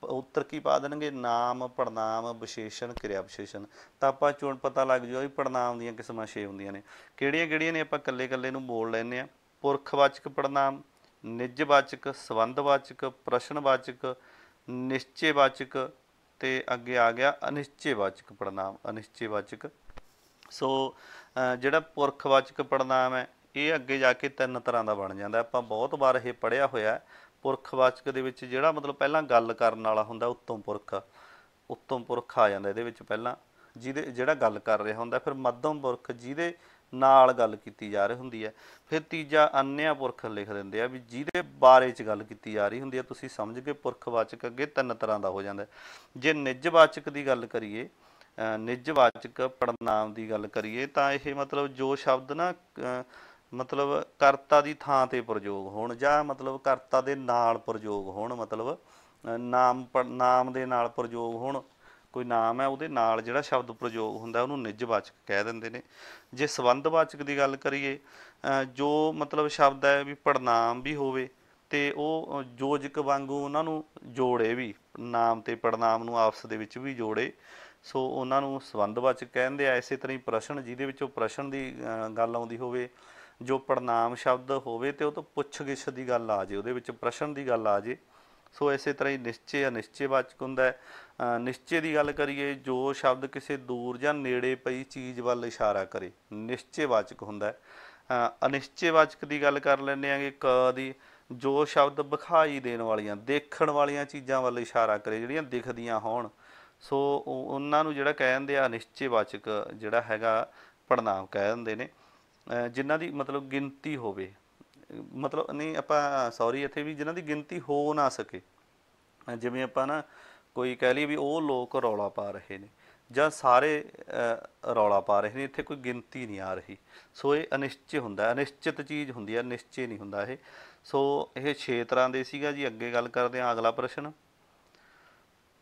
ਉੱਤਰ ਕੀ ਪਾ ਦੇਣਗੇ? ਨਾਮ, ਪੜਨਾਮ, ਵਿਸ਼ੇਸ਼ਣ, ਕਿਰਿਆ ਵਿਸ਼ੇਸ਼ਣ। ਤਾਂ ਆਪਾਂ ਚੋਣ ਪਤਾ ਲੱਗ ਜਾਊਗਾ ਵੀ ਪੜਨਾਮ ਦੀਆਂ ਕਿਸਮਾਂ 6 ਹੁੰਦੀਆਂ ਨੇ। ਕਿਹੜੀਆਂ ਕਿਹੜੀਆਂ ਨੇ ਆਪਾਂ ਇਕੱਲੇ ਇਕੱਲੇ ਨੂੰ ਬੋਲ ਲੈਂਦੇ ਹਾਂ। ਪੁਰਖਵਾਚਕ ਪੜਨਾਮ, ਨਿੱਜਵਾਚਕ, ਸੰਬੰਧਵਾਚਕ, ਪ੍ਰਸ਼ਨਵਾਚਕ, ਨਿਸ਼ਚੇਵਾਚਕ, ਅਤੇ ਅੱਗੇ ਆ ਗਿਆ ਅਨਿਸ਼ਚੇਵਾਚਕ ਪੜਨਾਮ, ਅਨਿਸ਼ਚੇਵਾਚਕ। ਸੋ ਜਿਹੜਾ ਪੁਰਖਵਾਚਕ ਪੜਨਾਮ ਹੈ ਇਹ ਅੱਗੇ ਜਾ ਕੇ 3 ਤਰ੍ਹਾਂ ਦਾ ਬਣ ਜਾਂਦਾ। ਆਪਾਂ ਬਹੁਤ ਵਾਰ ਇਹ ਪੜ੍ਹਿਆ ਹੋਇਆ। ਪੁਰਖਵਾਚਕ ਦੇ ਵਿੱਚ ਜਿਹੜਾ ਮਤਲਬ ਪਹਿਲਾਂ ਗੱਲ ਕਰਨ ਵਾਲਾ ਹੁੰਦਾ ਉੱਤਮ ਪੁਰਖ, ਉੱਤਮ ਪੁਰਖ ਆ ਜਾਂਦਾ ਇਹਦੇ ਵਿੱਚ ਪਹਿਲਾਂ, ਜਿਹੜਾ ਗੱਲ ਕਰ ਰਿਹਾ ਹੁੰਦਾ। ਫਿਰ ਮੱਧਮ ਪੁਰਖ ਜਿਹਦੇ ਨਾਲ ਗੱਲ ਕੀਤੀ ਜਾ ਰਹੀ ਹੁੰਦੀ ਹੈ। ਫਿਰ ਤੀਜਾ ਅਨਿਆ ਪੁਰਖ ਲਿਖ ਦਿੰਦੇ ਆ ਵੀ ਜਿਹਦੇ ਬਾਰੇ 'ਚ ਗੱਲ ਕੀਤੀ ਜਾ ਰਹੀ ਹੁੰਦੀ ਹੈ। ਤੁਸੀਂ ਸਮਝ ਕੇ ਪੁਰਖਵਾਚਕ ਅੱਗੇ 3 ਤਰ੍ਹਾਂ ਦਾ ਹੋ ਜਾਂਦਾ। ਜੇ ਨਿੱਜਵਾਚਕ ਦੀ ਗੱਲ ਕਰੀਏ, ਨਿੱਜਵਾਚਕ ਪੜਨਾਮ ਦੀ ਗੱਲ ਕਰੀਏ ਤਾਂ ਇਹ ਮਤਲਬ ਜੋ ਸ਼ਬਦ ਨਾ ਮਤਲਬ ਕਰਤਾ ਦੀ ਥਾਂ 'ਤੇ ਪ੍ਰਯੋਗ ਹੋਣ ਜਾਂ ਮਤਲਬ ਕਰਤਾ ਦੇ ਨਾਲ ਪ੍ਰਯੋਗ ਹੋਣ, ਮਤਲਬ ਨਾਮ ਦੇ ਨਾਲ ਪ੍ਰਯੋਗ ਹੋਣ। ਕੋਈ ਨਾਮ ਹੈ ਉਹਦੇ ਨਾਲ ਜਿਹੜਾ ਸ਼ਬਦ ਪ੍ਰਯੋਗ ਹੁੰਦਾ ਉਹਨੂੰ ਨਿੱਜਵਾਚਕ ਕਹਿ ਦਿੰਦੇ ਨੇ। ਜੇ ਸੰਬੰਧਵਾਚਕ ਦੀ ਗੱਲ ਕਰੀਏ, ਜੋ ਮਤਲਬ ਸ਼ਬਦ ਹੈ ਵੀ ਪੜਨਾਮ ਵੀ ਹੋਵੇ ਅਤੇ ਉਹ ਯੋਜਕ ਵਾਂਗੂ ਉਹਨਾਂ ਨੂੰ ਜੋੜੇ ਵੀ, ਨਾਮ ਅਤੇ ਪੜਨਾਮ ਨੂੰ ਆਪਸ ਦੇ ਵਿੱਚ ਵੀ ਜੋੜੇ। ਸੋ ਉਹਨਾਂ ਨੂੰ ਸੰਬੰਧਵਾਚਕ ਕਹਿੰਦੇ ਆ। ਇਸੇ ਤਰ੍ਹਾਂ ਹੀ ਪ੍ਰਸ਼ਨ, ਜਿਹਦੇ ਵਿੱਚੋਂ ਪ੍ਰਸ਼ਨ ਦੀ ਗੱਲ ਆਉਂਦੀ ਹੋਵੇ, ਜੋ ਪੜਨਾਮ ਸ਼ਬਦ ਹੋਵੇ ਅਤੇ ਉਹ ਤੋਂ ਪੁੱਛ ਗਿੱਛ ਦੀ ਗੱਲ ਆ ਜਾਏ, ਉਹਦੇ ਵਿੱਚ ਪ੍ਰਸ਼ਨ ਦੀ ਗੱਲ ਆ ਜਾਏ। ਸੋ ਇਸੇ ਤਰ੍ਹਾਂ ਹੀ ਨਿਸ਼ਚੇ ਅਨਿਸ਼ਚੇਵਾਚਕ ਹੁੰਦਾ ਹੈ। ਨਿਸ਼ਚੇ ਦੀ ਗੱਲ ਕਰੀਏ, ਜੋ ਸ਼ਬਦ ਕਿਸੇ ਦੂਰ ਜਾਂ ਨੇੜੇ ਪਈ ਚੀਜ਼ ਵੱਲ ਇਸ਼ਾਰਾ ਕਰੇ, ਨਿਸ਼ਚੇਵਾਚਕ ਹੁੰਦਾ ਹੈ। ਅਨਿਸ਼ਚੇਵਾਚਕ ਦੀ ਗੱਲ ਕਰ ਲੈਂਦੇ ਆਂਗੇ ਕ ਦੀ, ਜੋ ਸ਼ਬਦ ਵਿਖਾਈ ਦੇਣ ਵਾਲੀਆਂ, ਦੇਖਣ ਵਾਲੀਆਂ ਚੀਜ਼ਾਂ ਵੱਲ ਇਸ਼ਾਰਾ ਕਰੇ, ਜਿਹੜੀਆਂ ਦਿਖਦੀਆਂ ਹੋਣ। ਸੋ ਉਹਨਾਂ ਨੂੰ ਜਿਹੜਾ ਕਹਿ ਦਿੰਦੇ ਆ ਅਨਿਸ਼ਚੇਵਾਚਕ ਜਿਹੜਾ ਹੈਗਾ ਪੜਨਾਮ ਕਹਿ ਦਿੰਦੇ ਨੇ। ਜਿਨ੍ਹਾਂ ਦੀ ਮਤਲਬ ਗਿਣਤੀ ਹੋਵੇ, ਮਤਲਬ ਨਹੀਂ ਆਪਾਂ ਸੌਰੀ ਇੱਥੇ ਵੀ ਜਿਨ੍ਹਾਂ ਦੀ ਗਿਣਤੀ ਹੋ ਨਾ ਸਕੇ। ਜਿਵੇਂ ਆਪਾਂ ਨਾ ਕੋਈ ਕਹਿ ਲਈਏ ਵੀ ਉਹ ਲੋਕ ਰੌਲਾ ਪਾ ਰਹੇ ਨੇ ਜਾਂ ਸਾਰੇ ਰੌਲਾ ਪਾ ਰਹੇ ਨੇ, ਇੱਥੇ ਕੋਈ ਗਿਣਤੀ ਨਹੀਂ ਆ ਰਹੀ। ਸੋ ਇਹ ਅਨਿਸ਼ਚੇ ਹੁੰਦਾ, ਅਨਿਸ਼ਚਿਤ ਚੀਜ਼ ਹੁੰਦੀ ਹੈ, ਨਿਸ਼ਚੇ ਨਹੀਂ ਹੁੰਦਾ ਇਹ। ਸੋ ਇਹ 6 ਤਰ੍ਹਾਂ ਦੇ ਸੀਗਾ ਜੀ। ਅੱਗੇ ਗੱਲ ਕਰਦੇ ਹਾਂ ਅਗਲਾ ਪ੍ਰਸ਼ਨ।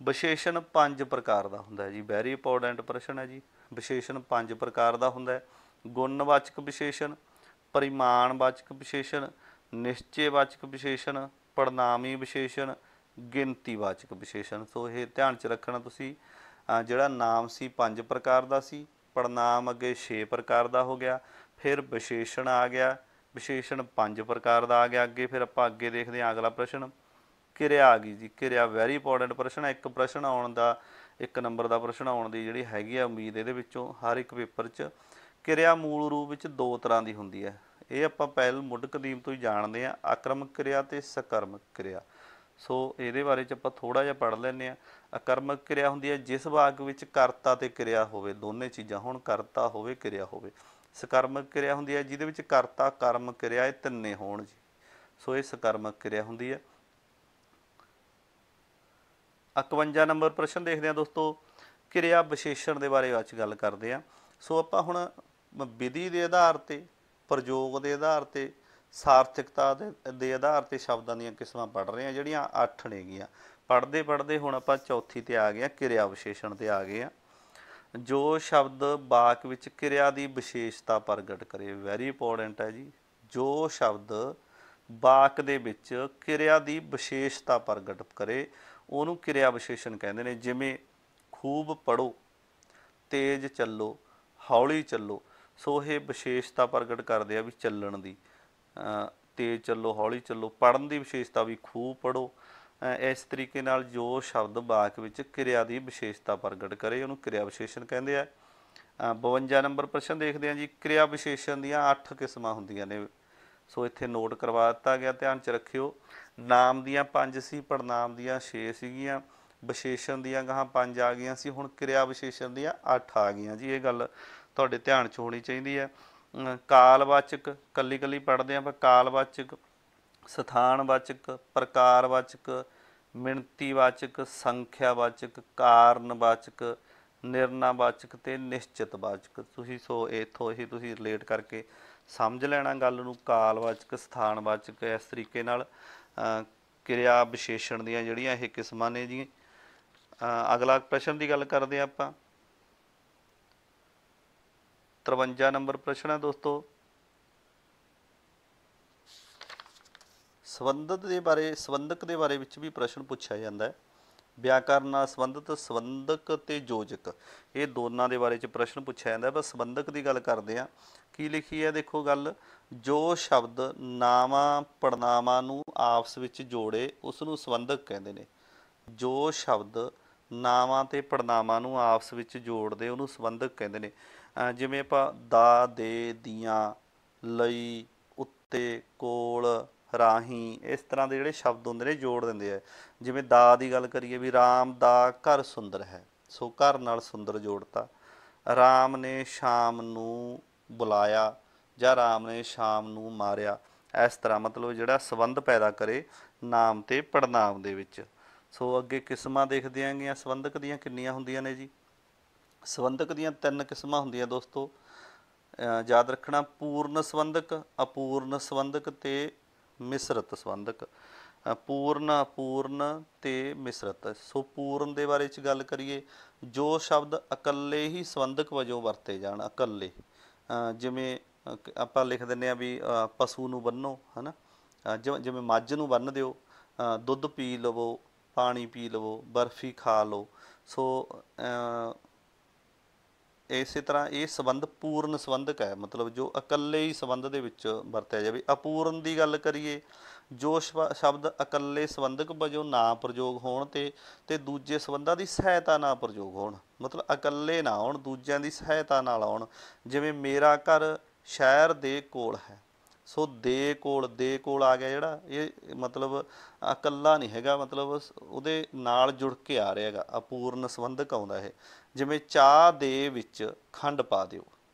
ਵਿਸ਼ੇਸ਼ਣ 5 ਪ੍ਰਕਾਰ ਦਾ ਹੁੰਦਾ ਹੈ ਜੀ। ਵੈਰੀ ਇੰਪੋਰਟੈਂਟ ਪ੍ਰਸ਼ਨ ਹੈ ਜੀ। ਵਿਸ਼ੇਸ਼ਣ 5 ਪ੍ਰਕਾਰ ਦਾ ਹੁੰਦਾ ਹੈ। ਗੁਣਵਾਚਕ ਵਿਸ਼ੇਸ਼ਣ, ਪਰਿਮਾਣਵਾਚਕ ਵਿਸ਼ੇਸ਼ਣ, ਨਿਸ਼ਚੇਵਾਚਕ ਵਿਸ਼ੇਸ਼ਣ, ਪੜਨਾਮੀ ਵਿਸ਼ੇਸ਼ਣ, ਗਿਣਤੀਵਾਚਕ ਵਿਸ਼ੇਸ਼ਣ। ਸੋ ਇਹ ਧਿਆਨ 'ਚ ਰੱਖਣਾ ਤੁਸੀਂ। ਜਿਹੜਾ ਨਾਮ ਸੀ 5 ਪ੍ਰਕਾਰ ਦਾ ਸੀ, ਪੜਨਾਮ ਅੱਗੇ 6 ਪ੍ਰਕਾਰ ਦਾ ਹੋ ਗਿਆ, ਫਿਰ ਵਿਸ਼ੇਸ਼ਣ ਆ ਗਿਆ, ਵਿਸ਼ੇਸ਼ਣ 5 ਪ੍ਰਕਾਰ ਦਾ ਆ ਗਿਆ। ਅੱਗੇ ਫਿਰ ਆਪਾਂ ਅੱਗੇ ਦੇਖਦੇ ਹਾਂ ਅਗਲਾ ਪ੍ਰਸ਼ਨ। ਕਿਰਿਆ ਆ ਗਈ ਜੀ। ਕਿਰਿਆ ਵੈਰੀ ਇੰਪੋਰਟੈਂਟ ਪ੍ਰਸ਼ਨ ਹੈ। ਇੱਕ ਪ੍ਰਸ਼ਨ ਆਉਣ ਦਾ, 1 ਨੰਬਰ ਦਾ ਪ੍ਰਸ਼ਨ ਆਉਣ ਦੀ ਜਿਹੜੀ ਹੈਗੀ ਆ ਉਮੀਦ ਇਹਦੇ ਵਿੱਚੋਂ ਹਰ ਇੱਕ ਪੇਪਰ 'ਚ। ਕਿਰਿਆ ਮੂਲ ਰੂਪ ਵਿੱਚ 2 ਤਰ੍ਹਾਂ ਦੀ ਹੁੰਦੀ ਹੈ। ਇਹ ਆਪਾਂ ਪਹਿਲ ਮੁੱਢ ਕਦੀਮ ਤੋਂ ਹੀ ਜਾਣਦੇ ਹਾਂ, ਆਕਰਮਕ ਕਿਰਿਆ ਅਤੇ ਸਕਰਮਕ ਕਿਰਿਆ। ਸੋ ਇਹਦੇ ਬਾਰੇ 'ਚ ਆਪਾਂ ਥੋੜ੍ਹਾ ਜਿਹਾ ਪੜ੍ਹ ਲੈਂਦੇ ਹਾਂ। ਆਕਰਮਕ ਕਿਰਿਆ ਹੁੰਦੀ ਹੈ ਜਿਸ ਵਾਕ ਵਿੱਚ ਕਰਤਾ ਅਤੇ ਕਿਰਿਆ ਹੋਵੇ, ਦੋਨੇ ਚੀਜ਼ਾਂ ਹੋਣ, ਕਰਤਾ ਹੋਵੇ ਕਿਰਿਆ ਹੋਵੇ। ਸਕਰਮਕ ਕਿਰਿਆ ਹੁੰਦੀ ਹੈ ਜਿਹਦੇ ਵਿੱਚ ਕਰਤਾ, ਕਰਮ, ਕਿਰਿਆ ਇਹ ਤਿੰਨੇ ਹੋਣ ਜੀ। ਸੋ ਇਹ ਸਕਰਮਕ ਕਿਰਿਆ ਹੁੰਦੀ ਹੈ। 51 ਨੰਬਰ ਪ੍ਰਸ਼ਨ ਦੇਖਦੇ ਹਾਂ ਦੋਸਤੋ। ਕਿਰਿਆ ਵਿਸ਼ੇਸ਼ਣ ਦੇ ਬਾਰੇ ਅੱਜ ਗੱਲ ਕਰਦੇ ਹਾਂ। ਸੋ ਆਪਾਂ ਹੁਣ ਵਿਧੀ ਦੇ ਆਧਾਰ 'ਤੇ, ਪ੍ਰਯੋਗ ਦੇ ਆਧਾਰ 'ਤੇ, ਸਾਰਥਿਕਤਾ ਦੇ ਆਧਾਰ 'ਤੇ ਸ਼ਬਦਾਂ ਦੀਆਂ ਕਿਸਮਾਂ ਪੜ੍ਹ ਰਹੇ ਹਾਂ, ਜਿਹੜੀਆਂ 8 ਨੇਗੀਆਂ। ਪੜ੍ਹਦੇ ਪੜ੍ਹਦੇ ਹੁਣ ਆਪਾਂ ਚੌਥੀ 'ਤੇ ਆ ਗਏ ਹਾਂ, ਕਿਰਿਆ ਵਿਸ਼ੇਸ਼ਣ 'ਤੇ ਆ ਗਏ ਹਾਂ। ਜੋ ਸ਼ਬਦ ਵਾਕ ਵਿੱਚ ਕਿਰਿਆ ਦੀ ਵਿਸ਼ੇਸ਼ਤਾ ਪ੍ਰਗਟ ਕਰੇ, ਵੈਰੀ ਇੰਪੋਰਟੈਂਟ ਹੈ ਜੀ। ਜੋ ਸ਼ਬਦ ਵਾਕ ਦੇ ਵਿੱਚ ਕਿਰਿਆ ਦੀ ਵਿਸ਼ੇਸ਼ਤਾ ਪ੍ਰਗਟ ਕਰੇ ਉਹਨੂੰ ਕਿਰਿਆ ਵਿਸ਼ੇਸ਼ਣ ਕਹਿੰਦੇ ਨੇ। ਜਿਵੇਂ ਖੂਬ ਪੜ੍ਹੋ, ਤੇਜ਼ ਚੱਲੋ, ਹੌਲੀ ਚੱਲੋ। ਸੋ ਇਹ ਵਿਸ਼ੇਸ਼ਤਾ ਪ੍ਰਗਟ ਕਰਦੇ ਆ ਵੀ ਚੱਲਣ ਦੀ, ਤੇਜ਼ ਚੱਲੋ, ਹੌਲੀ ਚੱਲੋ। ਪੜ੍ਹਨ ਦੀ ਵਿਸ਼ੇਸ਼ਤਾ ਵੀ ਖੂਬ ਪੜ੍ਹੋ। ਇਸ ਤਰੀਕੇ ਨਾਲ ਜੋ ਸ਼ਬਦ ਵਾਕ ਵਿੱਚ ਕਿਰਿਆ ਦੀ ਵਿਸ਼ੇਸ਼ਤਾ ਪ੍ਰਗਟ ਕਰੇ ਉਹਨੂੰ ਕਿਰਿਆ ਵਿਸ਼ੇਸ਼ਣ ਕਹਿੰਦੇ ਆ। 52 ਨੰਬਰ ਪ੍ਰਸ਼ਨ ਦੇਖਦੇ ਹਾਂ ਜੀ। ਕਿਰਿਆ ਵਿਸ਼ੇਸ਼ਣ ਦੀਆਂ 8 ਕਿਸਮਾਂ ਹੁੰਦੀਆਂ ਨੇ। ਸੋ ਇੱਥੇ ਨੋਟ ਕਰਵਾ ਦਿੱਤਾ ਗਿਆ, ਧਿਆਨ 'ਚ ਰੱਖਿਓ। ਨਾਮ ਦੀਆਂ 5 ਸੀ, ਪੜਨਾਮ ਦੀਆਂ 6 ਸੀਗੀਆਂ, ਵਿਸ਼ੇਸ਼ਣ ਦੀਆਂ ਗਾਹਾਂ 5 ਆ ਗਈਆਂ ਸੀ, ਹੁਣ ਕਿਰਿਆ ਵਿਸ਼ੇਸ਼ਣ ਦੀਆਂ 8 ਆ ਗਈਆਂ ਜੀ। ਇਹ ਗੱਲ ਤੁਹਾਡੇ ਧਿਆਨ 'ਚ ਹੋਣੀ ਚਾਹੀਦੀ ਹੈ। ਕਾਲਵਾਚਕ ਕੱਲੀ ਕੱਲੀ ਪੜ੍ਹਦੇ ਹਾਂ ਆਪਾਂ। ਕਾਲਵਾਚਕ, ਸਥਾਨਵਾਚਕ, ਪ੍ਰਕਾਰਵਾਚਕ, ਮਿਣਤੀਵਾਚਕ, ਸੰਖਿਆਵਾਚਕ, ਕਾਰਨਵਾਚਕ, ਨਿਰਣਾਵਾਚਕ ਅਤੇ ਨਿਸ਼ਚਿਤਵਾਚਕ। ਤੁਸੀਂ ਸੋ ਇੱਥੋਂ ਹੀ ਤੁਸੀਂ ਰਿਲੇਟ ਕਰਕੇ ਸਮਝ ਲੈਣਾ ਗੱਲ ਨੂੰ। ਕਾਲਵਾਚਕ, ਸਥਾਨਵਾਚਕ, ਇਸ ਤਰੀਕੇ ਨਾਲ ਕਿਰਿਆ ਵਿਸ਼ੇਸ਼ਣ ਦੀਆਂ ਜਿਹੜੀਆਂ ਇਹ ਕਿਸਮਾਂ ਨੇ ਜੀ। ਅਗਲਾ ਪ੍ਰਸ਼ਨ ਦੀ ਗੱਲ ਕਰਦੇ ਹਾਂ ਆਪਾਂ। 53 ਨੰਬਰ ਪ੍ਰਸ਼ਨ ਹੈ ਦੋਸਤੋ। ਸੰਬੰਧਕ ਦੇ ਬਾਰੇ ਵਿੱਚ ਵੀ ਪ੍ਰਸ਼ਨ ਪੁੱਛਿਆ ਜਾਂਦਾ ਹੈ। ਵਿਆਕਰਨ ਨਾਲ ਸੰਬੰਧਿਤ ਸੰਬੰਧਕ ਅਤੇ ਯੋਜਕ, ਇਹ ਦੋਨਾਂ ਦੇ ਬਾਰੇ 'ਚ ਪ੍ਰਸ਼ਨ ਪੁੱਛਿਆ ਜਾਂਦਾ। ਪਰ ਸੰਬੰਧਕ ਦੀ ਗੱਲ ਕਰਦੇ ਹਾਂ। ਕੀ ਲਿਖੀ ਹੈ ਦੇਖੋ ਗੱਲ। ਜੋ ਸ਼ਬਦ ਨਾਵਾਂ ਪੜਨਾਵਾਂ ਨੂੰ ਆਪਸ ਵਿੱਚ ਜੋੜੇ ਉਸ ਨੂੰ ਸੰਬੰਧਕ ਕਹਿੰਦੇ ਨੇ। ਜੋ ਸ਼ਬਦ ਨਾਵਾਂ ਅਤੇ ਪੜਨਾਵਾਂ ਨੂੰ ਆਪਸ ਵਿੱਚ ਜੋੜਦੇ ਉਹਨੂੰ ਸੰਬੰਧਕ ਕਹਿੰਦੇ ਨੇ। ਜਿਵੇਂ ਆਪਾਂ ਦਾ, ਦੇ, ਦੀਆਂ, ਲਈ, ਉੱਤੇ, ਕੋਲ, ਰਾਹੀਂ, ਇਸ ਤਰ੍ਹਾਂ ਦੇ ਜਿਹੜੇ ਸ਼ਬਦ ਹੁੰਦੇ ਨੇ ਜੋੜ ਦਿੰਦੇ ਆ। ਜਿਵੇਂ ਦਾ ਦੀ ਗੱਲ ਕਰੀਏ ਵੀ ਰਾਮ ਦਾ ਘਰ ਸੁੰਦਰ ਹੈ, ਸੋ ਘਰ ਨਾਲ ਸੁੰਦਰ ਜੋੜਤਾ। ਰਾਮ ਨੇ ਸ਼ਾਮ ਨੂੰ ਬੁਲਾਇਆ ਜਾਂ ਰਾਮ ਨੇ ਸ਼ਾਮ ਨੂੰ ਮਾਰਿਆ। ਇਸ ਤਰ੍ਹਾਂ ਮਤਲਬ ਜਿਹੜਾ ਸੰਬੰਧ ਪੈਦਾ ਕਰੇ ਨਾਮ ਅਤੇ ਪੜਨਾਮ ਦੇ ਵਿੱਚ। ਸੋ ਅੱਗੇ ਕਿਸਮਾਂ ਦੇਖਦੇ ਆਂਗੀਆਂ ਸੰਬੰਧਕ ਦੀਆਂ ਕਿੰਨੀਆਂ ਹੁੰਦੀਆਂ ਨੇ ਜੀ। ਸੰਬੰਧਕ ਦੀਆਂ 3 ਕਿਸਮਾਂ ਹੁੰਦੀਆਂ ਦੋਸਤੋ, ਯਾਦ ਰੱਖਣਾ। ਪੂਰਨ ਸੰਬੰਧਕ, ਅਪੂਰਨ ਸੰਬੰਧਕ ਅਤੇ ਮਿਸ਼ਰਤ ਸੰਬੰਧਕ। ਪੂਰਨ, ਅਪੂਰਨ ਅਤੇ ਮਿਸ਼ਰਤ। ਸੋ ਪੂਰਨ ਦੇ ਬਾਰੇ 'ਚ ਗੱਲ ਕਰੀਏ, ਜੋ ਸ਼ਬਦ ਇਕੱਲੇ ਹੀ ਸੰਬੰਧਕ ਵਜੋਂ ਵਰਤੇ ਜਾਣ, ਇਕੱਲੇ। ਜਿਵੇਂ ਆਪਾਂ ਲਿਖ ਦਿੰਦੇ ਹਾਂ ਵੀ ਪਸ਼ੂ ਨੂੰ ਬੰਨੋ, ਹੈ ਨਾ। ਜਿਵੇਂ ਮੱਝ ਨੂੰ ਬੰਨ੍ਹ ਦਿਓ, ਦੁੱਧ ਪੀ ਲਵੋ, ਪਾਣੀ ਪੀ ਲਵੋ, ਬਰਫੀ ਖਾ ਲਓ। ਸੋ ਇਸੇ ਤਰ੍ਹਾਂ ਇਹ ਸੰਬੰਧ ਪੂਰਨ ਸੰਬੰਧਕ ਹੈ, ਮਤਲਬ ਜੋ ਇਕੱਲੇ ਹੀ ਸੰਬੰਧ ਦੇ ਵਿੱਚ ਵਰਤਿਆ ਜਾਵੇ। ਅਪੂਰਨ ਦੀ ਗੱਲ ਕਰੀਏ, ਜੋ ਸ਼ਬਦ ਇਕੱਲੇ ਸੰਬੰਧਕ ਵਜੋਂ ਨਾ ਪ੍ਰਯੋਗ ਹੋਣ ਅਤੇ ਦੂਜੇ ਸੰਬੰਧਾਂ ਦੀ ਸਹਾਇਤਾ ਨਾਲ ਪ੍ਰਯੋਗ ਹੋਣ, ਮਤਲਬ ਇਕੱਲੇ ਨਾ ਆਉਣ, ਦੂਜਿਆਂ ਦੀ ਸਹਾਇਤਾ ਨਾਲ ਆਉਣ। ਜਿਵੇਂ ਮੇਰਾ ਘਰ ਸ਼ਹਿਰ ਦੇ ਕੋਲ ਹੈ। ਸੋ ਦੇ ਕੋਲ ਆ ਗਿਆ ਜਿਹੜਾ, ਇਹ ਮਤਲਬ ਇਕੱਲਾ ਨਹੀਂ ਹੈਗਾ, ਮਤਲਬ ਉਹਦੇ ਨਾਲ ਜੁੜ ਕੇ ਆ ਰਿਹਾ ਹੈਗਾ, ਅਪੂਰਨ ਸੰਬੰਧਕ ਆਉਂਦਾ ਇਹ। ਜਿਵੇਂ ਚਾਹ ਦੇ ਵਿੱਚ ਖੰਡ ਪਾ ਦਿਓ,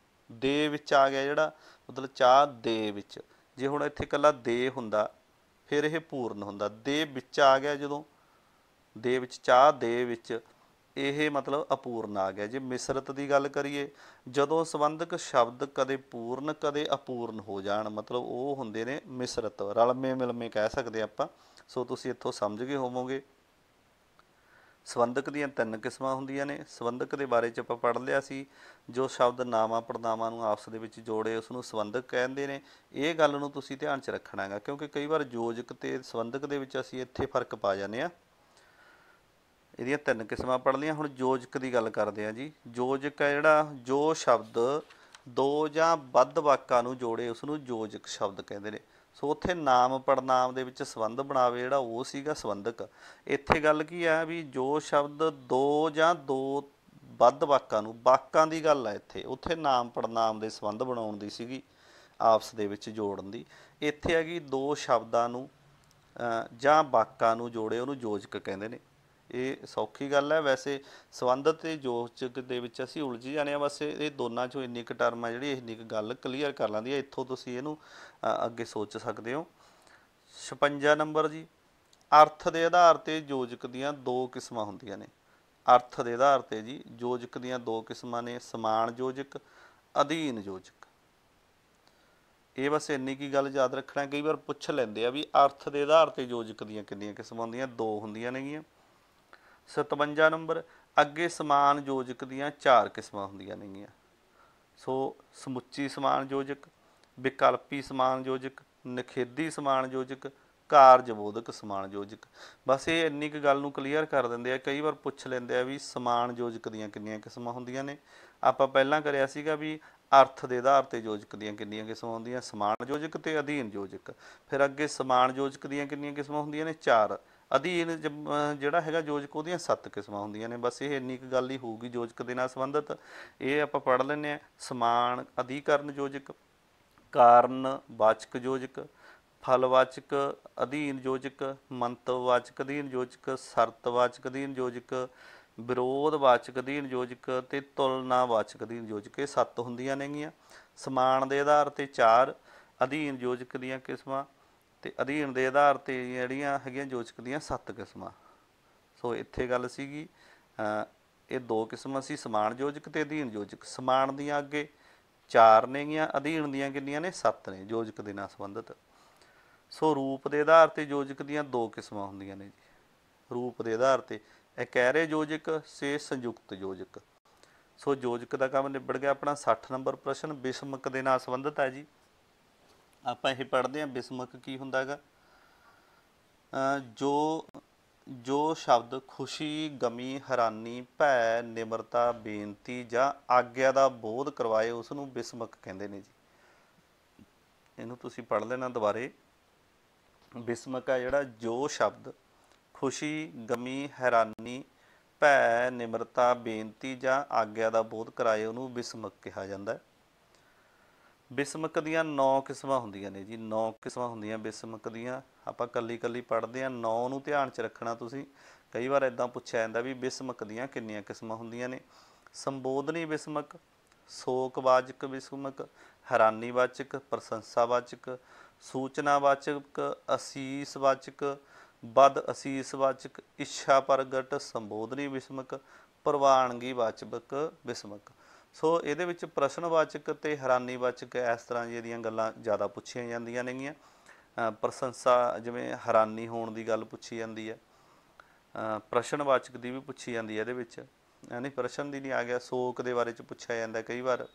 ਦੇ ਵਿੱਚ ਆ ਗਿਆ ਜਿਹੜਾ, ਮਤਲਬ ਚਾਹ ਦੇ ਵਿੱਚ। ਜੇ ਹੁਣ ਇੱਥੇ ਇਕੱਲਾ ਦੇ ਹੁੰਦਾ ਫਿਰ ਇਹ ਪੂਰਨ ਹੁੰਦਾ। ਦੇ ਵਿੱਚ ਆ ਗਿਆ ਜਦੋਂ, ਦੇ ਵਿੱਚ, ਚਾਹ ਦੇ ਵਿੱਚ, ਇਹ ਮਤਲਬ ਅਪੂਰਨ ਆ ਗਿਆ। ਜੇ ਮਿਸ਼ਰਤ ਦੀ ਗੱਲ ਕਰੀਏ, ਜਦੋਂ ਸੰਬੰਧਕ ਸ਼ਬਦ ਕਦੇ ਪੂਰਨ ਕਦੇ ਅਪੂਰਨ ਹੋ ਜਾਣ, ਮਤਲਬ ਉਹ ਹੁੰਦੇ ਨੇ ਮਿਸ਼ਰਤ, ਰਲਵੇਂ ਮਿਲਵੇਂ ਕਹਿ ਸਕਦੇ ਆਪਾਂ। ਸੋ ਤੁਸੀਂ ਇੱਥੋਂ ਸਮਝ ਗਏ ਹੋਵੋਗੇ। ਸੰਬੰਧਕ ਦੀਆਂ 3 ਕਿਸਮਾਂ ਹੁੰਦੀਆਂ ਨੇ। ਸੰਬੰਧਕ ਦੇ ਬਾਰੇ 'ਚ ਆਪਾਂ ਪੜ੍ਹ ਲਿਆ ਸੀ। ਜੋ ਸ਼ਬਦ ਨਾਵਾਂ ਪੜਨਾਵਾਂ ਨੂੰ ਆਪਸ ਦੇ ਵਿੱਚ ਜੋੜੇ ਉਸ ਨੂੰ ਸੰਬੰਧਕ ਕਹਿੰਦੇ ਨੇ। ਇਹ ਗੱਲ ਨੂੰ ਤੁਸੀਂ ਧਿਆਨ 'ਚ ਰੱਖਣਾ ਹੈਗਾ, ਕਿਉਂਕਿ ਕਈ ਵਾਰ ਯੋਜਕ ਅਤੇ ਸੰਬੰਧਕ ਦੇ ਵਿੱਚ ਅਸੀਂ ਇੱਥੇ ਫਰਕ ਪਾ ਜਾਂਦੇ ਹਾਂ। ਇਹਦੀਆਂ 3 ਕਿਸਮਾਂ ਪੜ੍ਹ ਲਈਆਂ। ਹੁਣ ਯੋਜਕ ਦੀ ਗੱਲ ਕਰਦੇ ਹਾਂ ਜੀ। ਯੋਜਕ ਹੈ ਜਿਹੜਾ, ਜੋ ਸ਼ਬਦ ਦੋ ਜਾਂ ਵੱਧ ਵਾਕਾਂ ਨੂੰ ਜੋੜੇ ਉਸਨੂੰ ਯੋਜਕ ਸ਼ਬਦ ਕਹਿੰਦੇ ਨੇ। ਸੋ ਉੱਥੇ ਨਾਮ ਪੜਨਾਮ ਦੇ ਵਿੱਚ ਸੰਬੰਧ ਬਣਾਵੇ ਜਿਹੜਾ ਉਹ ਸੀਗਾ ਸੰਬੰਧਕ। ਇੱਥੇ ਗੱਲ ਕੀ ਆ ਵੀ ਜੋ ਸ਼ਬਦ ਦੋ ਜਾਂ ਦੋ ਵੱਧ ਵਾਕਾਂ ਦੀ ਗੱਲ ਆ ਇੱਥੇ, ਉੱਥੇ ਨਾਮ ਪੜਨਾਮ ਦੇ ਸੰਬੰਧ ਬਣਾਉਣ ਦੀ ਸੀਗੀ, ਆਪਸ ਦੇ ਵਿੱਚ ਜੋੜਨ ਦੀ। ਇੱਥੇ ਹੈਗੀ ਦੋ ਸ਼ਬਦਾਂ ਨੂੰ ਜਾਂ ਵਾਕਾਂ ਨੂੰ ਜੋੜੇ ਉਹਨੂੰ ਯੋਜਕ ਕਹਿੰਦੇ ਨੇ। ਇਹ ਸੌਖੀ ਗੱਲ ਹੈ। ਵੈਸੇ ਸੰਬੰਧ ਅਤੇ ਯੋਜਕ ਦੇ ਵਿੱਚ ਅਸੀਂ ਉਲਝ ਜਾਂਦੇ ਹਾਂ। ਬਸ ਇਹ ਦੋਨਾਂ 'ਚੋਂ ਇੰਨੀ ਕੁ ਟਰਮ ਆ ਜਿਹੜੀ ਇੰਨੀ ਕੁ ਗੱਲ ਕਲੀਅਰ ਕਰ ਲੈਂਦੀ ਹੈ। ਇੱਥੋਂ ਤੁਸੀਂ ਇਹਨੂੰ ਅੱਗੇ ਸੋਚ ਸਕਦੇ ਹੋ। 56 ਨੰਬਰ ਜੀ, ਅਰਥ ਦੇ ਆਧਾਰ 'ਤੇ ਯੋਜਕ ਦੀਆਂ ਦੋ ਕਿਸਮਾਂ ਹੁੰਦੀਆਂ ਨੇ। ਅਰਥ ਦੇ ਆਧਾਰ 'ਤੇ ਜੀ ਯੋਜਕ ਦੀਆਂ ਦੋ ਕਿਸਮਾਂ ਨੇ, ਸਮਾਨ ਯੋਜਕ, ਅਧੀਨ ਯੋਜਕ। ਇਹ ਬਸ ਇੰਨੀ ਕੀ ਗੱਲ ਯਾਦ ਰੱਖਣਾ, ਕਈ ਵਾਰ ਪੁੱਛ ਲੈਂਦੇ ਆ ਵੀ ਅਰਥ ਦੇ ਆਧਾਰ 'ਤੇ ਯੋਜਕ ਦੀਆਂ ਕਿੰਨੀਆਂ ਕਿਸਮਾਂ ਹੁੰਦੀਆਂ, ਦੋ ਹੁੰਦੀਆਂ ਨੇਗੀਆਂ। 57 ਨੰਬਰ, ਅੱਗੇ ਸਮਾਨ ਯੋਜਕ ਦੀਆਂ ਚਾਰ ਕਿਸਮਾਂ ਹੁੰਦੀਆਂ ਨੇਗੀਆਂ। ਸੋ ਸਮੁੱਚੀ ਸਮਾਨ ਯੋਜਕ, ਵਿਕਲਪੀ ਸਮਾਨ ਯੋਜਕ, ਨਿਖੇਧੀ ਸਮਾਨ ਯੋਜਕ, ਕਾਰਜਬੋਧਕ ਸਮਾਨ ਯੋਜਕ। ਬਸ ਇਹ ਇੰਨੀ ਕੁ ਗੱਲ ਨੂੰ ਕਲੀਅਰ ਕਰ ਦਿੰਦੇ ਆ। ਕਈ ਵਾਰ ਪੁੱਛ ਲੈਂਦੇ ਆ ਵੀ ਸਮਾਨ ਯੋਜਕ ਦੀਆਂ ਕਿੰਨੀਆਂ ਕਿਸਮਾਂ ਹੁੰਦੀਆਂ ਨੇ। ਆਪਾਂ ਪਹਿਲਾਂ ਕਰਿਆ ਸੀਗਾ ਵੀ ਅਰਥ ਦੇ ਆਧਾਰ 'ਤੇ ਯੋਜਕ ਦੀਆਂ ਕਿੰਨੀਆਂ ਕਿਸਮਾਂ ਹੁੰਦੀਆਂ, ਸਮਾਨ ਯੋਜਕ ਅਤੇ ਅਧੀਨ ਯੋਜਕ। ਫਿਰ ਅੱਗੇ ਸਮਾਨ ਯੋਜਕ ਦੀਆਂ ਕਿੰਨੀਆਂ ਕਿਸਮਾਂ ਹੁੰਦੀਆਂ ਨੇ, ਚਾਰ। ਅਧੀਨ ਜਿਹੜਾ ਹੈਗਾ ਯੋਜਕ ਉਹਦੀਆਂ 7 ਕਿਸਮਾਂ ਹੁੰਦੀਆਂ ਨੇ। ਬਸ ਇਹ ਇੰਨੀ ਕੁ ਗੱਲ ਹੀ ਹੋਊਗੀ ਯੋਜਕ ਦੇ ਨਾਲ ਸੰਬੰਧਿਤ। ਇਹ ਆਪਾਂ ਪੜ੍ਹ ਲੈਂਦੇ ਹਾਂ। ਸਮਾਨ ਅਧੀਕਰਨ ਯੋਜਕ, ਕਾਰਨ ਵਾਚਕ ਯੋਜਕ, ਫਲਵਾਚਕ ਅਧੀਨ ਯੋਜਕ, ਮੰਤਵਵਾਚਕ ਅਧੀਨ ਯੋਜਕ, ਸ਼ਰਤਵਾਚਕ ਅਧੀਨ ਯੋਜਕ, ਵਿਰੋਧਵਾਚਕ ਅਧੀਨ ਯੋਜਕ ਅਤੇ ਤੁਲਨਾਵਾਚਕ ਅਧੀਨ ਯੋਜਕ। ਇਹ 7 ਹੁੰਦੀਆਂ ਨੇਗੀਆਂ। ਸਮਾਨ ਦੇ ਆਧਾਰ 'ਤੇ 4, ਅਧੀਨ ਯੋਜਕ ਦੀਆਂ ਕਿਸਮਾਂ ਅਤੇ ਅਧੀਨ ਦੇ ਆਧਾਰ 'ਤੇ ਜਿਹੜੀਆਂ ਹੈਗੀਆਂ ਯੋਜਕ ਦੀਆਂ 7 ਕਿਸਮਾਂ। ਸੋ ਇੱਥੇ ਗੱਲ ਸੀਗੀ ਇਹ ਦੋ ਕਿਸਮਾਂ ਸੀ, ਸਮਾਨ ਯੋਜਕ ਅਤੇ ਅਧੀਨ ਯੋਜਕ। ਸਮਾਨ ਦੀਆਂ ਅੱਗੇ 4 ਨੇਗੀਆਂ, ਅਧੀਨ ਦੀਆਂ ਕਿੰਨੀਆਂ ਨੇ, 7 ਨੇ ਯੋਜਕ ਦੇ ਨਾਲ ਸੰਬੰਧਿਤ। ਸੋ ਰੂਪ ਦੇ ਆਧਾਰ 'ਤੇ ਯੋਜਕ ਦੀਆਂ ਦੋ ਕਿਸਮਾਂ ਹੁੰਦੀਆਂ ਨੇ ਜੀ। ਰੂਪ ਦੇ ਆਧਾਰ 'ਤੇ ਇਕਹਿਰੇ ਯੋਜਕ ਤੇ ਸੰਯੁਕਤ ਯੋਜਕ। ਸੋ ਯੋਜਕ ਦਾ ਕੰਮ ਨਿਬੜ ਗਿਆ ਆਪਣਾ। 60 ਨੰਬਰ ਪ੍ਰਸ਼ਨ ਬਿਸਮਕ ਦੇ ਨਾਲ ਸੰਬੰਧਿਤ ਹੈ ਜੀ। ਆਪਾਂ ਇਹ ਪੜ੍ਹਦੇ ਹਾਂ ਬਿਸਮਕ ਕੀ ਹੁੰਦਾ ਹੈਗਾ। ਜੋ ਸ਼ਬਦ ਖੁਸ਼ੀ, ਗਮੀ, ਹੈਰਾਨੀ, ਭੈ, ਨਿਮਰਤਾ, ਬੇਨਤੀ ਜਾਂ ਆਗਿਆ ਦਾ ਬੋਧ ਕਰਵਾਏ ਉਸ ਨੂੰ ਬਿਸਮਕ ਕਹਿੰਦੇ ਨੇ ਜੀ। ਇਹਨੂੰ ਤੁਸੀਂ ਪੜ੍ਹ ਲੈਣਾ ਦੁਬਾਰੇ। ਬਿਸਮਕ ਆ ਜਿਹੜਾ ਜੋ ਸ਼ਬਦ ਖੁਸ਼ੀ, ਗਮੀ, ਹੈਰਾਨੀ, ਭੈ, ਨਿਮਰਤਾ, ਬੇਨਤੀ ਜਾਂ ਆਗਿਆ ਦਾ ਬੋਧ ਕਰਾਏ ਉਹਨੂੰ ਬਿਸਮਕ ਕਿਹਾ ਜਾਂਦਾ। ਬਿਸਮਕ ਦੀਆਂ 9 ਕਿਸਮਾਂ ਹੁੰਦੀਆਂ ਨੇ ਜੀ। 9 ਕਿਸਮਾਂ ਹੁੰਦੀਆਂ ਬਿਸਮਕ ਦੀਆਂ। ਆਪਾਂ ਕੱਲੀ ਕੱਲੀ ਪੜ੍ਹਦੇ ਹਾਂ। 9 ਨੂੰ ਧਿਆਨ 'ਚ ਰੱਖਣਾ ਤੁਸੀਂ। ਕਈ ਵਾਰ ਇੱਦਾਂ ਪੁੱਛਿਆ ਜਾਂਦਾ ਵੀ ਬਿਸਮਕ ਦੀਆਂ ਕਿੰਨੀਆਂ ਕਿਸਮਾਂ ਹੁੰਦੀਆਂ ਨੇ। ਸੰਬੋਧਨੀ ਬਿਸਮਕ, ਸ਼ੋਕਵਾਚਕ ਬਿਸਮਕ, ਹੈਰਾਨੀਵਾਚਕ, ਪ੍ਰਸ਼ੰਸਾਵਾਚਕ, ਸੂਚਨਾਵਾਚਕ, ਅਸੀਸਵਾਚਕ, ਬਦ ਅਸੀਸਵਾਚਕ, ਇੱਛਾ ਪ੍ਰਗਟ, ਸੰਬੋਧਨੀ ਬਿਸਮਕ, ਪ੍ਰਵਾਨਗੀਵਾਚਕ ਬਿਸਮਕ। ਸੋ ਇਹਦੇ ਵਿੱਚ ਪ੍ਰਸ਼ਨਵਾਚਕ ਅਤੇ ਹੈਰਾਨੀਵਾਚਕ ਇਸ ਤਰ੍ਹਾਂ ਦੀਆਂ ਗੱਲਾਂ ਜ਼ਿਆਦਾ ਪੁੱਛੀਆਂ ਜਾਂਦੀਆਂ ਨੇਗੀਆਂ। ਪ੍ਰਸ਼ੰਸਾ ਜਿਵੇਂ ਹੈਰਾਨੀ ਹੋਣ ਦੀ ਗੱਲ ਪੁੱਛੀ ਜਾਂਦੀ ਹੈ। ਪ੍ਰਸ਼ਨਵਾਚਕ ਦੀ ਵੀ ਪੁੱਛੀ ਜਾਂਦੀ ਹੈ ਇਹਦੇ ਵਿੱਚ, ਨਹੀਂ ਪ੍ਰਸ਼ਨ ਦੀ ਨਹੀਂ ਆ ਗਿਆ। ਸ਼ੋਕ ਦੇ ਬਾਰੇ 'ਚ ਪੁੱਛਿਆ ਜਾਂਦਾ ਕਈ ਵਾਰ।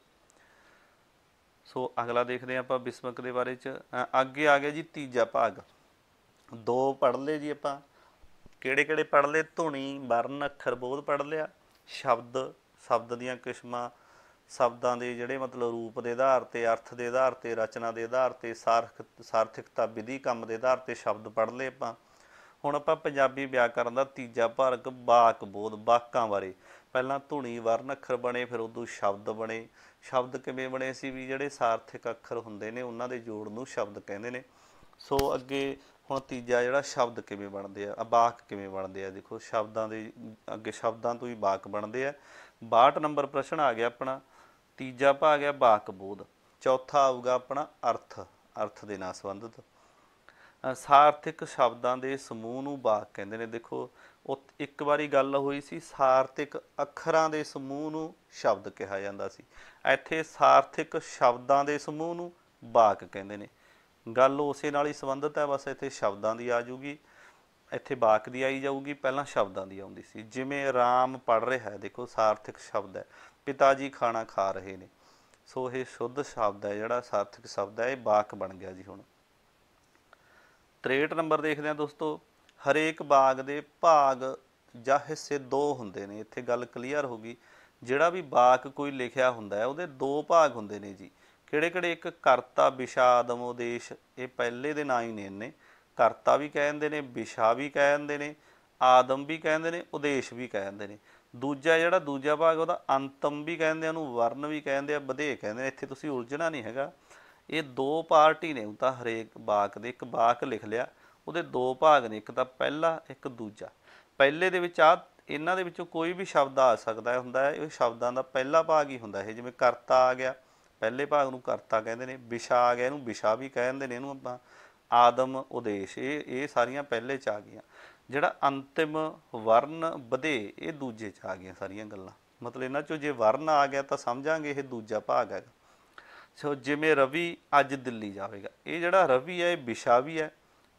ਸੋ ਅਗਲਾ ਦੇਖਦੇ ਹਾਂ ਆਪਾਂ ਬਿਸਮਕ ਦੇ ਬਾਰੇ 'ਚ। ਅੱਗੇ ਆ ਗਿਆ ਜੀ ਤੀਜਾ ਭਾਗ। 2 ਪੜ੍ਹ ਲਏ ਜੀ ਆਪਾਂ। ਕਿਹੜੇ ਕਿਹੜੇ ਪੜ੍ਹ ਲਏ? ਧੁਨੀ, ਵਰਨ, ਅੱਖਰ, ਬੋਧ ਪੜ੍ਹ ਲਿਆ। ਸ਼ਬਦ ਦੀਆਂ ਕਿਸਮਾਂ, ਸ਼ਬਦਾਂ ਦੇ ਜਿਹੜੇ ਮਤਲਬ ਰੂਪ ਦੇ ਆਧਾਰ 'ਤੇ, ਅਰਥ ਦੇ ਆਧਾਰ 'ਤੇ, ਰਚਨਾ ਦੇ ਆਧਾਰ 'ਤੇ, ਸਾਰਥਿਕਤਾ, ਵਿਧੀ, ਕੰਮ ਦੇ ਆਧਾਰ 'ਤੇ ਸ਼ਬਦ ਪੜ੍ਹ ਲਏ ਆਪਾਂ। ਹੁਣ ਆਪਾਂ ਪੰਜਾਬੀ ਵਿਆਕਰਨ ਦਾ ਤੀਜਾ ਭਾਗ ਵਾਕ ਬੋਧ, ਵਾਕਾਂ ਬਾਰੇ। ਪਹਿਲਾਂ ਧੁਨੀ, ਵਰਨ, ਅੱਖਰ ਬਣੇ, ਫਿਰ ਉਦੋਂ ਸ਼ਬਦ ਬਣੇ। ਸ਼ਬਦ ਕਿਵੇਂ ਬਣੇ ਸੀ ਵੀ ਜਿਹੜੇ ਸਾਰਥਿਕ ਅੱਖਰ ਹੁੰਦੇ ਨੇ ਉਹਨਾਂ ਦੇ ਜੋੜ ਨੂੰ ਸ਼ਬਦ ਕਹਿੰਦੇ ਨੇ। ਸੋ ਅੱਗੇ ਹੁਣ ਤੀਜਾ ਜਿਹੜਾ ਸ਼ਬਦ ਕਿਵੇਂ ਬਣਦੇ ਆ, ਵਾਕ ਕਿਵੇਂ ਬਣਦੇ ਆ। ਦੇਖੋ ਸ਼ਬਦਾਂ ਦੇ ਅੱਗੇ ਸ਼ਬਦਾਂ ਤੋਂ ਹੀ ਵਾਕ ਬਣਦੇ ਆ। 62 ਨੰਬਰ ਪ੍ਰਸ਼ਨ ਆ ਗਿਆ ਆਪਣਾ। ਤੀਜਾ ਭਾਗ ਹੈ ਵਾਕ ਬੋਧ। ਚੌਥਾ ਆਊਗਾ ਆਪਣਾ ਅਰਥ ਦੇ ਨਾਲ ਸੰਬੰਧਿਤ। ਸਾਰਥਿਕ ਸ਼ਬਦਾਂ ਦੇ ਸਮੂਹ ਨੂੰ ਵਾਕ ਕਹਿੰਦੇ ਨੇ। ਦੇਖੋ ਇੱਕ ਵਾਰੀ ਗੱਲ ਹੋਈ ਸੀ ਸਾਰਥਿਕ ਅੱਖਰਾਂ ਦੇ ਸਮੂਹ ਨੂੰ ਸ਼ਬਦ ਕਿਹਾ ਜਾਂਦਾ ਸੀ। ਇੱਥੇ ਸਾਰਥਿਕ ਸ਼ਬਦਾਂ ਦੇ ਸਮੂਹ ਨੂੰ ਵਾਕ ਕਹਿੰਦੇ ਨੇ। ਗੱਲ ਉਸੇ ਨਾਲ ਹੀ ਸੰਬੰਧਿਤ ਹੈ। ਬਸ ਇੱਥੇ ਸ਼ਬਦਾਂ ਦੀ ਆ ਜੂਗੀ, ਇੱਥੇ ਵਾਕ ਦੀ ਆਈ ਜਾਊਗੀ। ਪਹਿਲਾਂ ਸ਼ਬਦਾਂ ਦੀ ਆਉਂਦੀ ਸੀ। ਜਿਵੇਂ ਰਾਮ ਪੜ੍ਹ ਰਿਹਾ ਹੈ, ਦੇਖੋ ਸਾਰਥਿਕ ਸ਼ਬਦ ਹੈ। ਪਿਤਾ ਜੀ ਖਾਣਾ ਖਾ ਰਹੇ ਨੇ। ਸੋ ਇਹ ਸ਼ੁੱਧ ਸ਼ਬਦ ਹੈ ਜਿਹੜਾ ਸਾਰਥਿਕ ਸ਼ਬਦ ਹੈ, ਇਹ ਵਾਕ ਬਣ ਗਿਆ ਜੀ। ਹੁਣ 63 ਨੰਬਰ ਦੇਖਦੇ ਹਾਂ ਦੋਸਤੋ। ਹਰੇਕ ਬਾਗ ਦੇ ਭਾਗ ਜਾਂ ਹਿੱਸੇ 2 ਹੁੰਦੇ ਨੇ। ਇੱਥੇ ਗੱਲ ਕਲੀਅਰ ਹੋ ਗਈ ਜਿਹੜਾ ਵੀ ਵਾਕ ਕੋਈ ਲਿਖਿਆ ਹੁੰਦਾ ਹੈ ਉਹਦੇ ਦੋ ਭਾਗ ਹੁੰਦੇ ਨੇ ਜੀ। ਕਿਹੜੇ ਕਿਹੜੇ? ਇੱਕ ਕਰਤਾ, ਵਿਸ਼ਾ, ਆਦਮ, ਉਦੇਸ਼। ਇਹ ਪਹਿਲੇ ਦੇ ਨਾਂ ਹੀ ਨੇ ਇੰਨੇ। ਕਰਤਾ ਵੀ ਕਹਿ ਦਿੰਦੇ ਨੇ, ਵਿਸ਼ਾ ਵੀ ਕਹਿ ਦਿੰਦੇ ਨੇ, ਆਦਮ ਵੀ ਕਹਿੰਦੇ ਨੇ, ਉਦੇਸ਼ ਵੀ ਕਹਿ ਦਿੰਦੇ ਨੇ। ਦੂਜਾ ਜਿਹੜਾ ਦੂਜਾ ਭਾਗ ਉਹਦਾ ਅੰਤਮ ਵੀ ਕਹਿੰਦੇ ਆ, ਉਹਨੂੰ ਵਰਨ ਵੀ ਕਹਿੰਦੇ ਆ, ਵਧੇਅ ਕਹਿੰਦੇ ਨੇ। ਇੱਥੇ ਤੁਸੀਂ ਉਲਝਣਾ ਨਹੀਂ ਹੈਗਾ। ਇਹ ਦੋ ਪਾਰਟ ਹੀ ਨੇ ਉਹ ਤਾਂ ਹਰੇਕ ਵਾਕ ਦੇ। ਇੱਕ ਵਾਕ ਲਿਖ ਲਿਆ, ਉਹਦੇ ਦੋ ਭਾਗ ਨੇ, ਇੱਕ ਤਾਂ ਪਹਿਲਾ, ਇੱਕ ਦੂਜਾ। ਪਹਿਲੇ ਦੇ ਵਿੱਚ ਇਹਨਾਂ ਦੇ ਵਿੱਚੋਂ ਕੋਈ ਵੀ ਸ਼ਬਦ ਆ ਸਕਦਾ ਹੁੰਦਾ ਹੈ, ਇਹ ਸ਼ਬਦਾਂ ਦਾ ਪਹਿਲਾ ਭਾਗ ਹੀ ਹੁੰਦਾ ਇਹ। ਜਿਵੇਂ ਕਰਤਾ ਆ ਗਿਆ, ਪਹਿਲੇ ਭਾਗ ਨੂੰ ਕਰਤਾ ਕਹਿੰਦੇ ਨੇ। ਵਿਸ਼ਾ ਆ ਗਿਆ, ਇਹਨੂੰ ਵਿਸ਼ਾ ਵੀ ਕਹਿੰਦੇ ਨੇ, ਇਹਨੂੰ ਆਪਾਂ। ਆਦਮ, ਉਦੇਸ਼, ਇਹ ਸਾਰੀਆਂ ਪਹਿਲੇ 'ਚ ਆ ਗਈਆਂ। ਜਿਹੜਾ ਅੰਤਿਮ, ਵਰਨ, ਵਧੇਅ, ਇਹ ਦੂਜੇ 'ਚ ਆ ਗਈਆਂ ਸਾਰੀਆਂ ਗੱਲਾਂ। ਮਤਲਬ ਇਹਨਾਂ 'ਚੋਂ ਜੇ ਵਰਨ ਆ ਗਿਆ ਤਾਂ ਸਮਝਾਂਗੇ ਇਹ ਦੂਜਾ ਭਾਗ ਹੈਗਾ। ਸੋ ਜਿਵੇਂ ਰਵੀ ਅੱਜ ਦਿੱਲੀ ਜਾਵੇਗਾ, ਇਹ ਜਿਹੜਾ ਰਵੀ ਹੈ ਇਹ ਵਿਸ਼ਾ ਵੀ ਹੈ,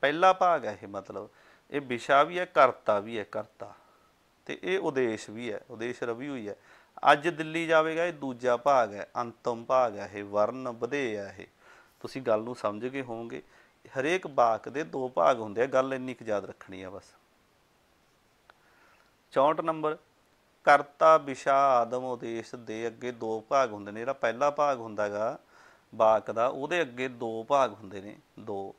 ਪਹਿਲਾ ਭਾਗ ਹੈ ਇਹ। ਮਤਲਬ ਇਹ ਵਿਸ਼ਾ ਵੀ ਹੈ, ਕਰਤਾ ਵੀ ਹੈ, ਕਰਤਾ, ਤੇ ਇਹ ਉਦੇਸ਼ ਵੀ ਹੈ, ਉਦੇਸ਼ ਰਵੀ ਹੋਈ ਹੈ। ਅੱਜ ਦਿੱਲੀ ਜਾਵੇਗਾ ਇਹ ਦੂਜਾ ਭਾਗ ਹੈ, ਅੰਤਮ ਭਾਗ ਹੈ ਇਹ, ਵਰਨ, ਵਧੇਅ ਹੈ ਇਹ। ਤੁਸੀਂ ਗੱਲ ਨੂੰ ਸਮਝ ਗਏ ਹੋਵੋਗੇ। ਹਰੇਕ ਵਾਕ ਦੇ ਦੋ ਭਾਗ ਹੁੰਦੇ ਆ, ਗੱਲ ਇੰਨੀ ਕੁ ਯਾਦ ਰੱਖਣੀ ਆ ਬਸ। 64 ਨੰਬਰ, ਕਰਤਾ, ਵਿਸ਼ਾ, ਆਦਮ, ਉਦੇਸ਼ ਦੇ ਅੱਗੇ ਦੋ ਭਾਗ ਹੁੰਦੇ ਨੇ। ਜਿਹੜਾ ਪਹਿਲਾ ਭਾਗ ਹੁੰਦਾ ਗਾ ਵਾਕ ਦਾ, ਉਹਦੇ ਅੱਗੇ ਦੋ ਭਾਗ ਹੁੰਦੇ ਨੇ, ਦੋ।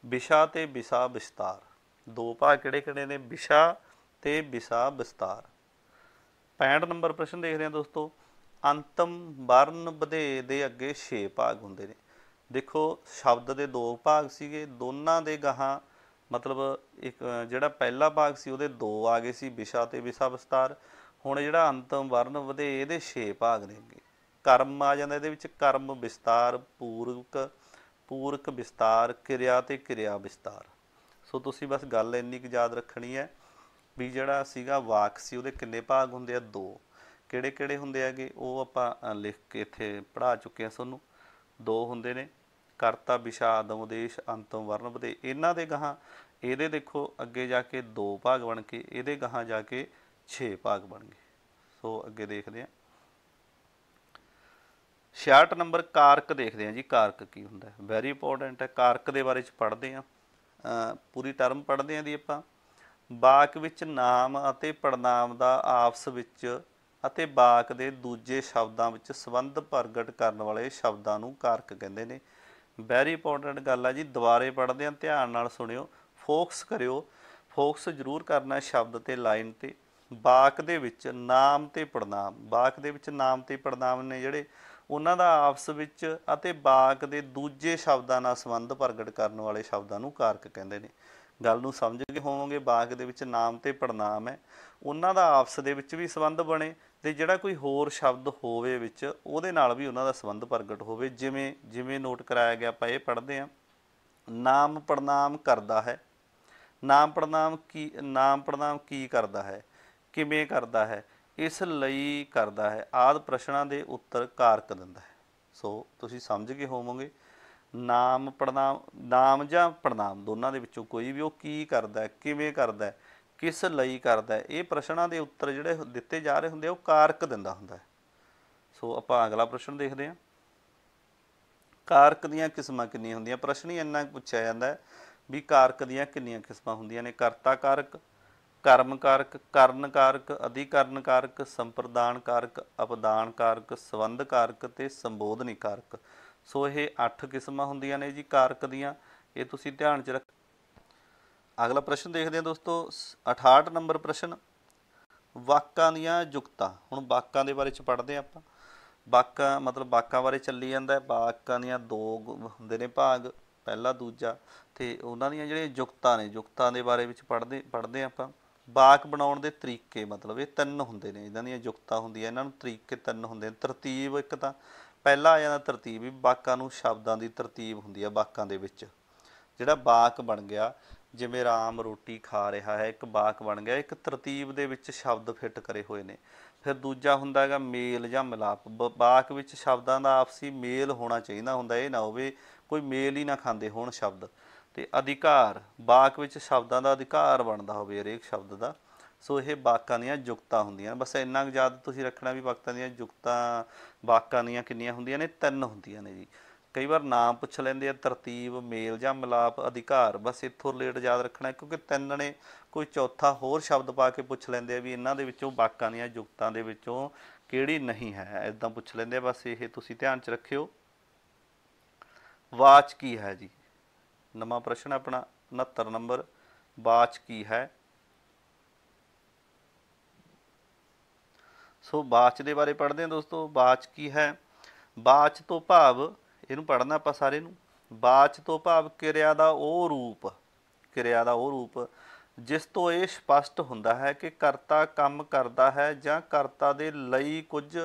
ਵਿਸ਼ਾ ਤੇ ਵਿਸ਼ਾ ਵਿਸਤਾਰ। ਦੋ ਭਾਗ ਕਿਹੜੇ ਕਿਹੜੇ ਨੇ? ਵਿਸ਼ਾ ਤੇ ਵਿਸ਼ਾ ਵਿਸਤਾਰ। 65 ਨੰਬਰ ਪ੍ਰਸ਼ਨ ਦੇਖਦੇ ਹਾਂ ਦੋਸਤੋ। ਅੰਤਮ, ਵਰਨ, ਵਧੇਅ ਦੇ ਅੱਗੇ 6 ਭਾਗ ਹੁੰਦੇ ਨੇ। ਦੇਖੋ ਸ਼ਬਦ ਦੇ ਦੋ ਭਾਗ ਸੀਗੇ, ਦੋਨਾਂ ਦੇ ਗਾਹਾਂ ਮਤਲਬ ਇੱਕ ਜਿਹੜਾ ਪਹਿਲਾ ਭਾਗ ਸੀ ਉਹਦੇ ਦੋ ਆ ਗਏ ਸੀ, ਵਿਸ਼ਾ ਤੇ ਵਿਸ਼ਾ ਵਿਸਤਾਰ। ਹੁਣ ਜਿਹੜਾ ਅੰਤਮ, ਵਰਨ, ਵਧੇਅ, ਇਹਦੇ 6 ਭਾਗ ਨੇ ਅੱਗੇ। ਕਰਮ ਆ ਜਾਂਦਾ ਇਹਦੇ ਵਿੱਚ, ਕਰਮ ਵਿਸਤਾਰ, ਪੂਰਕ ਵਿਸਤਾਰ, ਕਿਰਿਆ ਤੇ ਕਿਰਿਆ ਵਿਸਤਾਰ। ਸੋ ਤੁਸੀਂ ਬਸ ਗੱਲ ਇੰਨੀ ਕੁ ਯਾਦ ਰੱਖਣੀ ਹੈ ਵੀ ਜਿਹੜਾ ਸੀਗਾ ਵਾਕ ਸੀ ਉਹਦੇ ਕਿੰਨੇ ਭਾਗ ਹੁੰਦੇ ਆ? ਦੋ। ਕਿਹੜੇ ਕਿਹੜੇ ਹੁੰਦੇ ਹੈਗੇ ਉਹ ਆਪਾਂ ਲਿਖ ਕੇ ਇੱਥੇ ਪੜ੍ਹਾ ਚੁੱਕੇ ਹਾਂ ਤੁਹਾਨੂੰ। ਦੋ ਹੁੰਦੇ ਨੇ, ਕਰਤਾ, ਵਿਸ਼ਾ, ਆਦਮ, ਉਦੇਸ਼, ਅੰਤਮ, ਵਰਨ, ਵਧੇਅ। ਇਹਨਾਂ ਦੇ ਗਾਹਾਂ ਇਹਦੇ ਦੇਖੋ ਅੱਗੇ ਜਾ ਕੇ ਦੋ ਭਾਗ ਬਣ ਕੇ, ਇਹਦੇ ਗਾਹਾਂ ਜਾ ਕੇ 6 ਭਾਗ ਬਣ ਗਏ। ਸੋ ਅੱਗੇ ਦੇਖਦੇ ਹਾਂ। 66 ਨੰਬਰ, ਕਾਰਕ ਦੇਖਦੇ ਹਾਂ ਜੀ। ਕਾਰਕ ਕੀ ਹੁੰਦਾ ਹੈ? ਵੈਰੀ ਇੰਪੋਰਟੈਂਟ ਹੈ। ਕਾਰਕ ਦੇ ਬਾਰੇ 'ਚ ਪੜ੍ਹਦੇ ਹਾਂ, ਪੂਰੀ ਟਰਮ ਪੜ੍ਹਦੇ ਹਾਂ ਦੀ ਆਪਾਂ। ਵਾਕ ਵਿੱਚ ਨਾਮ ਅਤੇ ਪੜਨਾਮ ਦਾ ਆਪਸ ਵਿੱਚ ਅਤੇ ਵਾਕ ਦੇ ਦੂਜੇ ਸ਼ਬਦਾਂ ਵਿੱਚ ਸੰਬੰਧ ਪ੍ਰਗਟ ਕਰਨ ਵਾਲੇ ਸ਼ਬਦਾਂ ਨੂੰ ਕਾਰਕ ਕਹਿੰਦੇ ਨੇ। ਵੈਰੀ ਇੰਪੋਰਟੈਂਟ ਗੱਲ ਹੈ ਜੀ। ਦੁਬਾਰੇ ਪੜ੍ਹਦੇ ਹਾਂ, ਧਿਆਨ ਨਾਲ ਸੁਣਿਓ, ਫੋਕਸ ਕਰਿਓ। ਫੋਕਸ ਜ਼ਰੂਰ ਕਰਨਾ ਸ਼ਬਦ ਤੇ ਲਾਈਨ ਤੇ। ਵਾਕ ਦੇ ਵਿੱਚ ਨਾਮ ਤੇ ਪੜਨਾਮ, ਵਾਕ ਦੇ ਵਿੱਚ ਨਾਮ ਤੇ ਪੜਨਾਮ ਨੇ ਜਿਹੜੇ, ਉਹਨਾਂ ਦਾ ਆਪਸ ਵਿੱਚ ਅਤੇ ਵਾਕ ਦੇ ਦੂਜੇ ਸ਼ਬਦਾਂ ਨਾਲ ਸੰਬੰਧ ਪ੍ਰਗਟ ਕਰਨ ਵਾਲੇ ਸ਼ਬਦਾਂ ਨੂੰ ਕਾਰਕ ਕਹਿੰਦੇ ਨੇ। ਗੱਲ ਨੂੰ ਸਮਝ ਗਏ ਹੋਵੋਗੇ। ਵਾਕ ਦੇ ਵਿੱਚ ਨਾਮ ਤੇ ਪੜਨਾਮ ਹੈ, ਉਹਨਾਂ ਦਾ ਆਪਸ ਦੇ ਵਿੱਚ ਵੀ ਸੰਬੰਧ ਬਣੇ, ਅਤੇ ਜਿਹੜਾ ਕੋਈ ਹੋਰ ਸ਼ਬਦ ਹੋਵੇ ਵਿੱਚ ਉਹਦੇ ਨਾਲ ਵੀ ਉਹਨਾਂ ਦਾ ਸੰਬੰਧ ਪ੍ਰਗਟ ਹੋਵੇ। ਜਿਵੇਂ ਨੋਟ ਕਰਾਇਆ ਗਿਆ, ਆਪਾਂ ਇਹ ਪੜ੍ਹਦੇ ਹਾਂ। ਨਾਮ ਪੜਨਾਮ ਕਰਦਾ ਹੈ। ਨਾਮ ਪੜਨਾਮ ਕੀ ਕਰਦਾ ਹੈ, ਕਿਵੇਂ ਕਰਦਾ ਹੈ, ਇਸ ਲਈ ਕਰਦਾ ਹੈ ਆਦਿ ਪ੍ਰਸ਼ਨਾਂ ਦੇ ਉੱਤਰ ਕਾਰਕ ਦਿੰਦਾ ਹੈ। ਸੋ ਤੁਸੀਂ ਸਮਝ ਗਏ ਹੋਵੋਗੇ। ਨਾਮ ਪੜਨਾਮ, ਨਾਮ ਜਾਂ ਪੜਨਾਮ ਦੋਨਾਂ ਦੇ ਵਿੱਚੋਂ ਕੋਈ ਵੀ, ਉਹ ਕੀ ਕਰਦਾ, ਕਿਵੇਂ ਕਰਦਾ, ਕਿਸ ਲਈ ਕਰਦਾ, ਇਹ ਪ੍ਰਸ਼ਨਾਂ ਦੇ ਉੱਤਰ ਜਿਹੜੇ ਦਿੱਤੇ ਜਾ ਰਹੇ ਹੁੰਦੇ ਆ ਉਹ ਕਾਰਕ ਦਿੰਦਾ ਹੁੰਦਾ ਹੈ। ਸੋ ਆਪਾਂ ਅਗਲਾ ਪ੍ਰਸ਼ਨ ਦੇਖਦੇ ਹਾਂ। ਕਾਰਕ ਦੀਆਂ ਕਿਸਮਾਂ ਕਿੰਨੀਆਂ ਹੁੰਦੀਆਂ? ਪ੍ਰਸ਼ਨ ਹੀ ਇੰਨਾ ਪੁੱਛਿਆ ਜਾਂਦਾ ਹੈ ਵੀ ਕਾਰਕ ਦੀਆਂ ਕਿੰਨੀਆਂ ਕਿਸਮਾਂ ਹੁੰਦੀਆਂ ਨੇ? ਕਰਤਾ ਕਾਰਕ, ਕਰਮ ਕਾਰਕ, ਕਰਨ ਕਾਰਕ, ਅਧਿਕਰਨ ਕਾਰਕ, ਸੰਪਰਦਾਨ ਕਾਰਕ, ਅਪਦਾਨ ਕਾਰਕ, ਸੰਬੰਧ ਕਾਰਕ ਤੇ ਸੰਬੋਧਨੀ ਕਾਰਕ। ਸੋ ਇਹ 8 ਕਿਸਮਾਂ ਹੁੰਦੀਆਂ ਨੇ ਜੀ ਕਾਰਕ ਦੀਆਂ, ਇਹ ਤੁਸੀਂ ਧਿਆਨ 'ਚ ਰੱਖ। ਅਗਲਾ ਪ੍ਰਸ਼ਨ ਦੇਖਦੇ ਹਾਂ ਦੋਸਤੋ। 68 ਨੰਬਰ ਪ੍ਰਸ਼ਨ, ਵਾਕਾਂ ਦੀਆਂ ਜੁਗਤਾਂ। ਹੁਣ ਵਾਕਾਂ ਦੇ ਬਾਰੇ 'ਚ ਪੜ੍ਹਦੇ ਹਾਂ ਆਪਾਂ। ਵਾਕਾਂ ਮਤਲਬ ਵਾਕਾਂ ਬਾਰੇ ਚੱਲੀ ਜਾਂਦਾ। ਵਾਕਾਂ ਦੀਆਂ ਦੋ ਹੁੰਦੇ ਨੇ ਭਾਗ, ਪਹਿਲਾ ਦੂਜਾ, ਅਤੇ ਉਹਨਾਂ ਦੀਆਂ ਜਿਹੜੀਆਂ ਜੁਗਤਾਂ ਨੇ, ਜੁਗਤਾਂ ਦੇ ਬਾਰੇ ਵਿੱਚ ਪੜ੍ਹਦੇ ਹਾਂ ਆਪਾਂ। ਵਾਕ ਬਣਾਉਣ ਦੇ ਤਰੀਕੇ, ਮਤਲਬ ਇਹ 3 ਹੁੰਦੇ ਨੇ, ਇਹਨਾਂ ਦੀਆਂ ਜੁਗਤਾਂ ਹੁੰਦੀਆਂ, ਇਹਨਾਂ ਨੂੰ ਤਰੀਕੇ 3 ਹੁੰਦੇ ਨੇ। ਤਰਤੀਬ, ਇੱਕ ਤਾਂ ਪਹਿਲਾ ਆ ਜਾਂਦਾ ਤਰਤੀਬ, ਵੀ ਵਾਕਾਂ ਨੂੰ ਸ਼ਬਦਾਂ ਦੀ ਤਰਤੀਬ ਹੁੰਦੀ ਆ ਵਾਕਾਂ ਦੇ ਵਿੱਚ। ਜਿਹੜਾ ਵਾਕ ਬਣ ਗਿਆ, ਜਿਵੇਂ ਰਾਮ ਰੋਟੀ ਖਾ ਰਿਹਾ ਹੈ, ਇੱਕ ਵਾਕ ਬਣ ਗਿਆ, ਇੱਕ ਤਰਤੀਬ ਦੇ ਵਿੱਚ ਸ਼ਬਦ ਫਿੱਟ ਕਰੇ ਹੋਏ ਨੇ। ਫਿਰ ਦੂਜਾ ਹੁੰਦਾ ਹੈਗਾ ਮੇਲ ਜਾਂ ਮਿਲਾਪ। ਵਾਕ ਵਿੱਚ ਸ਼ਬਦਾਂ ਦਾ ਆਪਸੀ ਮੇਲ ਹੋਣਾ ਚਾਹੀਦਾ ਹੁੰਦਾ, ਇਹ ਨਾ ਹੋਵੇ ਕੋਈ ਮੇਲ ਹੀ ਨਾ ਖਾਂਦੇ ਹੋਣ ਸ਼ਬਦ। ਅਤੇ ਅਧਿਕਾਰ, ਵਾਕ ਵਿੱਚ ਸ਼ਬਦਾਂ ਦਾ ਅਧਿਕਾਰ ਬਣਦਾ ਹੋਵੇ ਹਰੇਕ ਸ਼ਬਦ ਦਾ। ਸੋ ਇਹ ਵਾਕਾਂ ਦੀਆਂ ਜੁਗਤਾਂ ਹੁੰਦੀਆਂ। ਬਸ ਇੰਨਾ ਕੁ ਯਾਦ ਤੁਸੀਂ ਰੱਖਣਾ ਵੀ ਵਾਕਾਂ ਦੀਆਂ ਜੁਗਤਾਂ ਵਾਕਾਂ ਦੀਆਂ ਕਿੰਨੀਆਂ ਹੁੰਦੀਆਂ ਨੇ? 3 ਹੁੰਦੀਆਂ ਨੇ ਜੀ। ਕਈ ਵਾਰ ਨਾਮ ਪੁੱਛ ਲੈਂਦੇ ਆ, ਤਰਤੀਬ, ਮੇਲ ਜਾਂ ਮਿਲਾਪ, ਅਧਿਕਾਰ। ਬਸ ਇੱਥੋਂ ਰਿਲੇਟ ਯਾਦ ਰੱਖਣਾ, ਕਿਉਂਕਿ 3 ਨੇ। ਕੋਈ ਚੌਥਾ ਹੋਰ ਸ਼ਬਦ ਪਾ ਕੇ ਪੁੱਛ ਲੈਂਦੇ ਆ ਵੀ ਇਹਨਾਂ ਦੇ ਵਿੱਚੋਂ ਵਾਕਾਂ ਦੀਆਂ ਜੁਗਤਾਂ ਦੇ ਵਿੱਚੋਂ ਕਿਹੜੀ ਨਹੀਂ ਹੈ, ਇਦਾਂ ਪੁੱਛ ਲੈਂਦੇ ਆ। ਬਸ ਇਹ ਤੁਸੀਂ ਧਿਆਨ 'ਚ ਰੱਖਿਓ। ਵਾਚ ਕੀ ਹੈ ਜੀ, ਨਵਾਂ ਪ੍ਰਸ਼ਨ ਆਪਣਾ 69 ਨੰਬਰ, ਵਾਚ ਕੀ ਹੈ। ਸੋ ਵਾਚ ਦੇ ਬਾਰੇ ਪੜ੍ਹਦੇ ਹਾਂ ਦੋਸਤੋ। ਵਾਚ ਕੀ ਹੈ? ਵਾਚ ਤੋਂ ਭਾਵ, ਇਹਨੂੰ ਪੜ੍ਹਨਾ ਆਪਾਂ ਸਾਰੇ ਨੂੰ। ਵਾਚ ਤੋਂ ਭਾਵ ਕਿਰਿਆ ਦਾ ਉਹ ਰੂਪ, ਕਿਰਿਆ ਦਾ ਉਹ ਰੂਪ ਜਿਸ ਤੋਂ ਇਹ ਸਪਸ਼ਟ ਹੁੰਦਾ ਹੈ ਕਿ ਕਰਤਾ ਕੰਮ ਕਰਦਾ ਹੈ ਜਾਂ ਕਰਤਾ ਦੇ ਲਈ ਕੁਝ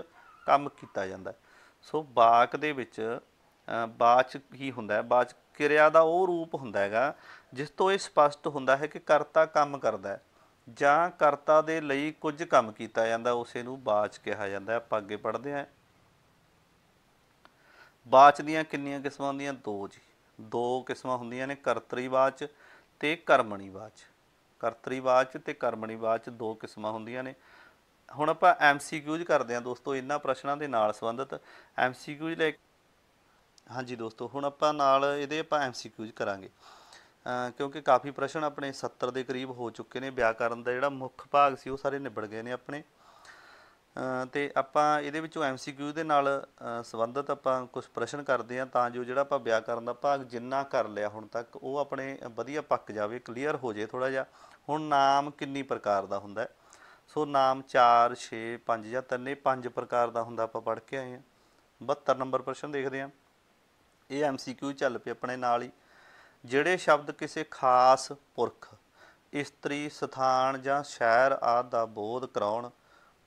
ਕੰਮ ਕੀਤਾ ਜਾਂਦਾ ਹੈ। ਸੋ ਵਾਕ ਦੇ ਵਿੱਚ ਵਾਚ ਕੀ ਹੁੰਦਾ ਹੈ? ਵਾਚ ਕਿਰਿਆ ਦਾ ਉਹ ਰੂਪ ਹੁੰਦਾ ਹੈਗਾ ਜਿਸ ਤੋਂ ਇਹ ਸਪਸ਼ਟ ਹੁੰਦਾ ਹੈ ਕਿ ਕਰਤਾ ਕੰਮ ਕਰਦਾ ਹੈ ਜਾਂ ਕਰਤਾ ਦੇ ਲਈ ਕੁਝ ਕੰਮ ਕੀਤਾ ਜਾਂਦਾ, ਉਸੇ ਨੂੰ ਵਾਚ ਕਿਹਾ ਜਾਂਦਾ। ਆਪਾਂ ਅੱਗੇ ਪੜ੍ਹਦੇ ਹਾਂ। ਵਾਚ ਦੀਆਂ ਕਿੰਨੀਆਂ ਕਿਸਮਾਂ ਹੁੰਦੀਆਂ? ਦੋ ਜੀ, ਦੋ ਕਿਸਮਾਂ ਹੁੰਦੀਆਂ ਨੇ, ਕਰਤਰੀ ਵਾਚ ਤੇ ਕਰਮਣੀ ਵਾਚ। ਕਰਤਰੀ ਵਾਚ ਤੇ ਕਰਮਣੀ ਵਾਚ ਦੋ ਕਿਸਮਾਂ ਹੁੰਦੀਆਂ ਨੇ। ਹੁਣ ਆਪਾਂ MCQs ਕਰਦੇ ਹਾਂ ਦੋਸਤੋ, ਇਹਨਾਂ ਪ੍ਰਸ਼ਨਾਂ ਦੇ ਨਾਲ ਸੰਬੰਧਿਤ MCQs ਲੈ। ਹਾਂਜੀ ਦੋਸਤੋ, ਹੁਣ ਆਪਾਂ ਨਾਲ ਇਹਦੇ ਆਪਾਂ MCQs ਕਰਾਂਗੇ ਕਿਉਂਕਿ ਕਾਫੀ ਪ੍ਰਸ਼ਨ ਆਪਣੇ 70 ਦੇ ਕਰੀਬ ਹੋ ਚੁੱਕੇ ਨੇ। ਵਿਆਕਰਨ ਦਾ ਜਿਹੜਾ ਮੁੱਖ ਭਾਗ ਸੀ ਉਹ ਸਾਰੇ ਨਿਬੜ ਗਏ ਨੇ ਆਪਣੇ। ਅਤੇ ਆਪਾਂ ਇਹਦੇ ਵਿੱਚੋਂ MCQ ਦੇ ਨਾਲ ਸੰਬੰਧਿਤ ਆਪਾਂ ਕੁਛ ਪ੍ਰਸ਼ਨ ਕਰਦੇ ਹਾਂ ਤਾਂ ਜੋ ਜਿਹੜਾ ਆਪਾਂ ਵਿਆਕਰਨ ਦਾ ਭਾਗ ਜਿੰਨਾ ਕਰ ਲਿਆ ਹੁਣ ਤੱਕ ਉਹ ਆਪਣੇ ਵਧੀਆ ਪੱਕ ਜਾਵੇ, ਕਲੀਅਰ ਹੋ ਜਾਵੇ ਥੋੜ੍ਹਾ ਜਿਹਾ। ਹੁਣ ਨਾਮ ਕਿੰਨੀ ਪ੍ਰਕਾਰ ਦਾ ਹੁੰਦਾ? ਸੋ ਨਾਮ 4, 6, 5 ਜਾਂ 3, ਇਹ 5 ਪ੍ਰਕਾਰ ਦਾ ਹੁੰਦਾ, ਆਪਾਂ ਪੜ੍ਹ ਕੇ ਆਏ ਹਾਂ। 72 ਨੰਬਰ ਪ੍ਰਸ਼ਨ ਦੇਖਦੇ ਹਾਂ। ਇਹ MCQ ਚੱਲ ਪਏ ਆਪਣੇ ਨਾਲ ਹੀ। ਜਿਹੜੇ ਸ਼ਬਦ ਕਿਸੇ ਖਾਸ ਪੁਰਖ, ਇਸਤਰੀ, ਸਥਾਨ ਜਾਂ ਸ਼ਹਿਰ ਆਦਿ ਦਾ ਬੋਧ ਕਰਾਉਣ,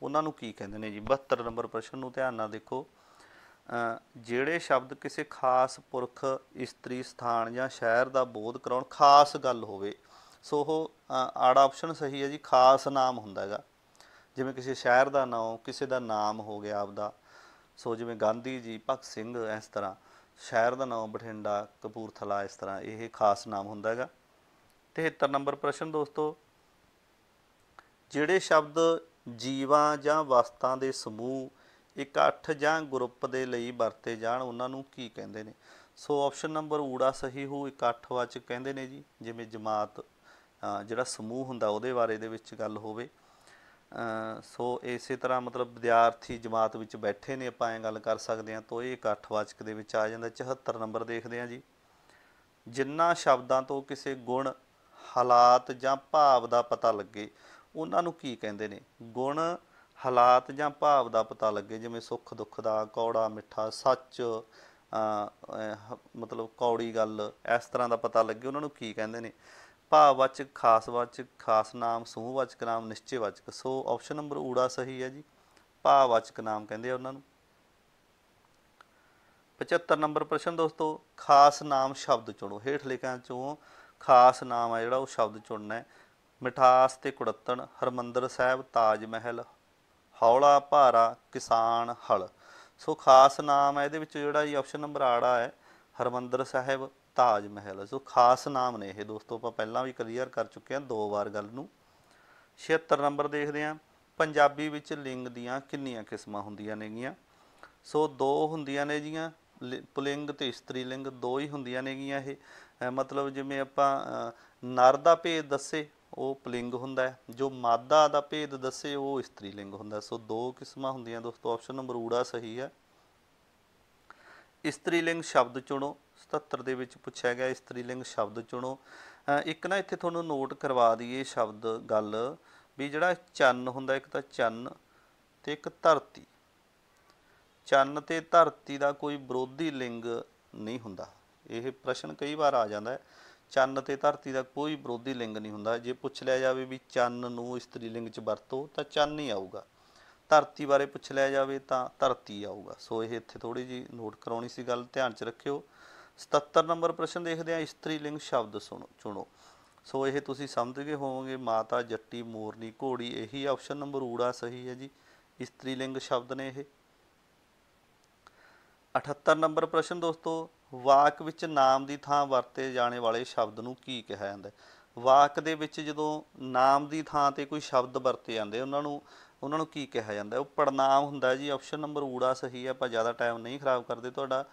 ਉਹਨਾਂ ਨੂੰ ਕੀ ਕਹਿੰਦੇ ਨੇ ਜੀ? 72 ਨੰਬਰ ਪ੍ਰਸ਼ਨ ਨੂੰ ਧਿਆਨ ਨਾਲ ਦੇਖੋ। ਜਿਹੜੇ ਸ਼ਬਦ ਕਿਸੇ ਖਾਸ ਪੁਰਖ, ਇਸਤਰੀ, ਸਥਾਨ ਜਾਂ ਸ਼ਹਿਰ ਦਾ ਬੋਧ ਕਰਾਉਣ, ਖਾਸ ਗੱਲ ਹੋਵੇ, ਸੋ ਉਹ ਆੜਾ ਆਪਸ਼ਨ ਸਹੀ ਹੈ ਜੀ। ਖਾਸ ਨਾਮ ਹੁੰਦਾ ਹੈਗਾ, ਜਿਵੇਂ ਕਿਸੇ ਸ਼ਹਿਰ ਦਾ ਨਾਮ, ਕਿਸੇ ਦਾ ਨਾਮ ਹੋ ਗਿਆ ਆਪਦਾ। ਸੋ ਜਿਵੇਂ ਗਾਂਧੀ ਜੀ, ਭਗਤ ਸਿੰਘ, ਇਸ ਤਰ੍ਹਾਂ ਸ਼ਹਿਰ ਦਾ ਨਾਮ ਬਠਿੰਡਾ, ਕਪੂਰਥਲਾ, ਇਸ ਤਰ੍ਹਾਂ ਇਹ ਖਾਸ ਨਾਮ ਹੁੰਦਾ ਹੈਗਾ। 73 ਨੰਬਰ ਪ੍ਰਸ਼ਨ ਦੋਸਤੋ, ਜਿਹੜੇ ਸ਼ਬਦ ਜੀਵਾਂ ਜਾਂ ਵਸਤਾਂ ਦੇ ਸਮੂਹ, ਇਕੱਠ ਜਾਂ ਗਰੁੱਪ ਦੇ ਲਈ ਵਰਤੇ ਜਾਣ, ਉਹਨਾਂ ਨੂੰ ਕੀ ਕਹਿੰਦੇ ਨੇ? ਸੋ ਆਪਸ਼ਨ ਨੰਬਰ ਊੜਾ ਸਹੀ ਹੋ, ਇਕੱਠਵਾਚਕ ਕਹਿੰਦੇ ਨੇ ਜੀ। ਜਿਵੇਂ ਜਮਾਤ, ਜਿਹੜਾ ਸਮੂਹ ਹੁੰਦਾ ਉਹਦੇ ਬਾਰੇ ਦੇ ਵਿੱਚ ਗੱਲ ਹੋਵੇ। ਸੋ ਇਸੇ ਤਰ੍ਹਾਂ ਮਤਲਬ ਵਿਦਿਆਰਥੀ ਜਮਾਤ ਵਿੱਚ ਬੈਠੇ ਨੇ, ਆਪਾਂ ਐਂ ਗੱਲ ਕਰ ਸਕਦੇ ਹਾਂ, ਤਾਂ ਇਹ ਇਕੱਠਵਾਚਕ ਦੇ ਵਿੱਚ ਆ ਜਾਂਦਾ। 74 ਨੰਬਰ ਦੇਖਦੇ ਹਾਂ ਜੀ। ਜਿਨ੍ਹਾਂ ਸ਼ਬਦਾਂ ਤੋਂ ਕਿਸੇ ਗੁਣ, ਹਾਲਾਤ ਜਾਂ ਭਾਵ ਦਾ ਪਤਾ ਲੱਗੇ, ਉਹਨਾਂ ਨੂੰ ਕੀ ਕਹਿੰਦੇ ਨੇ? ਗੁਣ, ਹਾਲਾਤ ਜਾਂ ਭਾਵ ਦਾ ਪਤਾ ਲੱਗੇ, ਜਿਵੇਂ ਸੁੱਖ ਦੁੱਖ ਦਾ, ਕੌੜਾ ਮਿੱਠਾ, ਸੱਚ, ਮਤਲਬ ਕੌੜੀ ਗੱਲ, ਇਸ ਤਰ੍ਹਾਂ ਦਾ ਪਤਾ ਲੱਗੇ, ਉਹਨਾਂ ਨੂੰ ਕੀ ਕਹਿੰਦੇ ਨੇ? ਭਾਵਵਾਚਕ, ਖਾਸਵਾਚਕ, ਖਾਸ ਨਾਮ, ਸਮੂਹਵਾਚਕ ਨਾਮ, ਨਿਸ਼ਚੇਵਾਚਕ। ਸੋ ਆਪਸ਼ਨ ਨੰਬਰ ਊੜਾ ਸਹੀ ਹੈ ਜੀ, ਭਾਵਵਾਚਕ ਨਾਮ ਕਹਿੰਦੇ ਆ ਉਹਨਾਂ ਨੂੰ। 75 ਨੰਬਰ ਪ੍ਰਸ਼ਨ ਦੋਸਤੋ, ਖਾਸ ਨਾਮ ਸ਼ਬਦ ਚੁਣੋ। ਹੇਠ ਲਿਖਿਆਂ ਚੋਂ ਖਾਸ ਨਾਮ ਹੈ ਜਿਹੜਾ ਉਹ ਸ਼ਬਦ ਚੁਣਨਾ ਹੈ। ਮਿਠਾਸ ਤੇ ਕੁੜੱਤਣ, ਹਰਿਮੰਦਰ ਸਾਹਿਬ, ਤਾਜ ਮਹਿਲ, ਹੌਲਾ ਭਾਰਾ, ਕਿਸਾਨ, ਹਲ। ਸੋ ਖਾਸ ਨਾਮ ਹੈ ਇਹਦੇ ਵਿੱਚ ਜਿਹੜਾ ਜੀ ਆਪਸ਼ਨ ਨੰਬਰ ਆੜਾ ਹੈ, ਹਰਿਮੰਦਰ ਸਾਹਿਬ, ਤਾਜ ਮਹਿਲ। ਸੋ ਖਾਸ ਨਾਮ ਨੇ ਇਹ ਦੋਸਤੋ, ਆਪਾਂ ਪਹਿਲਾਂ ਵੀ ਕਲੀਅਰ ਕਰ ਚੁੱਕੇ ਹਾਂ 2 ਵਾਰ ਗੱਲ ਨੂੰ। 76 ਨੰਬਰ ਦੇਖਦੇ ਹਾਂ। ਪੰਜਾਬੀ ਵਿੱਚ ਲਿੰਗ ਦੀਆਂ ਕਿੰਨੀਆਂ ਕਿਸਮਾਂ ਹੁੰਦੀਆਂ ਨੇਗੀਆਂ? ਸੋ 2 ਹੁੰਦੀਆਂ ਨੇ ਜੀਆਂ, ਪੁਲਿੰਗ ਅਤੇ ਇਸਤਰੀ ਲਿੰਗ 2 ਹੀ ਹੁੰਦੀਆਂ ਨੇਗੀਆਂ। ਇਹ ਮਤਲਬ ਜਿਵੇਂ ਆਪਾਂ ਨਰ ਦਾ ਭੇਦ ਦੱਸੇ ਉਹ ਪੁਲਿੰਗ ਹੁੰਦਾ ਹੈ, ਜੋ ਮਾਦਾ ਦਾ ਭੇਦ ਦੱਸੇ ਉਹ ਇਸਤਰੀ ਲਿੰਗ ਹੁੰਦਾ। ਸੋ 2 ਕਿਸਮਾਂ ਹੁੰਦੀਆਂ ਦੋਸਤੋ, ਆਪਸ਼ਨ ਨੰਬਰ ਊੜਾ ਸਹੀ ਹੈ। ਇਸਤਰੀ ਲਿੰਗ ਸ਼ਬਦ ਚੁਣੋ। 77 ਦੇ ਵਿੱਚ ਪੁੱਛਿਆ ਗਿਆ ਇਸਤਰੀ ਲਿੰਗ ਸ਼ਬਦ ਚੁਣੋ। ਇੱਕ ਨਾ ਇੱਥੇ ਤੁਹਾਨੂੰ ਨੋਟ ਕਰਵਾ ਦਈਏ ਸ਼ਬਦ ਗੱਲ ਵੀ ਜਿਹੜਾ ਚੰਨ ਹੁੰਦਾ, ਇੱਕ ਤਾਂ ਚੰਨ ਅਤੇ ਇੱਕ ਧਰਤੀ। ਚੰਨ ਅਤੇ ਧਰਤੀ ਦਾ ਕੋਈ ਵਿਰੋਧੀ ਲਿੰਗ ਨਹੀਂ ਹੁੰਦਾ। ਇਹ ਪ੍ਰਸ਼ਨ ਕਈ ਵਾਰ ਆ ਜਾਂਦਾ ਹੈ, ਚੰਨ ਅਤੇ ਧਰਤੀ ਦਾ ਕੋਈ ਵਿਰੋਧੀ ਲਿੰਗ ਨਹੀਂ ਹੁੰਦਾ। ਜੇ ਪੁੱਛ ਲਿਆ ਜਾਵੇ ਵੀ ਚੰਨ ਨੂੰ ਇਸਤਰੀ ਲਿੰਗ 'ਚ ਵਰਤੋ ਤਾਂ ਚੰਨ ਹੀ ਆਊਗਾ, ਧਰਤੀ ਬਾਰੇ ਪੁੱਛ ਲਿਆ ਜਾਵੇ ਤਾਂ ਧਰਤੀ ਆਊਗਾ। ਸੋ ਇਹ ਇੱਥੇ ਥੋੜ੍ਹੀ ਜਿਹੀ ਨੋਟ ਕਰਾਉਣੀ ਸੀ ਗੱਲ, ਧਿਆਨ 'ਚ ਰੱਖਿਓ। 77 ਨੰਬਰ ਪ੍ਰਸ਼ਨ ਦੇਖਦੇ ਹਾਂ। ਇਸਤਰੀ ਲਿੰਗ ਸ਼ਬਦ ਚੁਣੋ। ਸੋ ਇਹ ਤੁਸੀਂ ਸਮਝ ਗਏ ਹੋਵੋਗੇ, ਮਾਤਾ, ਜੱਟੀ, ਮੋਰਨੀ, ਘੋੜੀ, ਇਹੀ ਆਪਸ਼ਨ ਨੰਬਰ ਊੜਾ ਸਹੀ ਹੈ ਜੀ, ਇਸਤਰੀ ਲਿੰਗ ਸ਼ਬਦ ਨੇ ਇਹ। 78 ਨੰਬਰ ਪ੍ਰਸ਼ਨ ਦੋਸਤੋ, ਵਾਕ ਵਿੱਚ ਨਾਮ ਦੀ ਥਾਂ ਵਰਤੇ ਜਾਣੇ ਵਾਲੇ ਸ਼ਬਦ ਨੂੰ ਕੀ ਕਿਹਾ ਜਾਂਦਾ? ਵਾਕ ਦੇ ਵਿੱਚ ਜਦੋਂ ਨਾਮ ਦੀ ਥਾਂ 'ਤੇ ਕੋਈ ਸ਼ਬਦ ਵਰਤੇ ਜਾਂਦੇ ਉਹਨਾਂ ਨੂੰ ਕੀ ਕਿਹਾ ਜਾਂਦਾ? ਉਹ ਪੜਨਾਮ ਹੁੰਦਾ ਜੀ। ਆਪਸ਼ਨ ਨੰਬਰ ਊੜਾ ਸਹੀ ਹੈ। ਆਪਾਂ ਜ਼ਿਆਦਾ ਟਾਈਮ ਨਹੀਂ ਖਰਾਬ ਕਰਦੇ, ਤੁਹਾਡਾ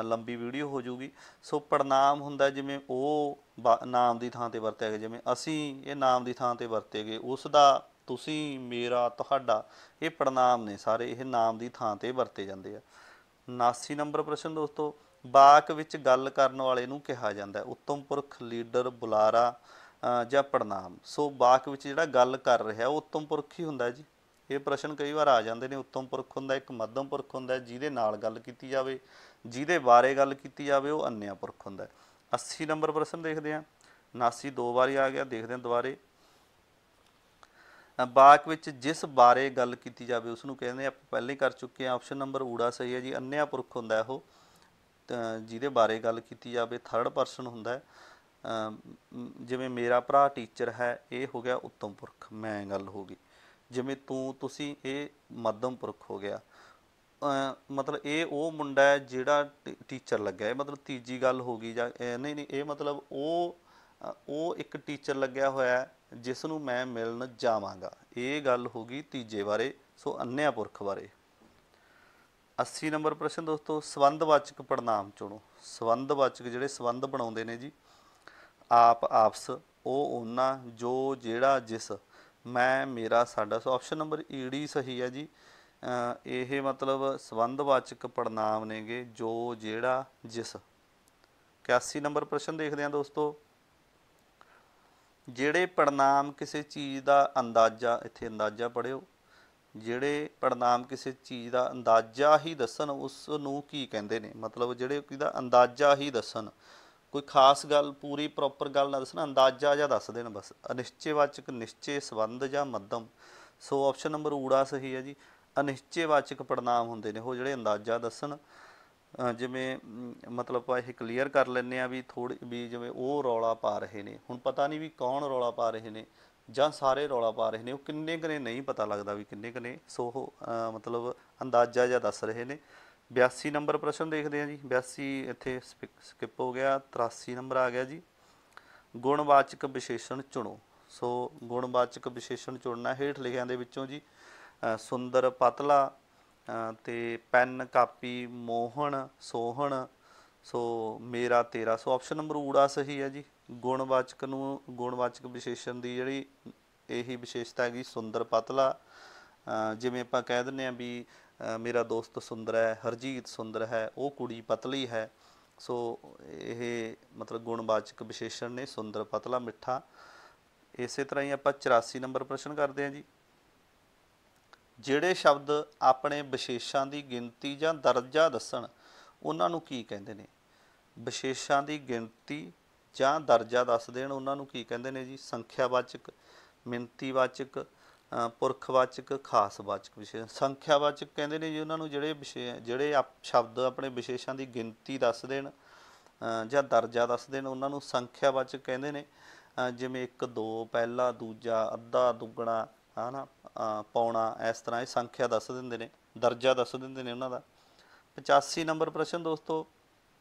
ਲੰਬੀ ਵੀਡੀਓ ਹੋ ਜੂਗੀ। ਸੋ ਪੜਨਾਮ ਹੁੰਦਾ ਜਿਵੇਂ ਉਹ ਨਾਮ ਦੀ ਥਾਂ 'ਤੇ ਵਰਤਿਆ ਗਿਆ, ਜਿਵੇਂ ਅਸੀਂ ਇਹ ਨਾਮ ਦੀ ਥਾਂ 'ਤੇ ਵਰਤੇ ਗਏ, ਉਸ ਦਾ ਤੁਸੀਂ, ਮੇਰਾ, ਤੁਹਾਡਾ, ਇਹ ਪੜਨਾਮ ਨੇ ਸਾਰੇ, ਇਹ ਨਾਮ ਦੀ ਥਾਂ ਤੇ ਵਰਤੇ ਜਾਂਦੇ ਆ। 79 ਨੰਬਰ ਪ੍ਰਸ਼ਨ ਦੋਸਤੋ, ਵਾਕ ਵਿੱਚ ਗੱਲ ਕਰਨ ਵਾਲੇ ਨੂੰ ਕਿਹਾ ਜਾਂਦਾ ਹੈ? ਉੱਤਮ ਪੁਰਖ, ਲੀਡਰ, ਬੁਲਾਰਾ ਜਾਂ ਪੜਨਾਮ। ਸੋ ਵਾਕ ਵਿੱਚ ਜਿਹੜਾ ਗੱਲ ਕਰ ਰਿਹਾ ਉਹ ਉੱਤਮ ਪੁਰਖ ਹੀ ਹੁੰਦਾ ਜੀ। ਇਹ ਪ੍ਰਸ਼ਨ ਕਈ ਵਾਰ ਆ ਜਾਂਦੇ ਨੇ। ਉੱਤਮ ਪੁਰਖ ਹੁੰਦਾ, ਇੱਕ ਮੱਧਮ ਪੁਰਖ ਹੁੰਦਾ ਜਿਹਦੇ ਨਾਲ ਗੱਲ ਕੀਤੀ ਜਾਵੇ, ਜਿਹਦੇ ਬਾਰੇ ਗੱਲ ਕੀਤੀ ਜਾਵੇ ਉਹ ਅੰਨਿਆ ਪੁਰਖ ਹੁੰਦਾ। 80 ਨੰਬਰ ਪ੍ਰਸ਼ਨ ਦੇਖਦੇ ਹਾਂ। 79 ਦੋ ਵਾਰੀ ਆ ਗਿਆ, ਦੇਖਦੇ ਹਾਂ ਦੁਬਾਰੇ। ਵਾਕ ਵਿੱਚ ਜਿਸ ਬਾਰੇ ਗੱਲ ਕੀਤੀ ਜਾਵੇ ਉਸਨੂੰ ਕਹਿੰਦੇ, ਆਪਾਂ ਪਹਿਲਾਂ ਹੀ ਕਰ ਚੁੱਕੇ ਹਾਂ। ਆਪਸ਼ਨ ਨੰਬਰ ਊੜਾ ਸਹੀ ਹੈ ਜੀ। ਅੰਨਿਆ ਪੁਰਖ ਹੁੰਦਾ ਉਹ, ਜਿਹਦੇ ਬਾਰੇ ਗੱਲ ਕੀਤੀ ਜਾਵੇ। ਥਰਡ ਪਰਸਨ ਹੁੰਦਾ ਹੈ। ਜਿਵੇਂ ਮੇਰਾ ਭਰਾ ਟੀਚਰ ਹੈ, ਇਹ ਹੋ ਗਿਆ ਉੱਤਮ ਪੁਰਖ, ਮੈਂ ਗੱਲ ਹੋ ਗਈ। ਜਿਵੇਂ ਤੂੰ, ਤੁਸੀਂ, ਇਹ ਮੱਧਮ ਪੁਰਖ ਹੋ ਗਿਆ। ਮਤਲਬ ਇਹ ਉਹ ਮੁੰਡਾ ਹੈ ਜਿਹੜਾ ਟੀਚਰ ਲੱਗਿਆ, ਇਹ ਮਤਲਬ ਤੀਜੀ ਗੱਲ ਹੋ ਗਈ। ਜਾਂ ਨਹੀਂ ਨਹੀਂ, ਇਹ ਮਤਲਬ ਉਹ ਇੱਕ ਟੀਚਰ ਲੱਗਿਆ ਹੋਇਆ ਜਿਸ ਨੂੰ ਮੈਂ ਮਿਲਣ ਜਾਵਾਂਗਾ, ਇਹ ਗੱਲ ਹੋ ਗਈ ਤੀਜੇ ਬਾਰੇ। ਸੋ ਅੰਨਿਆ ਪੁਰਖ ਬਾਰੇ। 80 ਨੰਬਰ ਪ੍ਰਸ਼ਨ ਦੋਸਤੋ, ਸੰਬੰਧਵਾਚਕ ਪੜਨਾਮ ਚੁਣੋ। ਸੰਬੰਧਵਾਚਕ ਜਿਹੜੇ ਸੰਬੰਧ ਬਣਾਉਂਦੇ ਨੇ ਜੀ, ਆਪ, ਆਪਸ, ਉਹ, ਉਹਨਾਂ, ਜੋ, ਜਿਹੜਾ, ਜਿਸ, ਮੈਂ, ਮੇਰਾ, ਸਾਡਾ। ਸੋ ਆਪਸ਼ਨ ਨੰਬਰ ਈੜੀ ਸਹੀ ਹੈ ਜੀ। ਇਹ ਮਤਲਬ ਸੰਬੰਧਵਾਚਕ ਪੜਨਾਮ ਨੇਗੇ, ਜੋ, ਜਿਹੜਾ, ਜਿਸ। 81 ਨੰਬਰ ਪ੍ਰਸ਼ਨ ਦੇਖਦੇ ਹਾਂ ਦੋਸਤੋ, ਜਿਹੜੇ ਪੜਨਾਮ ਕਿਸੇ ਚੀਜ਼ ਦਾ ਅੰਦਾਜ਼ਾ, ਇੱਥੇ ਅੰਦਾਜ਼ਾ ਪੜ੍ਹਿਓ, ਜਿਹੜੇ ਪੜਨਾਮ ਕਿਸੇ ਚੀਜ਼ ਦਾ ਅੰਦਾਜ਼ਾ ਹੀ ਦੱਸਣ ਉਸ ਨੂੰ ਕੀ ਕਹਿੰਦੇ ਨੇ? ਮਤਲਬ ਜਿਹੜੇ ਇਹਦਾ ਅੰਦਾਜ਼ਾ ਹੀ ਦੱਸਣ, ਕੋਈ ਖਾਸ ਗੱਲ, ਪੂਰੀ ਪ੍ਰੋਪਰ ਗੱਲ ਨਾ ਦੱਸਣ, ਅੰਦਾਜ਼ਾ ਜਾਂ ਦੱਸ ਦੇਣ ਬਸ। ਅਨਿਸ਼ਚੈਵਾਚਕ, ਨਿਸ਼ਚੇ, ਸੰਬੰਧ ਜਾਂ ਮੱਧਮ। ਸੋ ਆਪਸ਼ਨ ਨੰਬਰ ਊੜਾ ਸਹੀ ਹੈ ਜੀ। ਅਨਿਸ਼ਚੈਵਾਚਕ ਪੜਨਾਮ ਹੁੰਦੇ ਨੇ ਉਹ ਜਿਹੜੇ ਅੰਦਾਜ਼ਾ ਦੱਸਣ। ਜਿਵੇਂ ਮਤਲਬ ਆਪਾਂ ਇਹ ਕਲੀਅਰ ਕਰ ਲੈਂਦੇ ਹਾਂ ਵੀ ਵੀ ਜਿਵੇਂ ਉਹ ਰੌਲਾ ਪਾ ਰਹੇ ਨੇ, ਹੁਣ ਪਤਾ ਨਹੀਂ ਵੀ ਕੌਣ ਰੌਲਾ ਪਾ ਰਹੇ ਨੇ ਜਾਂ ਸਾਰੇ ਰੌਲਾ ਪਾ ਰਹੇ ਨੇ, ਉਹ ਕਿੰਨੇ ਕੁ ਨੇ ਨਹੀਂ ਪਤਾ ਲੱਗਦਾ ਵੀ ਕਿੰਨੇ ਕੁ ਨੇ। ਸੋ ਉਹ ਮਤਲਬ ਅੰਦਾਜ਼ਾ ਜਿਹਾ ਦੱਸ ਰਹੇ ਨੇ। 82 ਨੰਬਰ ਪ੍ਰਸ਼ਨ ਦੇਖਦੇ ਹਾਂ ਜੀ। 82 ਇੱਥੇ ਸਕਿਪ ਹੋ ਗਿਆ। 83 ਨੰਬਰ ਆ ਗਿਆ ਜੀ। ਗੁਣਵਾਚਕ ਵਿਸ਼ੇਸ਼ਣ ਚੁਣੋ। ਸੋ ਗੁਣਵਾਚਕ ਵਿਸ਼ੇਸ਼ਣ ਚੁਣਨਾ ਹੇਠ ਲਿਖਿਆਂ ਦੇ ਵਿੱਚੋਂ ਜੀ। ਸੁੰਦਰ, ਪਤਲਾ, ਅਤੇ ਪੈਨ, ਕਾਪੀ, ਮੋਹਨ, ਸੋਹਣ। ਸੋ ਮੇਰਾ, ਤੇਰਾ। ਸੋ ਆਪਸ਼ਨ ਨੰਬਰ ਊੜਾ ਸਹੀ ਹੈ ਜੀ। ਗੁਣਵਾਚਕ ਨੂੰ, ਗੁਣਵਾਚਕ ਵਿਸ਼ੇਸ਼ਣ ਦੀ ਜਿਹੜੀ ਇਹੀ ਵਿਸ਼ੇਸ਼ਤਾ ਹੈਗੀ, ਸੁੰਦਰ, ਪਤਲਾ। ਜਿਵੇਂ ਆਪਾਂ ਕਹਿ ਦਿੰਦੇ ਹਾਂ ਵੀ ਮੇਰਾ ਦੋਸਤ ਸੁੰਦਰ ਹੈ, ਹਰਜੀਤ ਸੁੰਦਰ ਹੈ, ਉਹ ਕੁੜੀ ਪਤਲੀ ਹੈ। ਸੋ ਇਹ ਮਤਲਬ ਗੁਣਵਾਚਕ ਵਿਸ਼ੇਸ਼ਣ ਨੇ, ਸੁੰਦਰ, ਪਤਲਾ, ਮਿੱਠਾ। ਇਸੇ ਤਰ੍ਹਾਂ ਹੀ ਆਪਾਂ 84 ਨੰਬਰ ਪ੍ਰਸ਼ਨ ਕਰਦੇ ਹਾਂ ਜੀ। ਜਿਹੜੇ ਸ਼ਬਦ ਆਪਣੇ ਵਿਸ਼ੇਸ਼ਾਂ ਦੀ ਗਿਣਤੀ ਜਾਂ ਦਰਜਾ ਦੱਸਣ ਉਹਨਾਂ ਨੂੰ ਕੀ ਕਹਿੰਦੇ ਨੇ? ਵਿਸ਼ੇਸ਼ਾਂ ਦੀ ਗਿਣਤੀ ਜਾਂ ਦਰਜਾ ਦੱਸ ਦੇਣ ਉਹਨਾਂ ਨੂੰ ਕੀ ਕਹਿੰਦੇ ਨੇ ਜੀ? ਸੰਖਿਆਵਾਚਕ, ਮਿਣਤੀਵਾਚਕ, ਪੁਰਖਵਾਚਕ, ਖਾਸਵਾਚਕ ਵਿਸ਼ੇਸ਼ਣ। ਸੰਖਿਆਵਾਚਕ ਕਹਿੰਦੇ ਨੇ ਜੀ ਉਹਨਾਂ ਨੂੰ ਜਿਹੜੇ ਸ਼ਬਦ ਆਪਣੇ ਵਿਸ਼ੇਸ਼ਾਂ ਦੀ ਗਿਣਤੀ ਦੱਸ ਦੇਣ ਜਾਂ ਦਰਜਾ ਦੱਸ ਦੇਣ ਉਹਨਾਂ ਨੂੰ ਸੰਖਿਆਵਾਚਕ ਕਹਿੰਦੇ ਨੇ। ਜਿਵੇਂ 1, 2, ਪਹਿਲਾ, ਦੂਜਾ, ਅੱਧਾ, ਦੁੱਗਣਾ, ਹੈ ਨਾ, ਪੌਣਾ, ਇਸ ਤਰ੍ਹਾਂ ਇਹ ਸੰਖਿਆ ਦੱਸ ਦਿੰਦੇ ਨੇ, ਦਰਜਾ ਦੱਸ ਦਿੰਦੇ ਨੇ ਉਹਨਾਂ ਦਾ। 85 ਨੰਬਰ ਪ੍ਰਸ਼ਨ ਦੋਸਤੋ,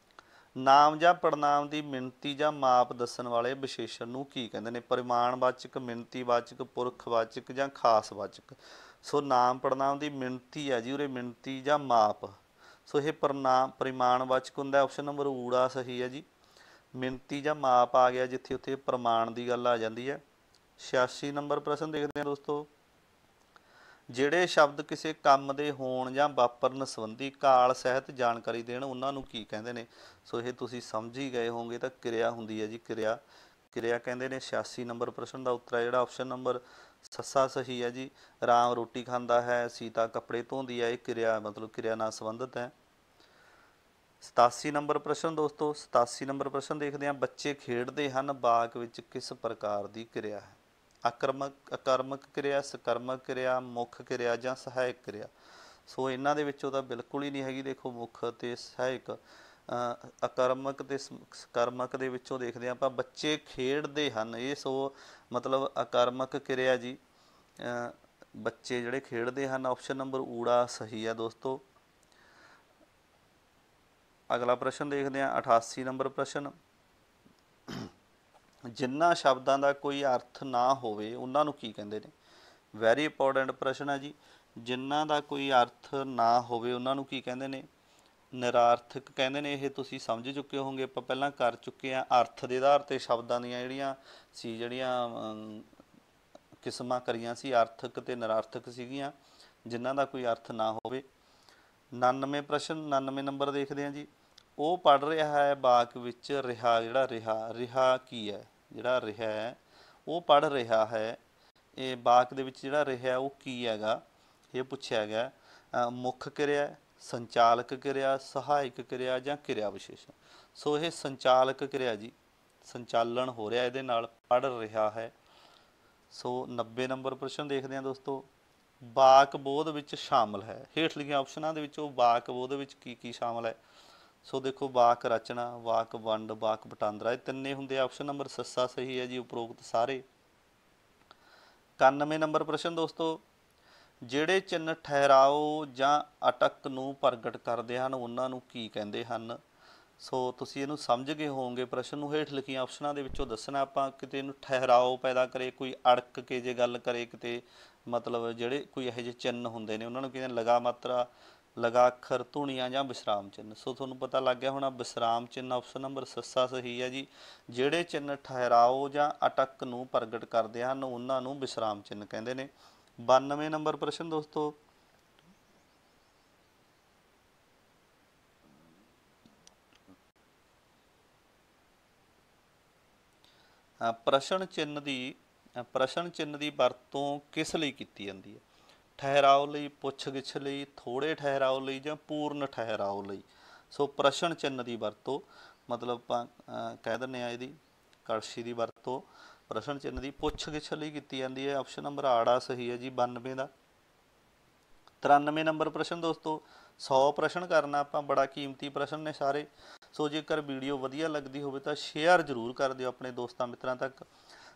ਨਾਮ ਜਾਂ ਪੜਨਾਮ ਦੀ ਮਿਣਤੀ ਜਾਂ ਮਾਪ ਦੱਸਣ ਵਾਲੇ ਵਿਸ਼ੇਸ਼ਣ ਨੂੰ ਕੀ ਕਹਿੰਦੇ ਨੇ? ਪਰਿਮਾਣਵਾਚਕ, ਮਿਣਤੀਵਾਚਕ, ਪੁਰਖਵਾਚਕ ਜਾਂ ਖਾਸਵਾਚਕ। ਸੋ ਨਾਮ ਪੜਨਾਮ ਦੀ ਮਿਣਤੀ ਹੈ ਜੀ, ਉਰੇ ਮਿਣਤੀ ਜਾਂ ਮਾਪ। ਸੋ ਇਹ ਪਰਿਮਾਣਵਾਚਕ ਹੁੰਦਾ। ਆਪਸ਼ਨ ਨੰਬਰ ਊੜਾ ਸਹੀ ਹੈ ਜੀ। ਮਿਣਤੀ ਜਾਂ ਮਾਪ ਆ ਗਿਆ ਜਿੱਥੇ ਉੱਥੇ ਪ੍ਰਮਾਣ ਦੀ ਗੱਲ ਆ ਜਾਂਦੀ ਹੈ। 86 ਨੰਬਰ ਪ੍ਰਸ਼ਨ ਦੇਖਦੇ ਹਾਂ ਦੋਸਤੋ, ਜਿਹੜੇ ਸ਼ਬਦ ਕਿਸੇ ਕੰਮ ਦੇ ਹੋਣ ਜਾਂ ਵਾਪਰਨ ਸੰਬੰਧੀ ਕਾਲ ਸਹਿਤ ਜਾਣਕਾਰੀ ਦੇਣ ਉਹਨਾਂ ਨੂੰ ਕੀ ਕਹਿੰਦੇ ਨੇ? ਸੋ ਇਹ ਤੁਸੀਂ ਸਮਝ ਹੀ ਗਏ ਹੋਵੋਗੇ, ਤਾਂ ਕਿਰਿਆ ਹੁੰਦੀ ਹੈ ਜੀ। ਕਿਰਿਆ, ਕਿਰਿਆ ਕਹਿੰਦੇ ਨੇ। 86 ਨੰਬਰ ਪ੍ਰਸ਼ਨ ਦਾ ਉੱਤਰ ਹੈ ਜਿਹੜਾ ਆਪਸ਼ਨ ਨੰਬਰ ਸੱਸਾ ਸਹੀ ਹੈ ਜੀ। ਰਾਮ ਰੋਟੀ ਖਾਂਦਾ ਹੈ, ਸੀਤਾ ਕੱਪੜੇ ਧੋਂਦੀ ਹੈ, ਇਹ ਕਿਰਿਆ ਮਤਲਬ ਕਿਰਿਆ ਨਾਲ ਸੰਬੰਧਿਤ ਹੈ। 87 ਨੰਬਰ ਪ੍ਰਸ਼ਨ ਦੋਸਤੋ, 87 ਨੰਬਰ ਪ੍ਰਸ਼ਨ ਦੇਖਦੇ ਹਾਂ। ਬੱਚੇ ਖੇਡਦੇ ਹਨ, ਵਾਕ ਵਿੱਚ ਕਿਸ ਪ੍ਰਕਾਰ ਦੀ ਕਿਰਿਆ ਹੈ? ਅਕਰਮਕ ਕਿਰਿਆ, ਸਕਰਮਕ ਕਿਰਿਆ, ਮੁੱਖ ਕਿਰਿਆ ਜਾਂ ਸਹਾਇਕ ਕਿਰਿਆ। ਸੋ ਇਹਨਾਂ ਦੇ ਵਿੱਚੋਂ ਤਾਂ ਬਿਲਕੁਲ ਹੀ ਨਹੀਂ ਹੈਗੀ। ਦੇਖੋ ਮੁੱਖ ਅਤੇ ਸਹਾਇਕ। ਅਕਰਮਕ ਅਤੇ ਸਕਰਮਕ ਦੇ ਵਿੱਚੋਂ ਦੇਖਦੇ ਹਾਂ ਆਪਾਂ, ਬੱਚੇ ਖੇਡਦੇ ਹਨ, ਇਹ ਸੋ ਮਤਲਬ ਅਕਰਮਕ ਕਿਰਿਆ ਜੀ। ਬੱਚੇ ਜਿਹੜੇ ਖੇਡਦੇ ਹਨ, ਆਪਸ਼ਨ ਨੰਬਰ ਊੜਾ ਸਹੀ ਹੈ ਦੋਸਤੋ। ਅਗਲਾ ਪ੍ਰਸ਼ਨ ਦੇਖਦੇ ਹਾਂ। 88 ਨੰਬਰ ਪ੍ਰਸ਼ਨ, ਜਿਨ੍ਹਾਂ ਸ਼ਬਦਾਂ ਦਾ ਕੋਈ ਅਰਥ ਨਾ ਹੋਵੇ ਉਹਨਾਂ ਨੂੰ ਕੀ ਕਹਿੰਦੇ ਨੇ? ਵੈਰੀ ਇੰਪੋਰਟੈਂਟ ਪ੍ਰਸ਼ਨ ਹੈ ਜੀ। ਜਿਨ੍ਹਾਂ ਦਾ ਕੋਈ ਅਰਥ ਨਾ ਹੋਵੇ ਉਹਨਾਂ ਨੂੰ ਕੀ ਕਹਿੰਦੇ ਨੇ? ਨਿਰਾਰਥਕ ਕਹਿੰਦੇ ਨੇ। ਇਹ ਤੁਸੀਂ ਸਮਝ ਚੁੱਕੇ ਹੋਵੋਗੇ, ਆਪਾਂ ਪਹਿਲਾਂ ਕਰ ਚੁੱਕੇ ਹਾਂ। ਅਰਥ ਦੇ ਆਧਾਰ 'ਤੇ ਸ਼ਬਦਾਂ ਦੀਆਂ ਜਿਹੜੀਆਂ किस्मां करियां सी, आर्थक ते निरार्थक सीगीਆਂ, जिन्हां ਦਾ ਕੋਈ अर्थ ना ਹੋਵੇ। 99 प्रश्न 99 नंबर देखते हैं जी। ਉਹ ਪੜ੍ਹ ਰਿਹਾ ਹੈ ਬਾਗ ਵਿੱਚ ਰਿਹਾ, ਜਿਹੜਾ ਰਿਹਾ ਕੀ ਹੈ, ਜਿਹੜਾ ਰਿਹਾ ਹੈ ਉਹ ਪੜ੍ਹ ਰਿਹਾ ਹੈ, ਇਹ ਬਾਗ ਦੇ ਵਿੱਚ ਜਿਹੜਾ ਰਿਹਾ ਉਹ ਕੀ ਹੈਗਾ, ਇਹ ਪੁੱਛਿਆ ਗਿਆ। ਮੁੱਖ ਕਿਰਿਆ, ਸੰਚਾਲਕ ਕਿਰਿਆ, ਸਹਾਇਕ ਕਿਰਿਆ ਜਾਂ ਕਿਰਿਆ ਵਿਸ਼ੇਸ਼ਣ। ਸੋ ਇਹ ਸੰਚਾਲਕ ਕਿਰਿਆ ਜੀ, ਸੰਚਾਲਨ ਹੋ ਰਿਹਾ ਇਹਦੇ ਨਾਲ, ਪੜ੍ਹ ਰਿਹਾ ਹੈ। ਸੋ 90 ਨੰਬਰ ਪ੍ਰਸ਼ਨ ਦੇਖਦੇ ਹਾਂ ਦੋਸਤੋ। ਵਾਕ ਬੋਧ ਵਿੱਚ ਸ਼ਾਮਲ ਹੈ, ਹੇਠ ਲਿਖੀਆਂ ਆਪਸ਼ਨਾਂ ਦੇ ਵਿੱਚੋਂ ਵਾਕ ਬੋਧ ਵਿੱਚ ਕੀ ਕੀ ਸ਼ਾਮਲ ਹੈ। ਸੋ ਦੇਖੋ, ਵਾਕ ਰਚਨਾ, ਵਾਕ ਵੰਡ, ਵਾਕ ਵਟਾਂਦਰਾ, ਇਹ ਤਿੰਨੇ ਹੁੰਦੇ ਆ। ਆਪਸ਼ਨ ਨੰਬਰ ਸੱਸਾ ਸਹੀ ਹੈ ਜੀ, ਉਪਰੋਕਤ ਸਾਰੇ। 91 ਨੰਬਰ ਪ੍ਰਸ਼ਨ ਦੋਸਤੋ। ਜਿਹੜੇ ਚਿੰਨ੍ਹ ਠਹਿਰਾਓ ਜਾਂ ਅਟਕ ਨੂੰ ਪ੍ਰਗਟ ਕਰਦੇ ਹਨ ਉਹਨਾਂ ਨੂੰ ਕੀ ਕਹਿੰਦੇ ਹਨ। ਸੋ ਤੁਸੀਂ ਇਹਨੂੰ ਸਮਝ ਗਏ ਹੋਵੋਗੇ ਪ੍ਰਸ਼ਨ ਨੂੰ। ਹੇਠ ਲਿਖੀਆਂ ਆਪਸ਼ਨਾਂ ਦੇ ਵਿੱਚੋਂ ਦੱਸਣਾ ਆਪਾਂ। ਕਿਤੇ ਇਹਨੂੰ ਠਹਿਰਾਓ ਪੈਦਾ ਕਰੇ, ਕੋਈ ਅੜਕ ਕੇ ਜੇ ਗੱਲ ਕਰੇ, ਕਿਤੇ ਮਤਲਬ ਜਿਹੜੇ ਕੋਈ ਇਹੋ ਜਿਹੇ ਚਿੰਨ੍ਹ ਹੁੰਦੇ ਨੇ ਉਹਨਾਂ ਨੂੰ ਕਹਿੰਦੇ ਲਗਾ ਮਾਤਰਾ, ਲਗਾ ਅੱਖਰ, ਧੁਨੀਆਂ ਜਾਂ ਵਿਸਰਾਮ ਚਿੰਨ੍ਹ। ਸੋ ਤੁਹਾਨੂੰ ਪਤਾ ਲੱਗ ਗਿਆ ਹੋਣਾ, ਵਿਸਰਾਮ ਚਿੰਨ੍ਹ ਆਪਸ਼ਨ ਨੰਬਰ ਸੱਸਾ ਸਹੀ ਹੈ ਜੀ। ਜਿਹੜੇ ਚਿੰਨ੍ਹ ਠਹਿਰਾਓ ਜਾਂ ਅਟਕ ਨੂੰ ਪ੍ਰਗਟ ਕਰਦੇ ਹਨ ਉਹਨਾਂ ਨੂੰ ਵਿਸਰਾਮ ਚਿੰਨ੍ਹ ਕਹਿੰਦੇ ਨੇ। 92 ਨੰਬਰ ਪ੍ਰਸ਼ਨ ਦੋਸਤੋ। ਪ੍ਰਸ਼ਨ ਚਿੰਨ੍ਹ ਦੀ ਵਰਤੋਂ ਕਿਸ ਲਈ ਕੀਤੀ ਜਾਂਦੀ ਹੈ। ਠਹਿਰਾਓ ਲਈ, ਪੁੱਛ ਗਿੱਛ ਲਈ, ਥੋੜ੍ਹੇ ਠਹਿਰਾਓ ਲਈ ਜਾਂ ਪੂਰਨ ਠਹਿਰਾਓ ਲਈ। ਸੋ ਪ੍ਰਸ਼ਨ ਚਿੰਨ੍ਹ ਦੀ ਵਰਤੋਂ ਮਤਲਬ ਆਪਾਂ ਕਹਿ ਦਿੰਦੇ ਹਾਂ ਇਹਦੀ ਕੜਛੀ ਦੀ ਵਰਤੋਂ ਪ੍ਰਸ਼ਨ ਚਿੰਨ੍ਹ ਦੀ ਪੁੱਛ ਗਿੱਛ ਲਈ ਕੀਤੀ ਜਾਂਦੀ ਹੈ। ਆਪਸ਼ਨ ਨੰਬਰ ਆੜਾ ਸਹੀ ਹੈ ਜੀ 92 ਦਾ। 93 ਨੰਬਰ ਪ੍ਰਸ਼ਨ ਦੋਸਤੋ। 100 ਪ੍ਰਸ਼ਨ ਕਰਨਾ ਆਪਾਂ, ਬੜਾ ਕੀਮਤੀ ਪ੍ਰਸ਼ਨ ਨੇ ਸਾਰੇ। ਸੋ ਜੇਕਰ ਵੀਡੀਓ ਵਧੀਆ ਲੱਗਦੀ ਹੋਵੇ ਤਾਂ ਸ਼ੇਅਰ ਜ਼ਰੂਰ ਕਰ ਦਿਓ ਆਪਣੇ ਦੋਸਤਾਂ ਮਿੱਤਰਾਂ ਤੱਕ।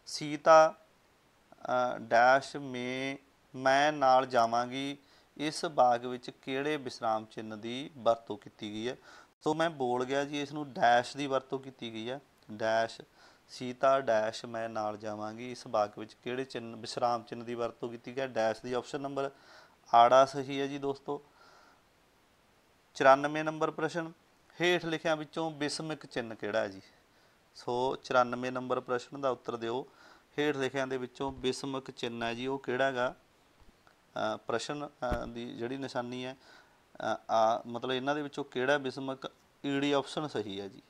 ਸੀਤਾ ਡੈਸ਼ ਮੈਂ ਨਾਲ ਜਾਵਾਂਗੀ, ਇਸ ਬਾਗ ਵਿੱਚ ਕਿਹੜੇ ਵਿਸਰਾਮ ਚਿੰਨ੍ਹ ਦੀ ਵਰਤੋਂ ਕੀਤੀ ਗਈ ਹੈ। ਸੋ ਮੈਂ ਬੋਲ ਗਿਆ ਜੀ, ਇਸ ਨੂੰ ਡੈਸ਼ ਦੀ ਵਰਤੋਂ ਕੀਤੀ ਗਈ ਹੈ। ਡੈਸ਼, ਸੀਤਾ ਡੈਸ਼ ਮੈਂ ਨਾਲ ਜਾਵਾਂਗੀ, ਇਸ ਬਾਗ ਵਿੱਚ ਕਿਹੜੇ ਚਿੰਨ੍ਹ ਵਿਸਰਾਮ ਚਿੰਨ੍ਹ ਦੀ ਵਰਤੋਂ ਕੀਤੀ ਗਈ, ਡੈਸ਼ ਦੀ। ਆਪਸ਼ਨ ਨੰਬਰ ਆੜਾ ਸਹੀ ਹੈ ਜੀ ਦੋਸਤੋ। 94 ਨੰਬਰ ਪ੍ਰਸ਼ਨ। ਹੇਠ ਲਿਖਿਆਂ ਵਿੱਚੋਂ ਵਿਸਮਿਕ ਚਿੰਨ੍ਹ ਕਿਹੜਾ ਹੈ ਜੀ। ਸੋ 94 ਨੰਬਰ ਪ੍ਰਸ਼ਨ ਦਾ ਉੱਤਰ ਦਿਓ। ਹੇਠ ਲਿਖਿਆਂ ਦੇ ਵਿੱਚੋਂ ਵਿਸਮਿਕ ਚਿੰਨ੍ਹ ਹੈ ਜੀ ਉਹ ਕਿਹੜਾ ਹੈਗਾ। ਪ੍ਰਸ਼ਨ ਦੀ ਜਿਹੜੀ ਨਿਸ਼ਾਨੀ ਹੈ ਮਤਲਬ ਇਹਨਾਂ ਦੇ ਵਿੱਚੋਂ ਕਿਹੜਾ ਵਿਸਮਿਕ, ਈੜੀ ਆਪਸ਼ਨ ਸਹੀ ਹੈ ਜੀ,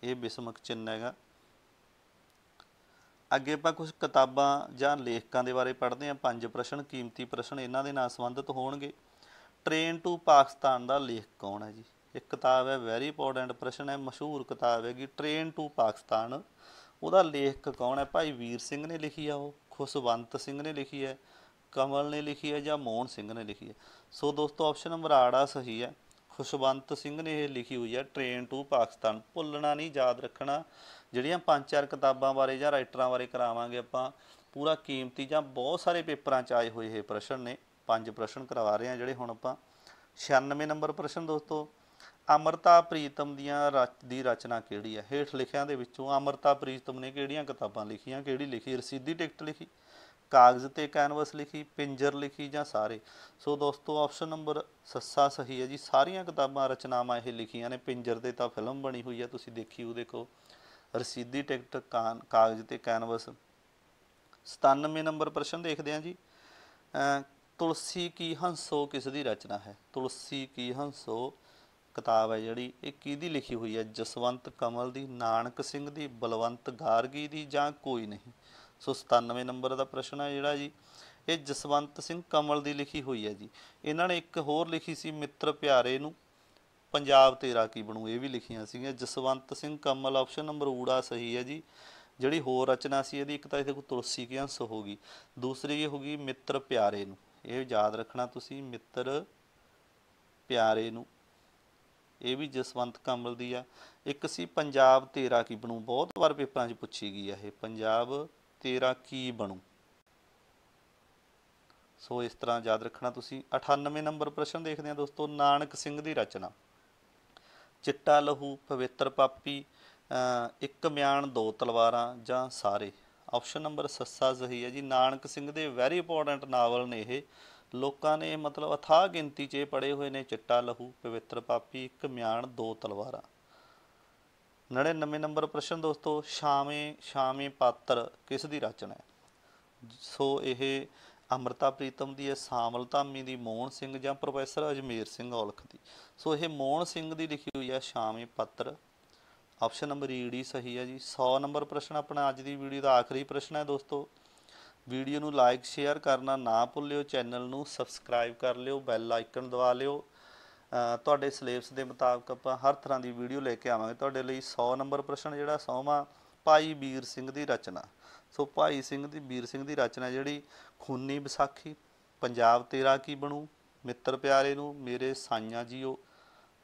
ਇਹ ਵਿਸਮਿਕ ਚਿੰਨ੍ਹ ਹੈਗਾ। ਅੱਗੇ ਆਪਾਂ ਕੁਝ ਕਿਤਾਬਾਂ ਜਾਂ ਲੇਖਕਾਂ ਦੇ ਬਾਰੇ ਪੜ੍ਹਦੇ ਹਾਂ। 5 ਪ੍ਰਸ਼ਨ ਕੀਮਤੀ ਪ੍ਰਸ਼ਨ, ਇਹਨਾਂ ਦੇ ਨਾਲ ਸੰਬੰਧਿਤ ਹੋਣਗੇ। ਟ੍ਰੇਨ ਟੂ ਪਾਕਿਸਤਾਨ ਦਾ ਲੇਖਕ ਕੌਣ ਹੈ ਜੀ। ਇੱਕ ਕਿਤਾਬ ਹੈ, ਵੈਰੀ ਇੰਪੋਰਟੈਂਟ ਪ੍ਰਸ਼ਨ ਹੈ, ਮਸ਼ਹੂਰ ਕਿਤਾਬ ਹੈਗੀ ਟ੍ਰੇਨ ਟੂ ਪਾਕਿਸਤਾਨ। ਉਹਦਾ ਲੇਖਕ ਕੌਣ ਹੈ। ਭਾਈ ਵੀਰ ਸਿੰਘ ਨੇ ਲਿਖੀ ਆ, ਉਹ ਖੁਸ਼ਵੰਤ ਸਿੰਘ ਨੇ ਲਿਖੀ ਹੈ, ਕਮਲ ਨੇ ਲਿਖੀ ਹੈ ਜਾਂ ਮੋਹਨ ਸਿੰਘ ਨੇ ਲਿਖੀ ਹੈ। ਸੋ ਦੋਸਤੋ ਆਪਸ਼ਨ ਨੰਬਰ ਆੜਾ ਸਹੀ ਹੈ, ਖੁਸ਼ਵੰਤ ਸਿੰਘ ਨੇ ਇਹ ਲਿਖੀ ਹੋਈ ਹੈ ਟ੍ਰੇਨ ਟੂ ਪਾਕਿਸਤਾਨ। ਭੁੱਲਣਾ ਨਹੀਂ, ਯਾਦ ਰੱਖਣਾ। ਜਿਹੜੀਆਂ 5-4 ਕਿਤਾਬਾਂ ਬਾਰੇ ਜਾਂ ਰਾਈਟਰਾਂ ਬਾਰੇ ਕਰਾਵਾਂਗੇ ਆਪਾਂ, ਪੂਰਾ ਕੀਮਤੀ ਜਾਂ ਬਹੁਤ ਸਾਰੇ ਪੇਪਰਾਂ 'ਚ ਆਏ ਹੋਏ ਇਹ ਪ੍ਰਸ਼ਨ ਨੇ। 5 ਪ੍ਰਸ਼ਨ ਕਰਵਾ ਰਹੇ ਹਾਂ ਜਿਹੜੇ ਹੁਣ ਆਪਾਂ। 96 ਨੰਬਰ ਪ੍ਰਸ਼ਨ ਦੋਸਤੋ। ਅੰਮ੍ਰਿਤਾ ਪ੍ਰੀਤਮ ਦੀ ਰਚਨਾ ਕਿਹੜੀ ਹੈ। ਹੇਠ ਲਿਖਿਆਂ ਦੇ ਵਿੱਚੋਂ ਅੰਮ੍ਰਿਤਾ ਪ੍ਰੀਤਮ ਨੇ ਕਿਹੜੀਆਂ ਕਿਤਾਬਾਂ ਲਿਖੀਆਂ। ਕਿਹੜੀ ਲਿਖੀ, ਰਸੀਦੀ ਟਿਕਟ ਲਿਖੀ, ਕਾਗਜ਼ ਤੇ ਕੈਨਵਸ ਲਿਖੀ, ਪਿੰਜਰ ਲਿਖੀ ਜਾਂ ਸਾਰੇ। ਸੋ ਦੋਸਤੋ ਆਪਸ਼ਨ ਨੰਬਰ ਸੱਸਾ ਸਹੀ ਹੈ ਜੀ, ਸਾਰੀਆਂ ਕਿਤਾਬਾਂ ਰਚਨਾਵਾਂ ਇਹ ਲਿਖੀਆਂ ਨੇ। ਪਿੰਜਰ ਤੇ ਤਾਂ ਫਿਲਮ ਬਣੀ ਹੋਈ ਹੈ, ਤੁਸੀਂ ਦੇਖੀ ਉਹ ਦੇਖੋ। ਰਸੀਦੀ ਟਿਕਟ, ਕਾਗਜ਼ ਤੇ ਕੈਨਵਸ। 97 ਨੰਬਰ ਪ੍ਰਸ਼ਨ ਦੇਖਦੇ ਹਾਂ ਜੀ। ਤੁਲਸੀ ਕੀ ਹੰਸੋ ਕਿਸ ਦੀ ਰਚਨਾ ਹੈ। ਤੁਲਸੀ ਕੀ ਹੰਸੋ ਕਿਤਾਬ ਹੈ ਜਿਹੜੀ, ਇਹ ਕਿਹਦੀ ਲਿਖੀ ਹੋਈ ਹੈ। ਜਸਵੰਤ ਕਮਲ ਦੀ, ਨਾਨਕ ਸਿੰਘ ਦੀ, ਬਲਵੰਤ ਗਾਰਗੀ ਦੀ ਜਾਂ ਕੋਈ ਨਹੀਂ। ਸੋ 97 ਨੰਬਰ ਦਾ ਪ੍ਰਸ਼ਨ ਹੈ ਜਿਹੜਾ ਜੀ, ਇਹ ਜਸਵੰਤ ਸਿੰਘ ਕਮਲ ਦੀ ਲਿਖੀ ਹੋਈ ਹੈ ਜੀ। ਇਹਨਾਂ ਨੇ ਇੱਕ ਹੋਰ ਲਿਖੀ ਸੀ, ਮਿੱਤਰ ਪਿਆਰੇ ਨੂੰ, ਪੰਜਾਬ ਤੇਰਾ ਕੀ ਬਣੂ, ਇਹ ਵੀ ਲਿਖੀਆਂ ਸੀਗੀਆਂ। ਜਸਵੰਤ ਸਿੰਘ ਕਮਲ ਆਪਸ਼ਨ ਨੰਬਰ ਊੜਾ ਸਹੀ ਹੈ ਜੀ। ਜਿਹੜੀ ਹੋਰ ਰਚਨਾ ਸੀ ਇਹਦੀ, ਇੱਕ ਤਾਂ ਇਹਦੇ ਕੋਲ ਤੁਲਸੀ ਕੀ ਹੰਸ ਹੋ ਗਈ, ਦੂਸਰੀ ਹੋ ਗਈ ਮਿੱਤਰ ਪਿਆਰੇ ਨੂੰ। ਇਹ ਯਾਦ ਰੱਖਣਾ ਤੁਸੀਂ, ਮਿੱਤਰ ਪਿਆਰੇ ਨੂੰ, ਇਹ ਵੀ ਜਸਵੰਤ ਕਮਲ ਦੀ ਆ। ਇੱਕ ਸੀ ਪੰਜਾਬ ਤੇਰਾ ਕੀ ਬਣੂ, ਬਹੁਤ ਵਾਰ ਪੇਪਰਾਂ 'ਚ ਪੁੱਛੀ ਗਈ ਆ ਇਹ, ਪੰਜਾਬ ਤੇਰਾ ਕੀ ਬਣੂ। ਸੋ ਇਸ ਤਰ੍ਹਾਂ ਯਾਦ ਰੱਖਣਾ ਤੁਸੀਂ। 98 ਨੰਬਰ ਪ੍ਰਸ਼ਨ ਦੇਖਦੇ ਹਾਂ ਦੋਸਤੋ। ਨਾਨਕ ਸਿੰਘ ਦੀ ਰਚਨਾ। ਚਿੱਟਾ ਲਹੂ, ਪਵਿੱਤਰ ਪਾਪੀ, ਇੱਕ ਮਿਆਨ ਦੋ ਤਲਵਾਰਾਂ ਜਾਂ ਸਾਰੇ। ਆਪਸ਼ਨ ਨੰਬਰ ਸੱਸਾ ਸਹੀ ਹੈ ਜੀ। ਨਾਨਕ ਸਿੰਘ ਦੇ ਵੈਰੀ ਇੰਪੋਰਟੈਂਟ ਨਾਵਲ ਨੇ ਇਹ, ਲੋਕਾਂ ਨੇ ਮਤਲਬ ਅਥਾਹ ਗਿਣਤੀ 'ਚ ਇਹ ਪੜ੍ਹੇ ਹੋਏ ਨੇ। ਚਿੱਟਾ ਲਹੂ, ਪਵਿੱਤਰ ਪਾਪੀ, ਇੱਕ ਮਿਆਨ ਦੋ ਤਲਵਾਰਾਂ। 99 ਨੰਬਰ ਪ੍ਰਸ਼ਨ ਦੋਸਤੋ। ਛਾਵੇਂ ਪਾਤਰ ਕਿਸ ਦੀ ਰਚਨਾ ਹੈ। ਸੋ ਇਹ ਅੰਮ੍ਰਿਤਾ ਪ੍ਰੀਤਮ ਦੀ ਹੈ, ਸਾਮਲ ਧਾਮੀ ਦੀ, ਮੋਹਨ ਸਿੰਘ ਜਾਂ ਪ੍ਰੋਫੈਸਰ ਅਜਮੇਰ ਸਿੰਘ ਔਲਖ ਦੀ। ਸੋ ਇਹ ਮੋਹਨ ਸਿੰਘ ਦੀ ਲਿਖੀ ਹੋਈ ਹੈ ਸ਼ਾਮੀ ਪੱਤਰ। ਆਪਸ਼ਨ ਨੰਬਰ ਈ ਸਹੀ ਹੈ ਜੀ। 100 ਨੰਬਰ ਪ੍ਰਸ਼ਨ ਆਪਣਾ ਅੱਜ ਦੀ ਵੀਡੀਓ ਦਾ ਆਖਰੀ ਪ੍ਰਸ਼ਨ ਹੈ ਦੋਸਤੋ। ਵੀਡੀਓ ਨੂੰ ਲਾਈਕ ਸ਼ੇਅਰ ਕਰਨਾ ਨਾ ਭੁੱਲਿਓ, ਚੈਨਲ ਨੂੰ ਸਬਸਕ੍ਰਾਈਬ ਕਰ ਲਿਓ, ਬੈਲ ਆਈਕਨ ਦਬਾ ਲਿਓ। ਤੁਹਾਡੇ ਸਿਲੇਬਸ ਦੇ ਮੁਤਾਬਕ ਆਪਾਂ ਹਰ ਤਰ੍ਹਾਂ ਦੀ ਵੀਡੀਓ ਲੈ ਕੇ ਆਵਾਂਗੇ ਤੁਹਾਡੇ ਲਈ। 100 ਨੰਬਰ ਪ੍ਰਸ਼ਨ ਜਿਹੜਾ 100ਵਾਂ, ਭਾਈ ਵੀਰ ਸਿੰਘ ਦੀ ਰਚਨਾ। ਸੋ ਵੀਰ ਸਿੰਘ ਦੀ ਰਚਨਾ ਜਿਹੜੀ, ਖੂਨੀ ਵਿਸਾਖੀ, ਪੰਜਾਬ ਤੇਰਾ ਕੀ ਬਣੂ, ਮਿੱਤਰ ਪਿਆਰੇ ਨੂੰ, ਮੇਰੇ ਸਾਈਆਂ ਜੀਓ।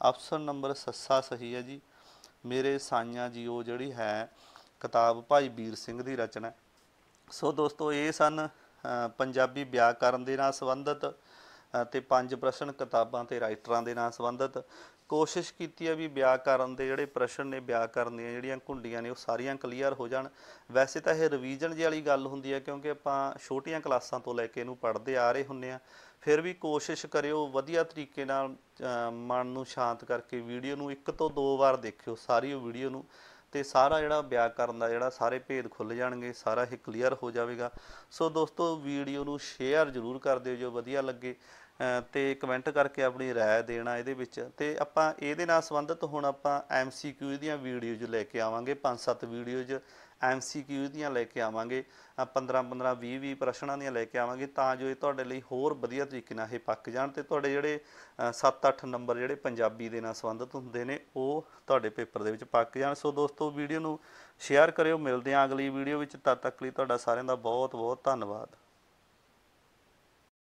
ਆਪਸ਼ਨ ਨੰਬਰ ਸੱਸਾ ਸਹੀ ਹੈ ਜੀ। ਮੇਰੇ ਸਾਈਆਂ ਜੀਓ ਜਿਹੜੀ ਹੈ ਕਿਤਾਬ ਭਾਈ ਵੀਰ ਸਿੰਘ ਦੀ ਰਚਨਾ। ਸੋ ਦੋਸਤੋ ਇਹ ਸਨ ਪੰਜਾਬੀ ਵਿਆਕਰਨ ਦੇ ਨਾਲ ਸੰਬੰਧਿਤ ਅਤੇ 5 ਪ੍ਰਸ਼ਨ ਕਿਤਾਬਾਂ ਤੇ ਰਾਈਟਰਾਂ ਦੇ ਨਾਲ ਸੰਬੰਧਿਤ। ਕੋਸ਼ਿਸ਼ ਕੀਤੀ ਹੈ ਵੀ ਵਿਆਕਰਨ ਦੇ ਜਿਹੜੇ ਪ੍ਰਸ਼ਨ ਨੇ, ਵਿਆਕਰਨ ਦੀਆਂ ਜਿਹੜੀਆਂ ਘੁੰਡੀਆਂ ਨੇ ਉਹ ਸਾਰੀਆਂ ਕਲੀਅਰ ਹੋ ਜਾਣ। ਵੈਸੇ ਤਾਂ ਇਹ ਰਿਵੀਜ਼ਨ ਜਿਹੀ ਵਾਲੀ ਗੱਲ ਹੁੰਦੀ ਹੈ, ਕਿਉਂਕਿ ਆਪਾਂ ਛੋਟੀਆਂ ਕਲਾਸਾਂ ਤੋਂ ਲੈ ਕੇ ਇਹਨੂੰ ਪੜ੍ਹਦੇ ਆ ਰਹੇ ਹੁੰਦੇ ਹਾਂ। ਫਿਰ ਵੀ ਕੋਸ਼ਿਸ਼ ਕਰਿਓ ਵਧੀਆ ਤਰੀਕੇ ਨਾਲ, ਮਨ ਨੂੰ ਸ਼ਾਂਤ ਕਰਕੇ ਵੀਡੀਓ ਨੂੰ 1 ਤੋਂ 2 ਵਾਰ ਦੇਖਿਓ ਸਾਰੀ ਉਹ ਵੀਡੀਓ ਨੂੰ, ਅਤੇ ਸਾਰਾ ਜਿਹੜਾ ਵਿਆਕਰਨ ਦਾ ਜਿਹੜਾ ਸਾਰੇ ਭੇਦ ਖੁੱਲ੍ਹ ਜਾਣਗੇ, ਸਾਰਾ ਇਹ ਕਲੀਅਰ ਹੋ ਜਾਵੇਗਾ। ਸੋ ਦੋਸਤੋ ਵੀਡੀਓ ਨੂੰ ਸ਼ੇਅਰ ਜ਼ਰੂਰ ਕਰ ਦਿਓ ਜੋ ਵਧੀਆ ਲੱਗੇ, ਅਤੇ ਕਮੈਂਟ ਕਰਕੇ ਆਪਣੀ ਰਾਏ ਦੇਣਾ ਇਹਦੇ ਵਿੱਚ। ਅਤੇ ਆਪਾਂ ਇਹਦੇ ਨਾਲ ਸੰਬੰਧਿਤ ਹੁਣ ਆਪਾਂ MCQ ਦੀਆਂ ਵੀਡੀਓਜ਼ ਲੈ ਕੇ ਆਵਾਂਗੇ, 5-7 ਵੀਡੀਓਜ਼ MCQ ਦੀਆਂ ਲੈ ਕੇ ਆਵਾਂਗੇ, 15-15 20-20 ਪ੍ਰਸ਼ਨਾਂ ਦੀਆਂ ਲੈ ਕੇ ਆਵਾਂਗੇ, ਤਾਂ ਜੋ ਇਹ ਤੁਹਾਡੇ ਲਈ ਹੋਰ ਵਧੀਆ ਤਰੀਕੇ ਨਾਲ ਇਹ ਪੱਕ ਜਾਣ ਅਤੇ ਤੁਹਾਡੇ ਜਿਹੜੇ 7-8 ਨੰਬਰ ਜਿਹੜੇ ਪੰਜਾਬੀ ਦੇ ਨਾਲ ਸੰਬੰਧਿਤ ਹੁੰਦੇ ਨੇ ਉਹ ਤੁਹਾਡੇ ਪੇਪਰ ਦੇ ਵਿੱਚ ਪੱਕ ਜਾਣ। ਸੋ ਦੋਸਤੋ ਵੀਡੀਓ ਨੂੰ ਸ਼ੇਅਰ ਕਰਿਓ। ਮਿਲਦੇ ਹਾਂ ਅਗਲੀ ਵੀਡੀਓ ਵਿੱਚ, ਤਦ ਤੱਕ ਲਈ ਤੁਹਾਡਾ ਸਾਰਿਆਂ ਦਾ ਬਹੁਤ ਬਹੁਤ ਧੰਨਵਾਦ।